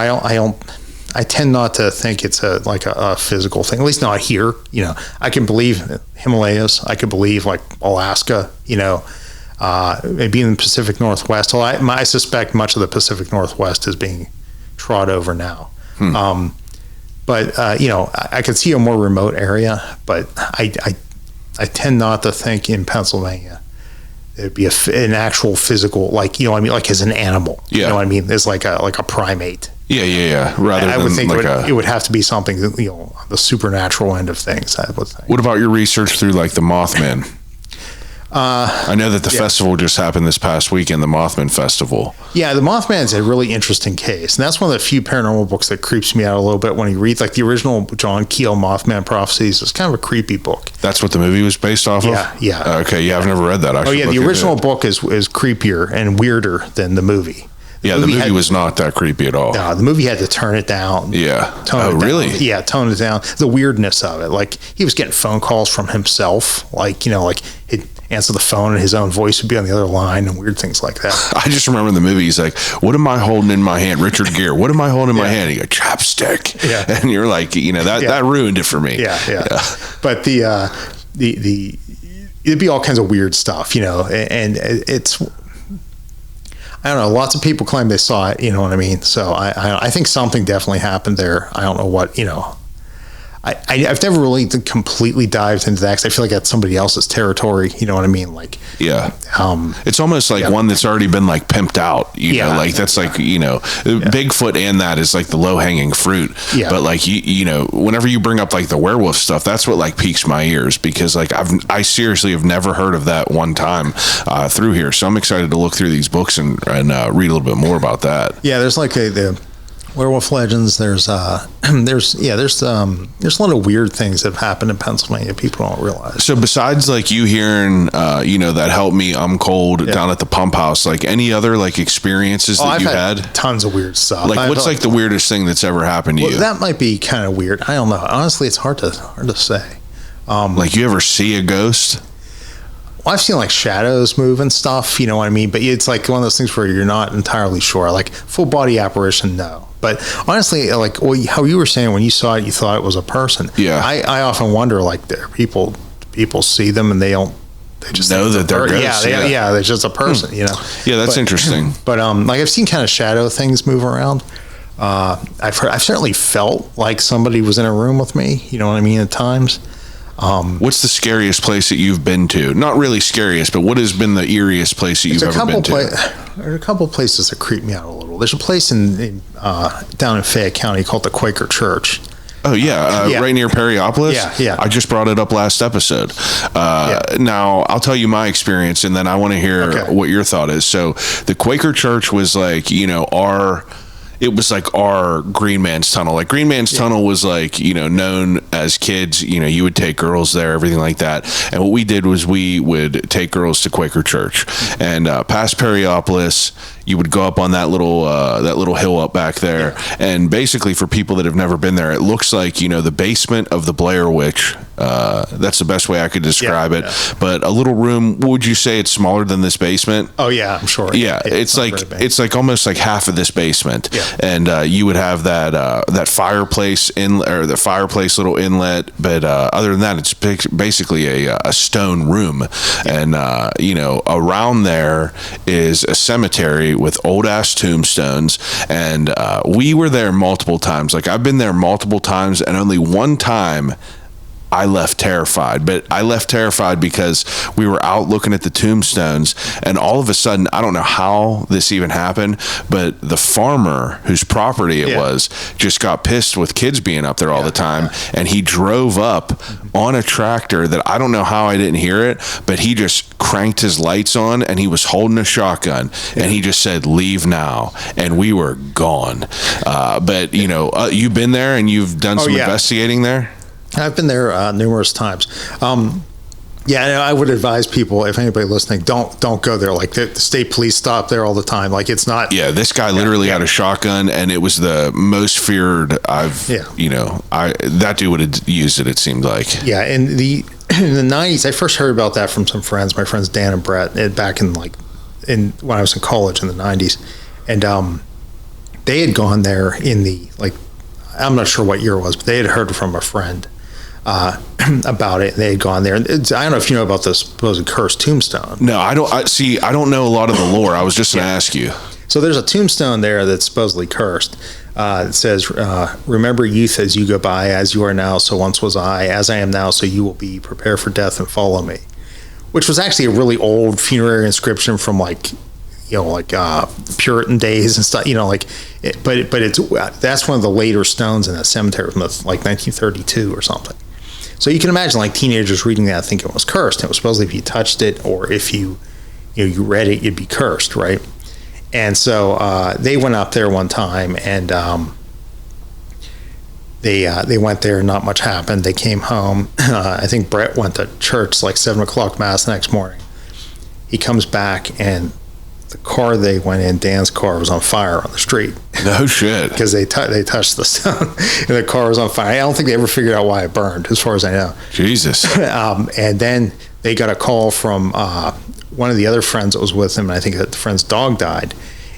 I tend not to think it's a physical thing, at least not here. You know, I can believe Himalayas. I could believe like Alaska, you know, maybe in the Pacific Northwest. Well, I suspect much of the Pacific Northwest is being trod over now. But, you know, I could see a more remote area, but I tend not to think in Pennsylvania it'd be an actual physical, like, you know what I mean, like as an animal. Yeah. You know what I mean? It's like a primate. Yeah. Rather I would than think like it would have to be something, you know, the supernatural end of things, I would think. What about your research through like the Mothman? I know that the festival just happened this past weekend, the Mothman Festival. Yeah, the Mothman's a really interesting case. And that's one of the few paranormal books that creeps me out a little bit when you read, like the original John Keel Mothman Prophecies. It's kind of a creepy book. That's what the movie was based off of? Yeah. Okay, yeah, I've never read that. The original book is creepier and weirder than the movie. The movie was not that creepy at all. No, the movie had to turn it down. Yeah. Really? Yeah, tone it down. The weirdness of it. Like, he was getting phone calls from himself. Like, you know, like he'd answer the phone and his own voice would be on the other line and weird things like that. I just remember in the movie, he's like, what am I holding in my hand? Richard Gere, what am I holding in my hand? He goes, chopstick. Yeah. And you're like, you know, that ruined it for me. Yeah. But it'd be all kinds of weird stuff, you know, and it's, I don't know. Lots of people claim they saw it. You know what I mean? So I think something definitely happened there. I don't know what, you know. I've never really completely dived into that because I feel like that's somebody else's territory. You know what I mean? Like, yeah. It's almost like one that's already been like pimped out. You know, like that's like, you know, Bigfoot and that is like the low hanging fruit. Yeah. But like, you know, whenever you bring up like the werewolf stuff, that's what like piques my ears because like I seriously have never heard of that one time through here. So I'm excited to look through these books and read a little bit more about that. Yeah. There's like the werewolf legends. There's a lot of weird things that have happened in Pennsylvania people don't realize. So besides like you hearing you know, that helped me, I'm cold down at the pump house, like any other like experiences that you had tons of weird stuff. Like what's like the weirdest thing that's ever happened to you? That might be kind of weird. I don't know, honestly. It's hard to say. Like you ever see a ghost? Well, I've seen like shadows move and stuff, you know what I mean? But it's like one of those things where you're not entirely sure. Like full body apparition, no. But honestly, like how you were saying when you saw it, you thought it was a person. Yeah. I often wonder, like, people see them and they just know that they're ghosts. Yeah, they're just a person, you know. Yeah, that's interesting. But like I've seen kind of shadow things move around. I've certainly felt like somebody was in a room with me. You know what I mean? At times. What's the scariest place that you've been to? Not really scariest, but what has been the eeriest place that you've ever been to? There are a couple places that creep me out a little. There's a place in down in Fayette County called the Quaker Church. Oh, yeah. Right near Perryopolis? Yeah. I just brought it up last episode. Now, I'll tell you my experience, and then I want to hear what your thought is. So the Quaker Church was like, you know, it was like our Green Man's Tunnel. Like Green Man's Tunnel was like, you know, known as kids, you know, you would take girls there, everything like that. And what we did was we would take girls to Quaker Church and past Perryopolis. You would go up on that little hill up back there. And basically for people that have never been there, it looks like, you know, the basement of the Blair Witch. That's the best way I could describe it. But a little room, would you say it's smaller than this basement? Oh yeah, I'm sure. Yeah, it's like almost like half of this basement. Yeah. And you would have that fireplace the fireplace little inlet, but other than that, it's basically a stone room. And you know, around there is a cemetery with old ass tombstones, and we were there multiple times. Like I've been there multiple times, and only one time I left terrified. But I left terrified because we were out looking at the tombstones, and all of a sudden, I don't know how this even happened, but the farmer whose property it was just got pissed with kids being up there all the time, and he drove up on a tractor that I don't know how I didn't hear it, but he just cranked his lights on, and he was holding a shotgun, and he just said, "Leave now," and we were gone. But you know, you've been there and you've done some investigating there? I've been there numerous times. Yeah, I would advise people, if anybody listening, don't go there. Like the state police stop there all the time. Like it's not. Yeah, this guy literally had a shotgun, and it was the most feared that dude would have used it. It seemed like. Yeah, and in the '90s, I first heard about that from some friends. My friends Dan and Brett, back in when I was in college in the '90s, and they had gone there in the I'm not sure what year it was, but they had heard from a friend. About it. They had gone there. I don't know if you know about the supposed cursed tombstone. No, I don't. I don't know a lot of the lore. I was just going to ask you. So there's a tombstone there that's supposedly cursed. It says, remember youth as you go by, as you are now, so once was I, as I am now, so you will be. Prepare for death and follow me. Which was actually a really old funerary inscription from Puritan days and stuff, but that's one of the later stones in that cemetery from 1932 or something. So you can imagine teenagers reading that thinking it was cursed. It was supposedly if you touched it or if you read it, you'd be cursed, right? And so they went up there one time and they went there. Not much happened. They came home. I think Brett went to church 7:00 mass the next morning. He comes back and the car they went in, Dan's car, was on fire on the street. No shit. Because they touched the stone and the car was on fire. I don't think they ever figured out why it burned, as far as I know. Jesus. And then they got a call from one of the other friends that was with him, and I think that the friend's dog died.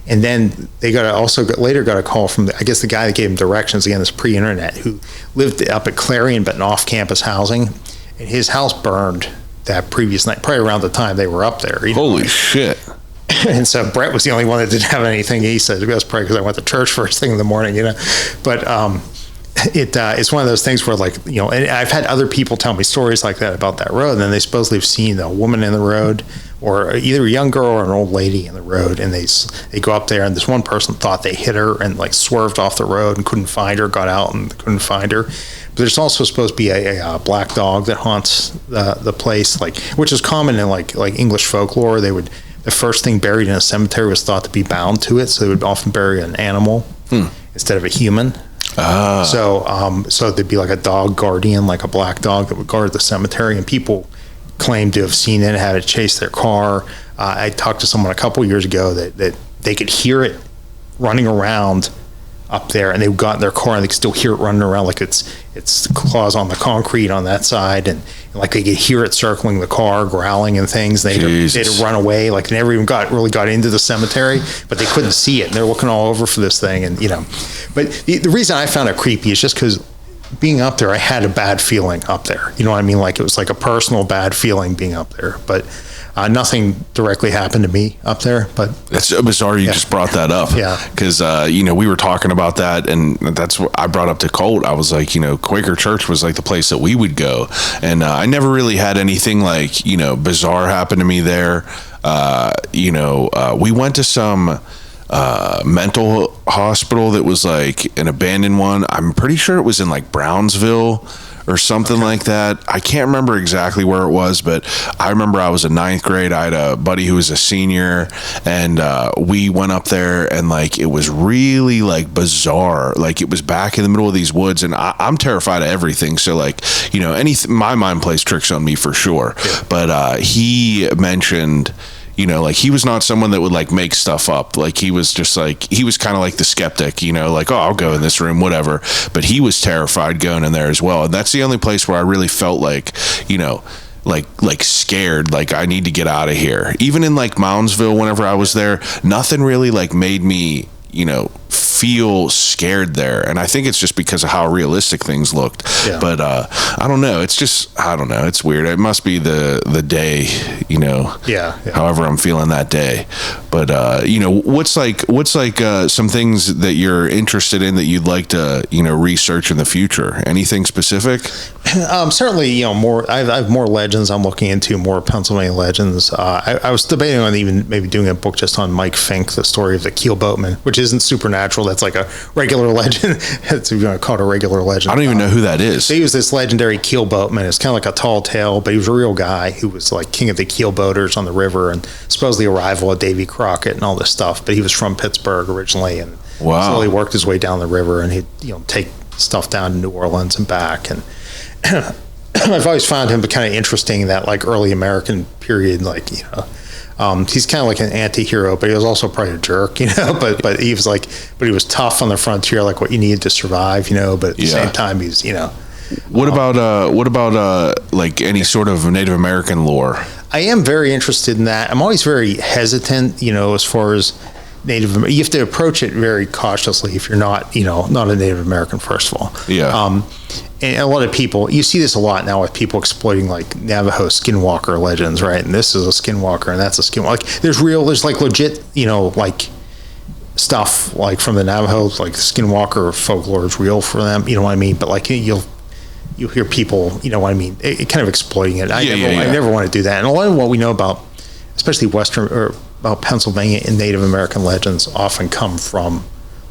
And then they later got a call from, the guy that gave him directions, again, this pre-internet, who lived up at Clarion, but in off-campus housing. And his house burned that previous night, probably around the time they were up there. Holy shit. And so Brett was the only one that didn't have anything. He said, that's probably because I went to church first thing in the morning, But it's one of those things where and I've had other people tell me stories like that about that road. And then they supposedly have seen a woman in the road, or either a young girl or an old lady in the road. And they go up there, and this one person thought they hit her and swerved off the road and couldn't find her, got out and couldn't find her. But there's also supposed to be a black dog that haunts the place, which is common in English folklore. The first thing buried in a cemetery was thought to be bound to it, so they would often bury an animal instead of a human. So there'd be a dog guardian, a black dog that would guard the cemetery, and people claimed to have seen it, had it chase their car. I talked to someone a couple years ago that they could hear it running around up there, and they got in their car and they could still hear it running around, its claws on the concrete on that side, and they could hear it circling the car, growling and things. They'd run away, they never even got into the cemetery, but they couldn't see it, and they're looking all over for this thing, and But the reason I found it creepy is just because being up there, I had a bad feeling up there. You know what I mean? It was a personal bad feeling being up there, but. Nothing directly happened to me up there, but that's so bizarre. You just brought that up, because we were talking about that, and that's what I brought up to Colt. I was like, Quaker Church was the place that we would go, and I never really had anything bizarre happen to me there. We went to some mental hospital that was an abandoned one. I'm pretty sure it was in Brownsville or something like that. I can't remember exactly where it was, but I remember I was in 9th grade. I had a buddy who was a senior, and we went up there, and it was really bizarre. It was back in the middle of these woods, and I'm terrified of everything. So my mind plays tricks on me for sure. Yeah. But he mentioned, he was not someone that would make stuff up. He was just he was kind of the skeptic, oh, I'll go in this room, whatever. But he was terrified going in there as well. And that's the only place where I really felt scared, I need to get out of here. Even in Moundsville, whenever I was there, nothing really made me, feel scared there, and I think it's just because of how realistic things looked. Yeah. But I don't know. It's just It's weird. It must be the day, Yeah. However I'm feeling that day. But what's some things that you're interested in that you'd like to research in the future? Anything specific? Certainly, more. I have more legends I'm looking into, more Pennsylvania legends. I was debating on even maybe doing a book just on Mike Fink, the story of the Keel Boatman, which isn't supernatural. That's a regular legend. It's called a regular legend. I don't even know who that is. So he was this legendary keel boatman. It's kind of a tall tale, but he was a real guy who was king of the keel boaters on the river, and supposedly a rival of Davy Crockett and all this stuff. But he was from Pittsburgh originally, and slowly worked his way down the river, and he'd take stuff down to New Orleans and back. And I've always found him kind of interesting in that like early American period, like, he's kind of like an anti-hero, but he was also probably a jerk, but he was like, but he was tough on the frontier, like what you needed to survive, but at the same time, he's, What about like any sort of Native American lore? I am very interested in that. I'm always very hesitant, as far as Native, you have to approach it very cautiously if you're not, not a Native American, first of all. Yeah. And a lot of people, you see this a lot now with people exploiting like Navajo skinwalker legends, right? And this is a skinwalker and that's a skinwalker. Like there's like legit, like stuff like from the Navajos, like skinwalker folklore is real for them, you know what I mean? But like you'll hear people, you know what I mean, kind of exploiting it. I never want to do that. And a lot of what we know about, especially about Pennsylvania and Native American legends often come from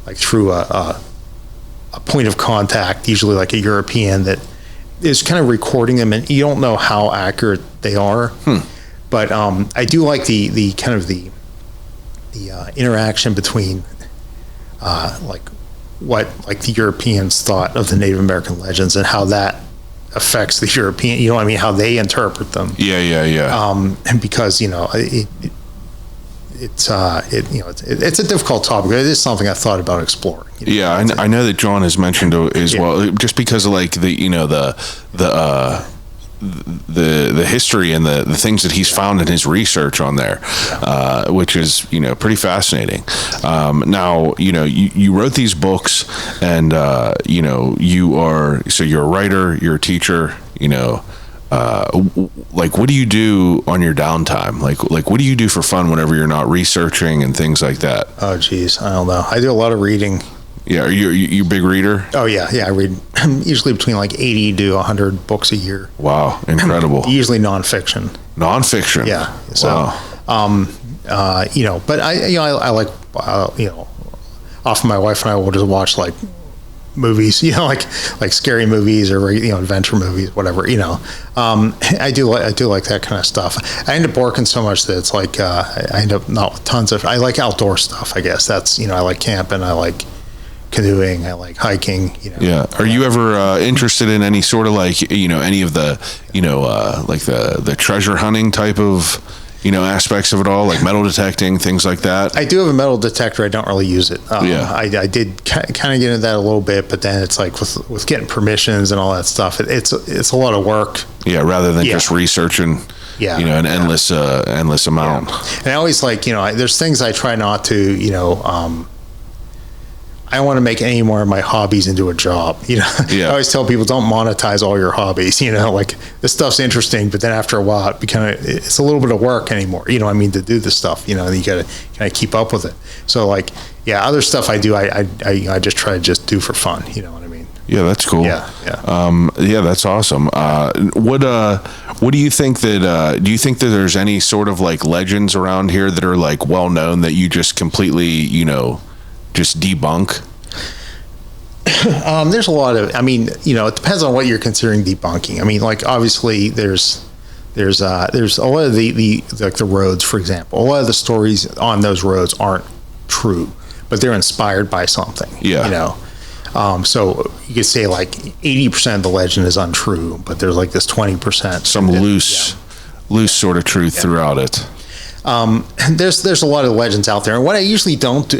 like through a point of contact, usually like a European that is kind of recording them, and you don't know how accurate they are. But I do like the kind of the interaction between like what like the Europeans thought of the Native American legends and how that affects the European, how they interpret them. And because it's a difficult topic. It is something I thought about exploring. I know that John has mentioned as well, just because of like the history and the things that he's found in his research on there, which is pretty fascinating. Now you wrote these books, and you're a writer, you're a teacher, like what do you do on your downtime? Like what do you do for fun whenever you're not researching and things like that? Oh geez, I don't know. I do a lot of reading. Yeah, are you a big reader? Oh yeah, I read usually between like 80 to 100 books a year. Wow, incredible. Usually nonfiction. Nonfiction. Yeah. So, wow. but I like often my wife and I will just watch like movies, like scary movies or adventure movies, whatever. I do like that kind of stuff. I end up working so much that it's like I end up not with tons of. I like outdoor stuff. I guess that's I like camping. I like canoeing. I like hiking. Yeah. Are you ever interested in any sort of like any of the like the treasure hunting type of aspects of it all, like metal detecting, things like that? I do have a metal detector. I don't really use it. I did kind of get into that a little bit, but then it's like with getting permissions and all that stuff, it's a lot of work. Yeah, rather than just researching, an endless amount. Yeah. And I always like, there's things I try not to, I don't want to make any more of my hobbies into a job. I always tell people, don't monetize all your hobbies. Like this stuff's interesting, but then after a while, it's a little bit of work anymore. To do this stuff. You got to kind of keep up with it. So like, other stuff I do, I just try to just do for fun. You know what I mean? Yeah, that's cool. Yeah. That's awesome. What do you think that? Do you think that there's any sort of like legends around here that are like well known that you just completely, just debunk? There's a lot of, it depends on what you're considering debunking. Like obviously there's a lot of the roads, for example. A lot of the stories on those roads aren't true, but they're inspired by something. Yeah. So you could say like 80% of the legend is untrue, but there's like this 20%. Some loose sort of truth throughout it. There's a lot of legends out there, and what I usually don't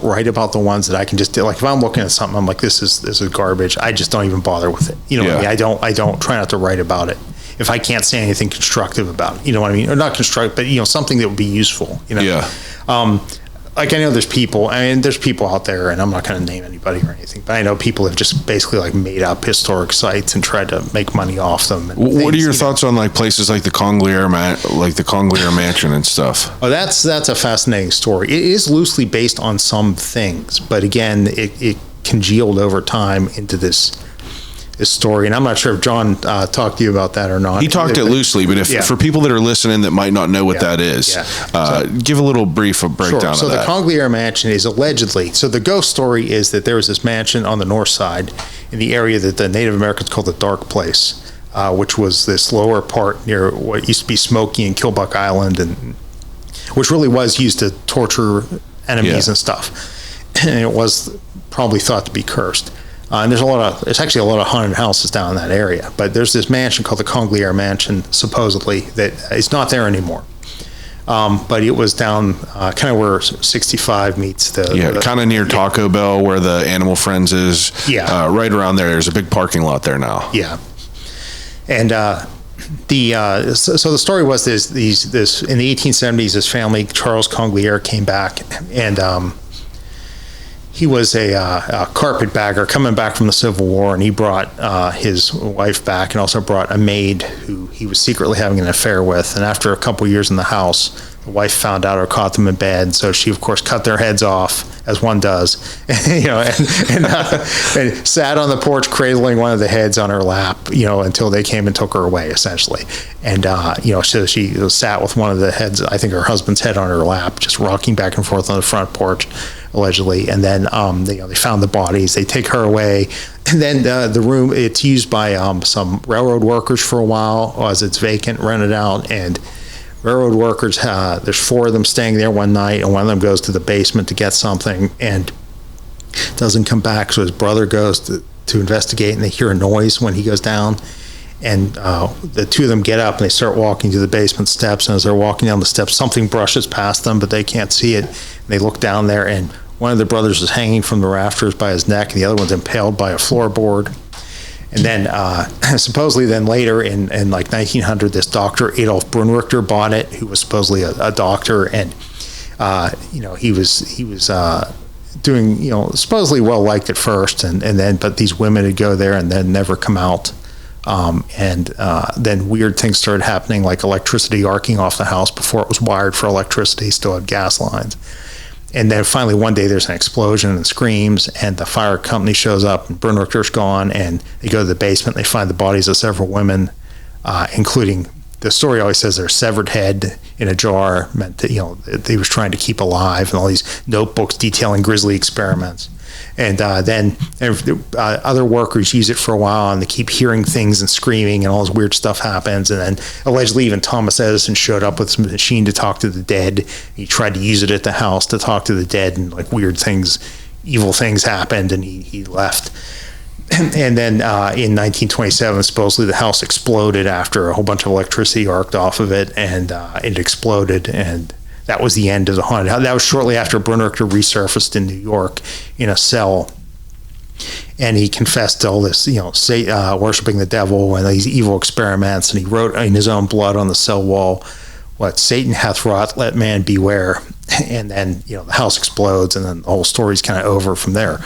write about the ones that I can just do. Like if I'm looking at something, I'm like, this is garbage. I just don't even bother with it. What I mean? I don't try not to write about it if I can't say anything constructive about it. You know what I mean? Or not constructive, but something that would be useful. Like I know there's people out there, and I'm not going to name anybody or anything, but I know people have just basically like made up historic sites and tried to make money off them. What are your thoughts on like places like the Congliere Mansion and stuff? Oh, that's a fascinating story. It is loosely based on some things, but again, it congealed over time into this story, and I'm not sure if John talked to you about that or not. He talked it loosely, but for people that are listening that might not know what that is, give a little brief breakdown of that. So the Congliere Mansion is allegedly, so the ghost story is that there was this mansion on the north side in the area that the Native Americans called the Dark Place, which was this lower part near what used to be Smoky and Killbuck Island, and which really was used to torture enemies and stuff. And it was probably thought to be cursed. And there's actually a lot of haunted houses down in that area. But there's this mansion called the Congliere Mansion, supposedly, that is not there anymore. But it was down kind of where 65 meets the kind of near Taco Bell, where the Animal Friends is. Yeah. Right around there. There's a big parking lot there now. Yeah. And so the story was this in the 1870s, this family, Charles Congliere, came back, and he was a carpetbagger coming back from the Civil War, and he brought his wife back and also brought a maid who he was secretly having an affair with. And after a couple years in the house, the wife found out or caught them in bed. So she, of course, cut their heads off, as one does, and sat on the porch cradling one of the heads on her lap, until they came and took her away, essentially. And, so she sat with one of the heads, I think her husband's head on her lap, just rocking back and forth on the front porch, allegedly. And then they found the bodies. They take her away. And then the room, it's used by some railroad workers for a while as it's vacant, rented out. And railroad workers, there's 4 of them staying there one night, and one of them goes to the basement to get something and doesn't come back. So his brother goes to investigate, and they hear a noise when he goes down. And the 2 of them get up and they start walking to the basement steps. And as they're walking down the steps, something brushes past them, but they can't see it. And they look down there, and one of the brothers is hanging from the rafters by his neck, and the other one's impaled by a floorboard. And then supposedly then later in like 1900, this Dr. Adolf Brunrichter bought it, who was supposedly a doctor. And, he was doing, supposedly well liked at first. And then, but these women would go there and then never come out. And then weird things started happening, like electricity arcing off the house before it was wired for electricity, still had gas lines. And then finally one day there's an explosion and screams, and the fire company shows up, and Brunrichter's gone, and they go to the basement, and they find the bodies of several women, including, the story always says their severed head in a jar meant that, that he was trying to keep alive, and all these notebooks detailing grisly experiments. And then other workers use it for a while, and they keep hearing things and screaming, and all this weird stuff happens. And then allegedly even Thomas Edison showed up with some machine to talk to the dead. He tried to use it at the house to talk to the dead, and like weird things, evil things happened, and he left. And then in 1927, supposedly the house exploded after a whole bunch of electricity arced off of it, and it exploded, and that was the end of the haunted house. That was shortly after Brunrichter resurfaced in New York in a cell, and he confessed to all this, worshiping the devil and these evil experiments. And he wrote in his own blood on the cell wall, "What Satan hath wrought, let man beware." And then, the house explodes, and then the whole story's kind of over from there.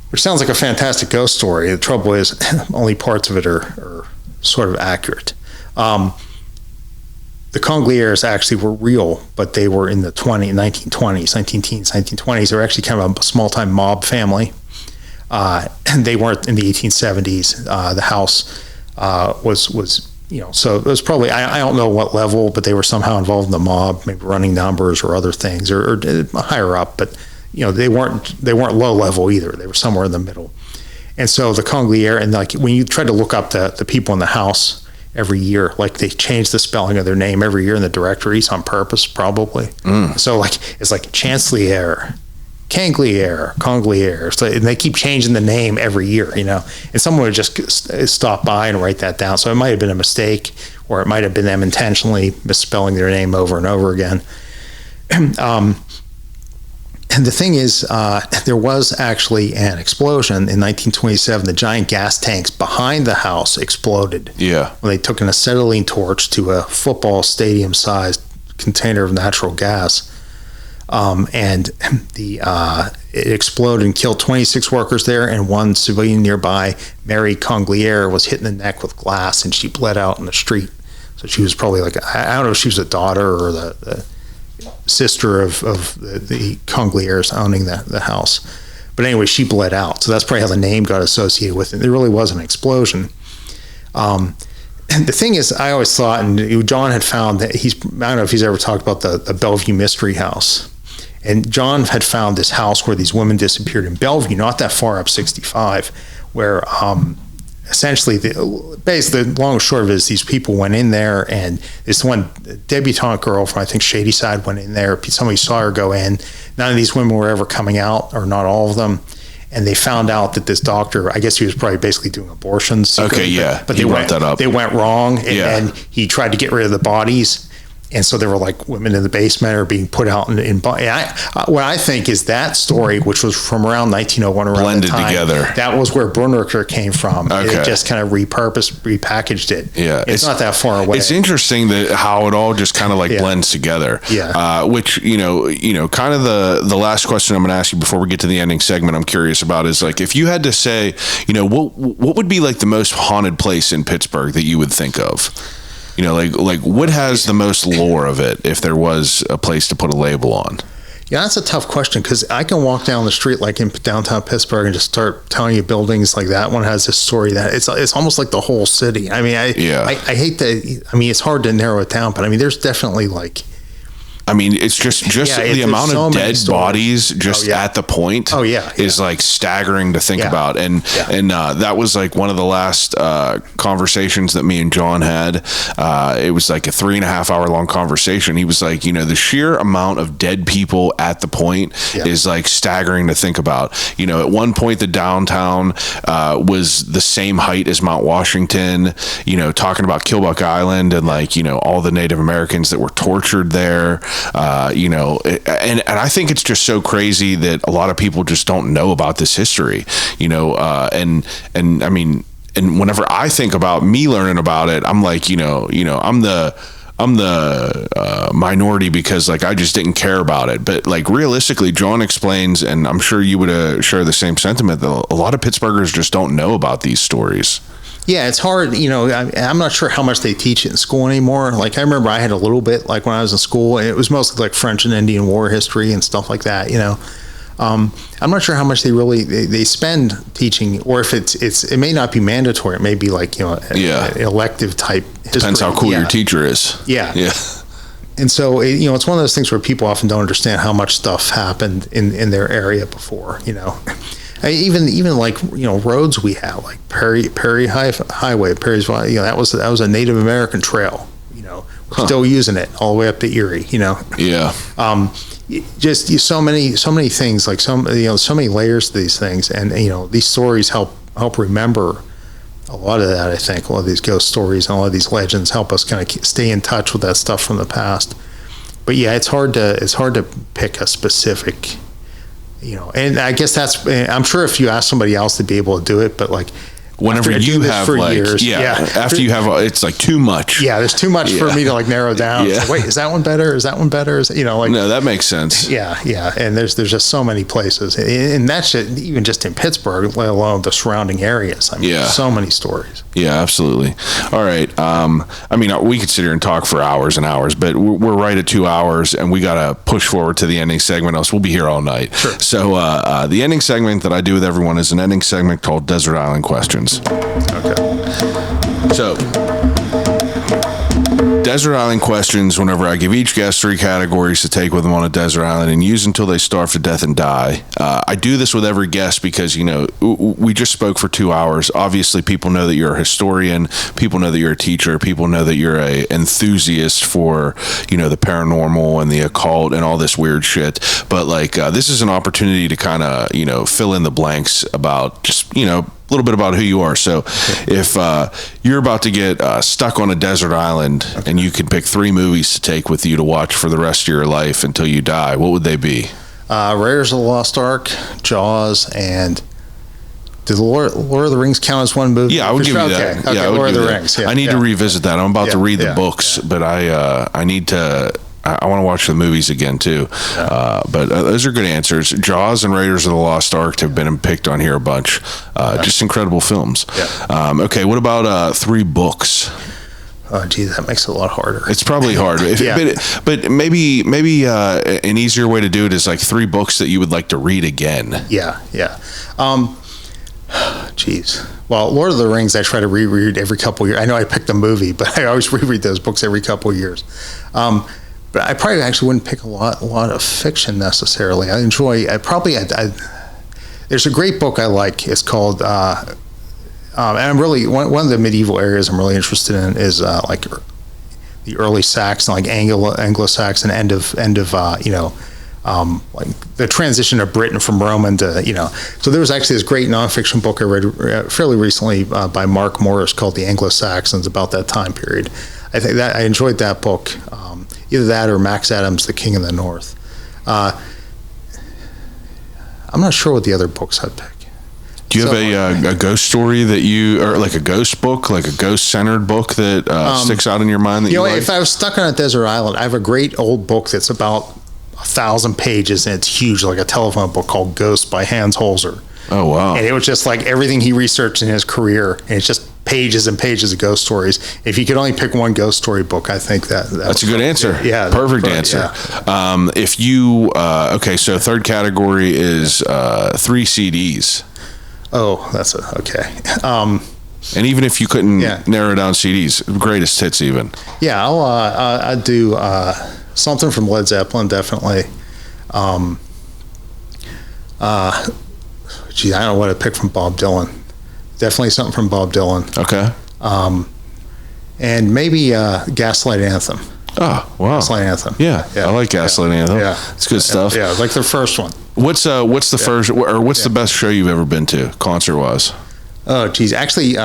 Which sounds like a fantastic ghost story. The trouble is, only parts of it are sort of accurate. The Conglieres actually were real, but they were in the 1920s, 1920s. They were actually kind of a small-time mob family. And they weren't in the 1870s. The house was so it was probably, I don't know what level, but they were somehow involved in the mob, maybe running numbers or other things, or higher up. But they weren't low level either. They were somewhere in the middle. And so the Congliere, and like when you try to look up the people in the house every year, like they change the spelling of their name every year in the directories on purpose, probably. So like it's like Chancelier, Congliere. So, and they keep changing the name every year, and someone would just stop by and write that down. So it might have been a mistake, or it might have been them intentionally misspelling their name over and over again. And the thing is, there was actually an explosion in 1927. The giant gas tanks behind the house exploded. Yeah. When they took an acetylene torch to a football stadium-sized container of natural gas. And it exploded and killed 26 workers there, and one civilian nearby, Mary Congliere, was hit in the neck with glass, and she bled out in the street. So she was probably like, I don't know if she was a daughter or the sister of the Conglieres owning the house. But anyway, she bled out. So that's probably how the name got associated with it. There really was an explosion. And the thing is, I always thought, and John had found that I don't know if he's ever talked about the Bellevue Mystery House. And John had found this house where these women disappeared in Bellevue, not that far up 65, where essentially, basically, the long and short of it is these people went in there, and this one debutante girl from, I think, Shadyside went in there. Somebody saw her go in. None of these women were ever coming out, or not all of them. and they found out that this doctor, I guess he was probably basically doing abortions. Okay, yeah. But He they brought went that up. They went wrong, and Yeah. then he tried to get rid of the bodies. And so there were like women in the basement or being put out in what I think is that story, which was from around 1901, around Blended the time, together. That was where Brunneker came from. Okay. It just kind of repackaged it. Yeah, it's not that far away. It's interesting that how it all just kind of like Yeah. blends together. Yeah. Which kind of the last question I'm going to ask you before we get to the ending segment, I'm curious about is like if you had to say, what would be like the most haunted place in Pittsburgh that you would think of? Like what has the most lore of it if there was a place to put a label on? Yeah, that's a tough question because I can walk down the street like in downtown Pittsburgh and just start telling you buildings like that one has this story that it's almost like the whole city. I mean, I hate that. I mean, it's hard to narrow it down, but I mean, there's definitely like. I mean, it's just the amount of dead bodies at the point is like staggering to think about. And that was like one of the last conversations that me and John had. It was like a 3.5 hour long conversation. He was like, the sheer amount of dead people at the point is like staggering to think about. At one point, the downtown was the same height as Mount Washington, talking about Killbuck Island and like, all the Native Americans that were tortured there. And I think it's just so crazy that a lot of people just don't know about this history, and I mean, and whenever I think about me learning about it, I'm like, I'm the minority because like I just didn't care about it. But like realistically, John explains, and I'm sure you would share the same sentiment, that a lot of Pittsburghers just don't know about these stories. Yeah, it's hard. I'm not sure how much they teach it in school anymore. Like I remember I had a little bit like when I was in school, and it was mostly like French and Indian War history and stuff like that. I'm not sure how much they spend teaching, or if it may not be mandatory. It may be like an elective type history. Depends how cool your teacher is. Yeah. And so it's one of those things where people often don't understand how much stuff happened in their area before. Even like roads we have like Perry Highway, Perrysville. That was a Native American trail. We're still using it all the way up to Erie. Yeah. Just so many things, like so many layers to these things, and these stories help remember a lot of that. I think a lot of these ghost stories and a lot of these legends help us kind of stay in touch with that stuff from the past. But yeah, it's hard to pick a specific. And I guess I'm sure if you ask somebody else to be able to do it, but like whenever you have like years, after you have it's like too much. Yeah, there's too much for me to like narrow down. Yeah. Like, wait, is that one better? Is that one better? No, that makes sense. Yeah. And there's just so many places, and that's even just in Pittsburgh, let alone the surrounding areas. I mean, so many stories. Yeah, absolutely. All right. I mean, we could sit here and talk for hours and hours, but we're right at 2 hours, and we got to push forward to the ending segment, else we'll be here all night. Sure. So the ending segment that I do with everyone is an ending segment called Desert Island Questions. Okay. So, desert island questions, whenever I give each guest 3 categories to take with them on a desert island and use until they starve to death and die. I do this with every guest because, we just spoke for 2 hours. Obviously, people know that you're a historian. People know that you're a teacher. People know that you're a enthusiast for, the paranormal and the occult and all this weird shit. But, this is an opportunity to kind of, fill in the blanks about just, a little bit about who you are. So if you're about to get stuck on a desert island and you can pick 3 movies to take with you to watch for the rest of your life until you die, what would they be? Raiders of the Lost Ark, Jaws, and did Lord of the Rings count as one movie? Yeah, I would give you that. Okay, Yeah, I would Lord of give the you that. Rings. Yeah, I need to revisit that. I'm about to read the books, but I need to. I want to watch the movies again too. But those are good answers. Jaws and Raiders of the Lost Ark have been picked on here a bunch. Just incredible films. Yeah. Okay, what about 3 books? Oh, geez, that makes it a lot harder. It's probably hard. But maybe an easier way to do it is like 3 books that you would like to read again. Yeah. Geez. Well, Lord of the Rings, I try to reread every couple of years. I know I picked a movie, but I always reread those books every couple of years. But I probably actually wouldn't pick a lot of fiction necessarily. There's a great book I like. It's called, and I'm really, one of the medieval areas I'm really interested in is like the early Saxon, like Anglo-Saxon end of like the transition of Britain from Roman to, so there was actually this great nonfiction book I read fairly recently by Mark Morris called The Anglo-Saxons about that time period. I think that I enjoyed that book, either that or Max Adams' The King of the North. I'm not sure what the other books I'd pick. Do you have a ghost story that or like a ghost book, like a ghost-centered book that sticks out in your mind that you like? If I was stuck on a desert island, I have a great old book that's about 1,000 pages and it's huge, like a telephone book called Ghosts by Hans Holzer. Oh, wow. And it was just like everything he researched in his career, and it's just pages and pages of ghost stories. If you could only pick one ghost story book, I think that's a good answer. Yeah. Perfect answer. Yeah. If you, so third category is 3 CDs. Oh, that's okay. And even if you couldn't narrow down CDs, greatest hits even. Yeah, I'd do something from Led Zeppelin, definitely. I don't know what to pick from Bob Dylan. Definitely something from Bob Dylan. Okay. And maybe Gaslight Anthem. Oh, wow. Gaslight Anthem. Yeah, I like Gaslight Anthem. Yeah. It's good stuff. Yeah, like the first one. What's the first, or what's the best show you've ever been to, concert-wise? Oh, geez. Actually,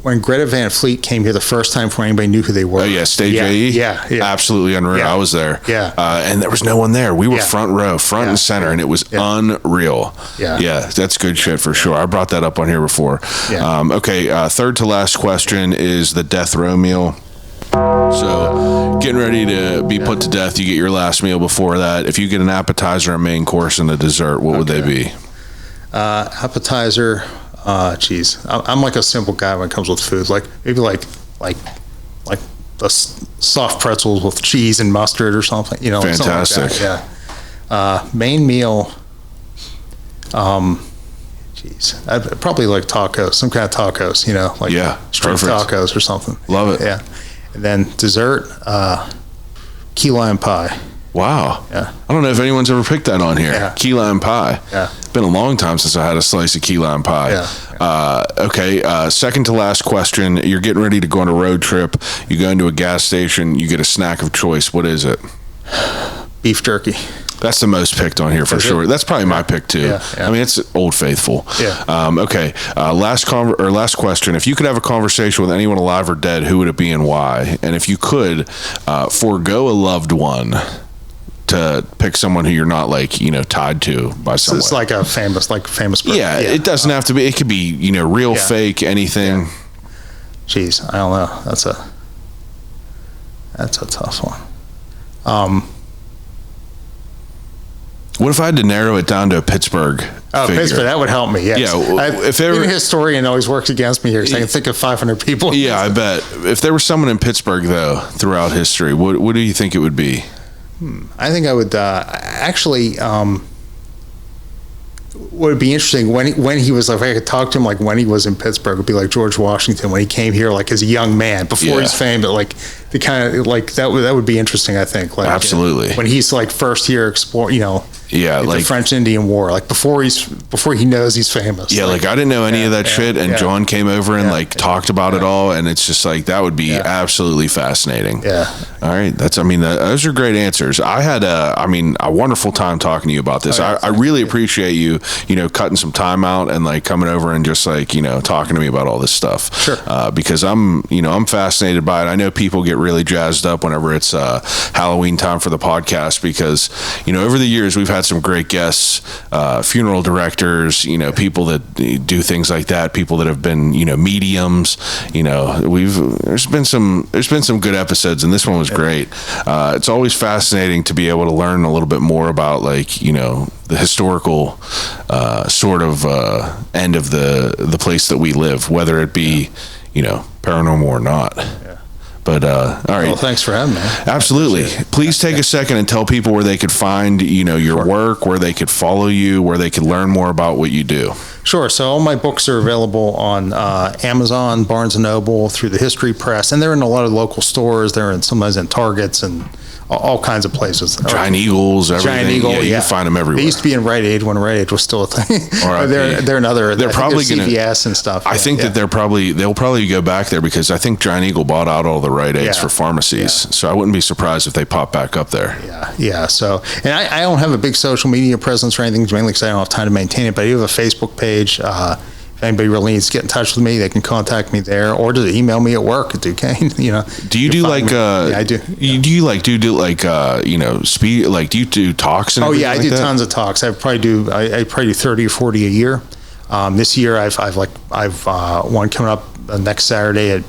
when Greta Van Fleet came here the first time before anybody knew who they were. Oh, yeah, Stage AE? Yeah. Absolutely unreal. Yeah. I was there. Yeah. And there was no one there. We were front row, front and center, and it was unreal. Yeah. That's good shit for sure. I brought that up on here before. Yeah. Third to last question is the death row meal. So, getting ready to be put to death, you get your last meal before that. If you get an appetizer, a main course, and a dessert, what would they be? Appetizer, I'm like a simple guy when it comes with food. Like maybe like the soft pretzels with cheese and mustard or something. Fantastic. Something like that. Main meal. I'd probably like tacos, some kind of tacos. Street perfect. tacos or something. Love it. Yeah. And then dessert, key lime pie. Wow. Yeah. I don't know if anyone's ever picked that on here. Yeah. Key lime pie. Yeah. Been a long time since I had a slice of key lime pie. Yeah. Second to last question. You're getting ready to go on a road trip. You go into a gas station. You get a snack of choice. What is it? Beef jerky. That's the most picked on here for sure. That's probably my pick too. Yeah. I mean, it's Old Faithful. Yeah. Last question. If you could have a conversation with anyone alive or dead, who would it be and why? And if you could forego a loved one to pick someone who you're not tied to by someone. It's like a famous person. Yeah, it doesn't have to be. It could be real, fake, anything. Yeah. Jeez, I don't know. That's a tough one. What if I had to narrow it down to a Pittsburgh figure? Pittsburgh, that would help me, yes. Yeah, being a historian always works against me here, because I can think of 500 people. Yeah, I bet. If there was someone in Pittsburgh, though, throughout history, what do you think it would be? I think I would would be interesting when he was, if I could talk to him when he was in Pittsburgh, it would be like George Washington when he came here as a young man before his fame, but the kind of that would be interesting, I think. Absolutely. When he's first here exploring, the French Indian War, before he knows he's famous. Yeah, I didn't know any of that shit, and John came over and talked about it all, and it's just that would be absolutely fascinating. Yeah. All right, those are great answers. I had a wonderful time talking to you about this. I really appreciate you, cutting some time out and coming over and just talking to me about all this stuff. Sure. Because I'm fascinated by it. I know people get really jazzed up whenever it's Halloween time for the podcast because over the years we've had some great guests, funeral directors, people that do things like that, people that have been mediums. There's been some good episodes, and this one was great. It's always fascinating to be able to learn a little bit more about the historical sort of end of the place that we live, whether it be paranormal or not. But all right. Well, thanks for having me. Absolutely. Please take a second and tell people where they could find your work, where they could follow you, where they could learn more about what you do. Sure. So all my books are available on Amazon, Barnes & Noble, through the History Press, and they're in a lot of local stores. They're sometimes in Targets and all kinds of places. Giant Eagles, everything. Giant Eagle, yeah, you can find them everywhere. They used to be in Rite Aid when Rite Aid was still a thing. Right. they're another. They're probably going to CVS and stuff. I think that they'll probably go back there because I think Giant Eagle bought out all the Rite Aids for pharmacies. So I wouldn't be surprised if they pop back up there. Yeah. So, and I don't have a big social media presence or anything, mainly because I don't have time to maintain it. But I do have a Facebook page. If anybody really needs to get in touch with me, they can contact me there, or just email me at work at Duquesne. Do you do like? Yeah, I do. Yeah. Do you like do speed? Like, do you do talks? And I do that? tons of talks. I probably do 30 or 40 a year. This year I've one coming up next Saturday at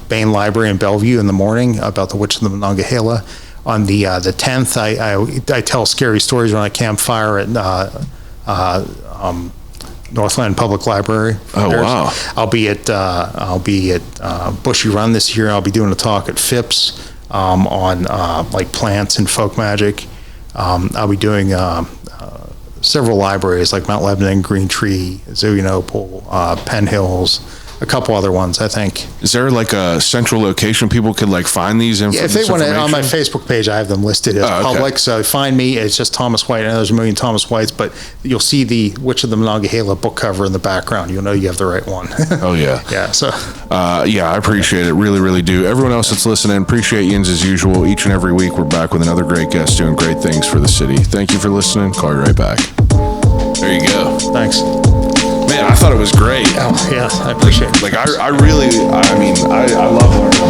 Bain Library in Bellevue in the morning about the Witch of the Monongahela. On the 10th, I tell scary stories around a campfire at Northland Public Library. Oh, wow. I'll be at Bushy Run this year. I'll be doing a talk at Phipps on like plants and folk magic. I'll be doing several libraries like Mount Lebanon, Green Tree, Zooyanopal, Penn Hills, a couple other ones, I think. Is there like a central location people could like find these Yeah, if they want to, on my Facebook page, I have them listed as public. So find me. It's just Thomas White. I know there's a million Thomas Whites, but you'll see the Witch of the Monongahela book cover in the background. You'll know you have the right one. Oh, yeah. Yeah. So. I appreciate it. Really, really do. Everyone else that's listening, appreciate Yinz as usual. Each and every week, we're back with another great guest doing great things for the city. Thank you for listening. Call you right back. There you go. Thanks. Man, I thought it was great. Oh, yeah, I appreciate it. Like, I love learning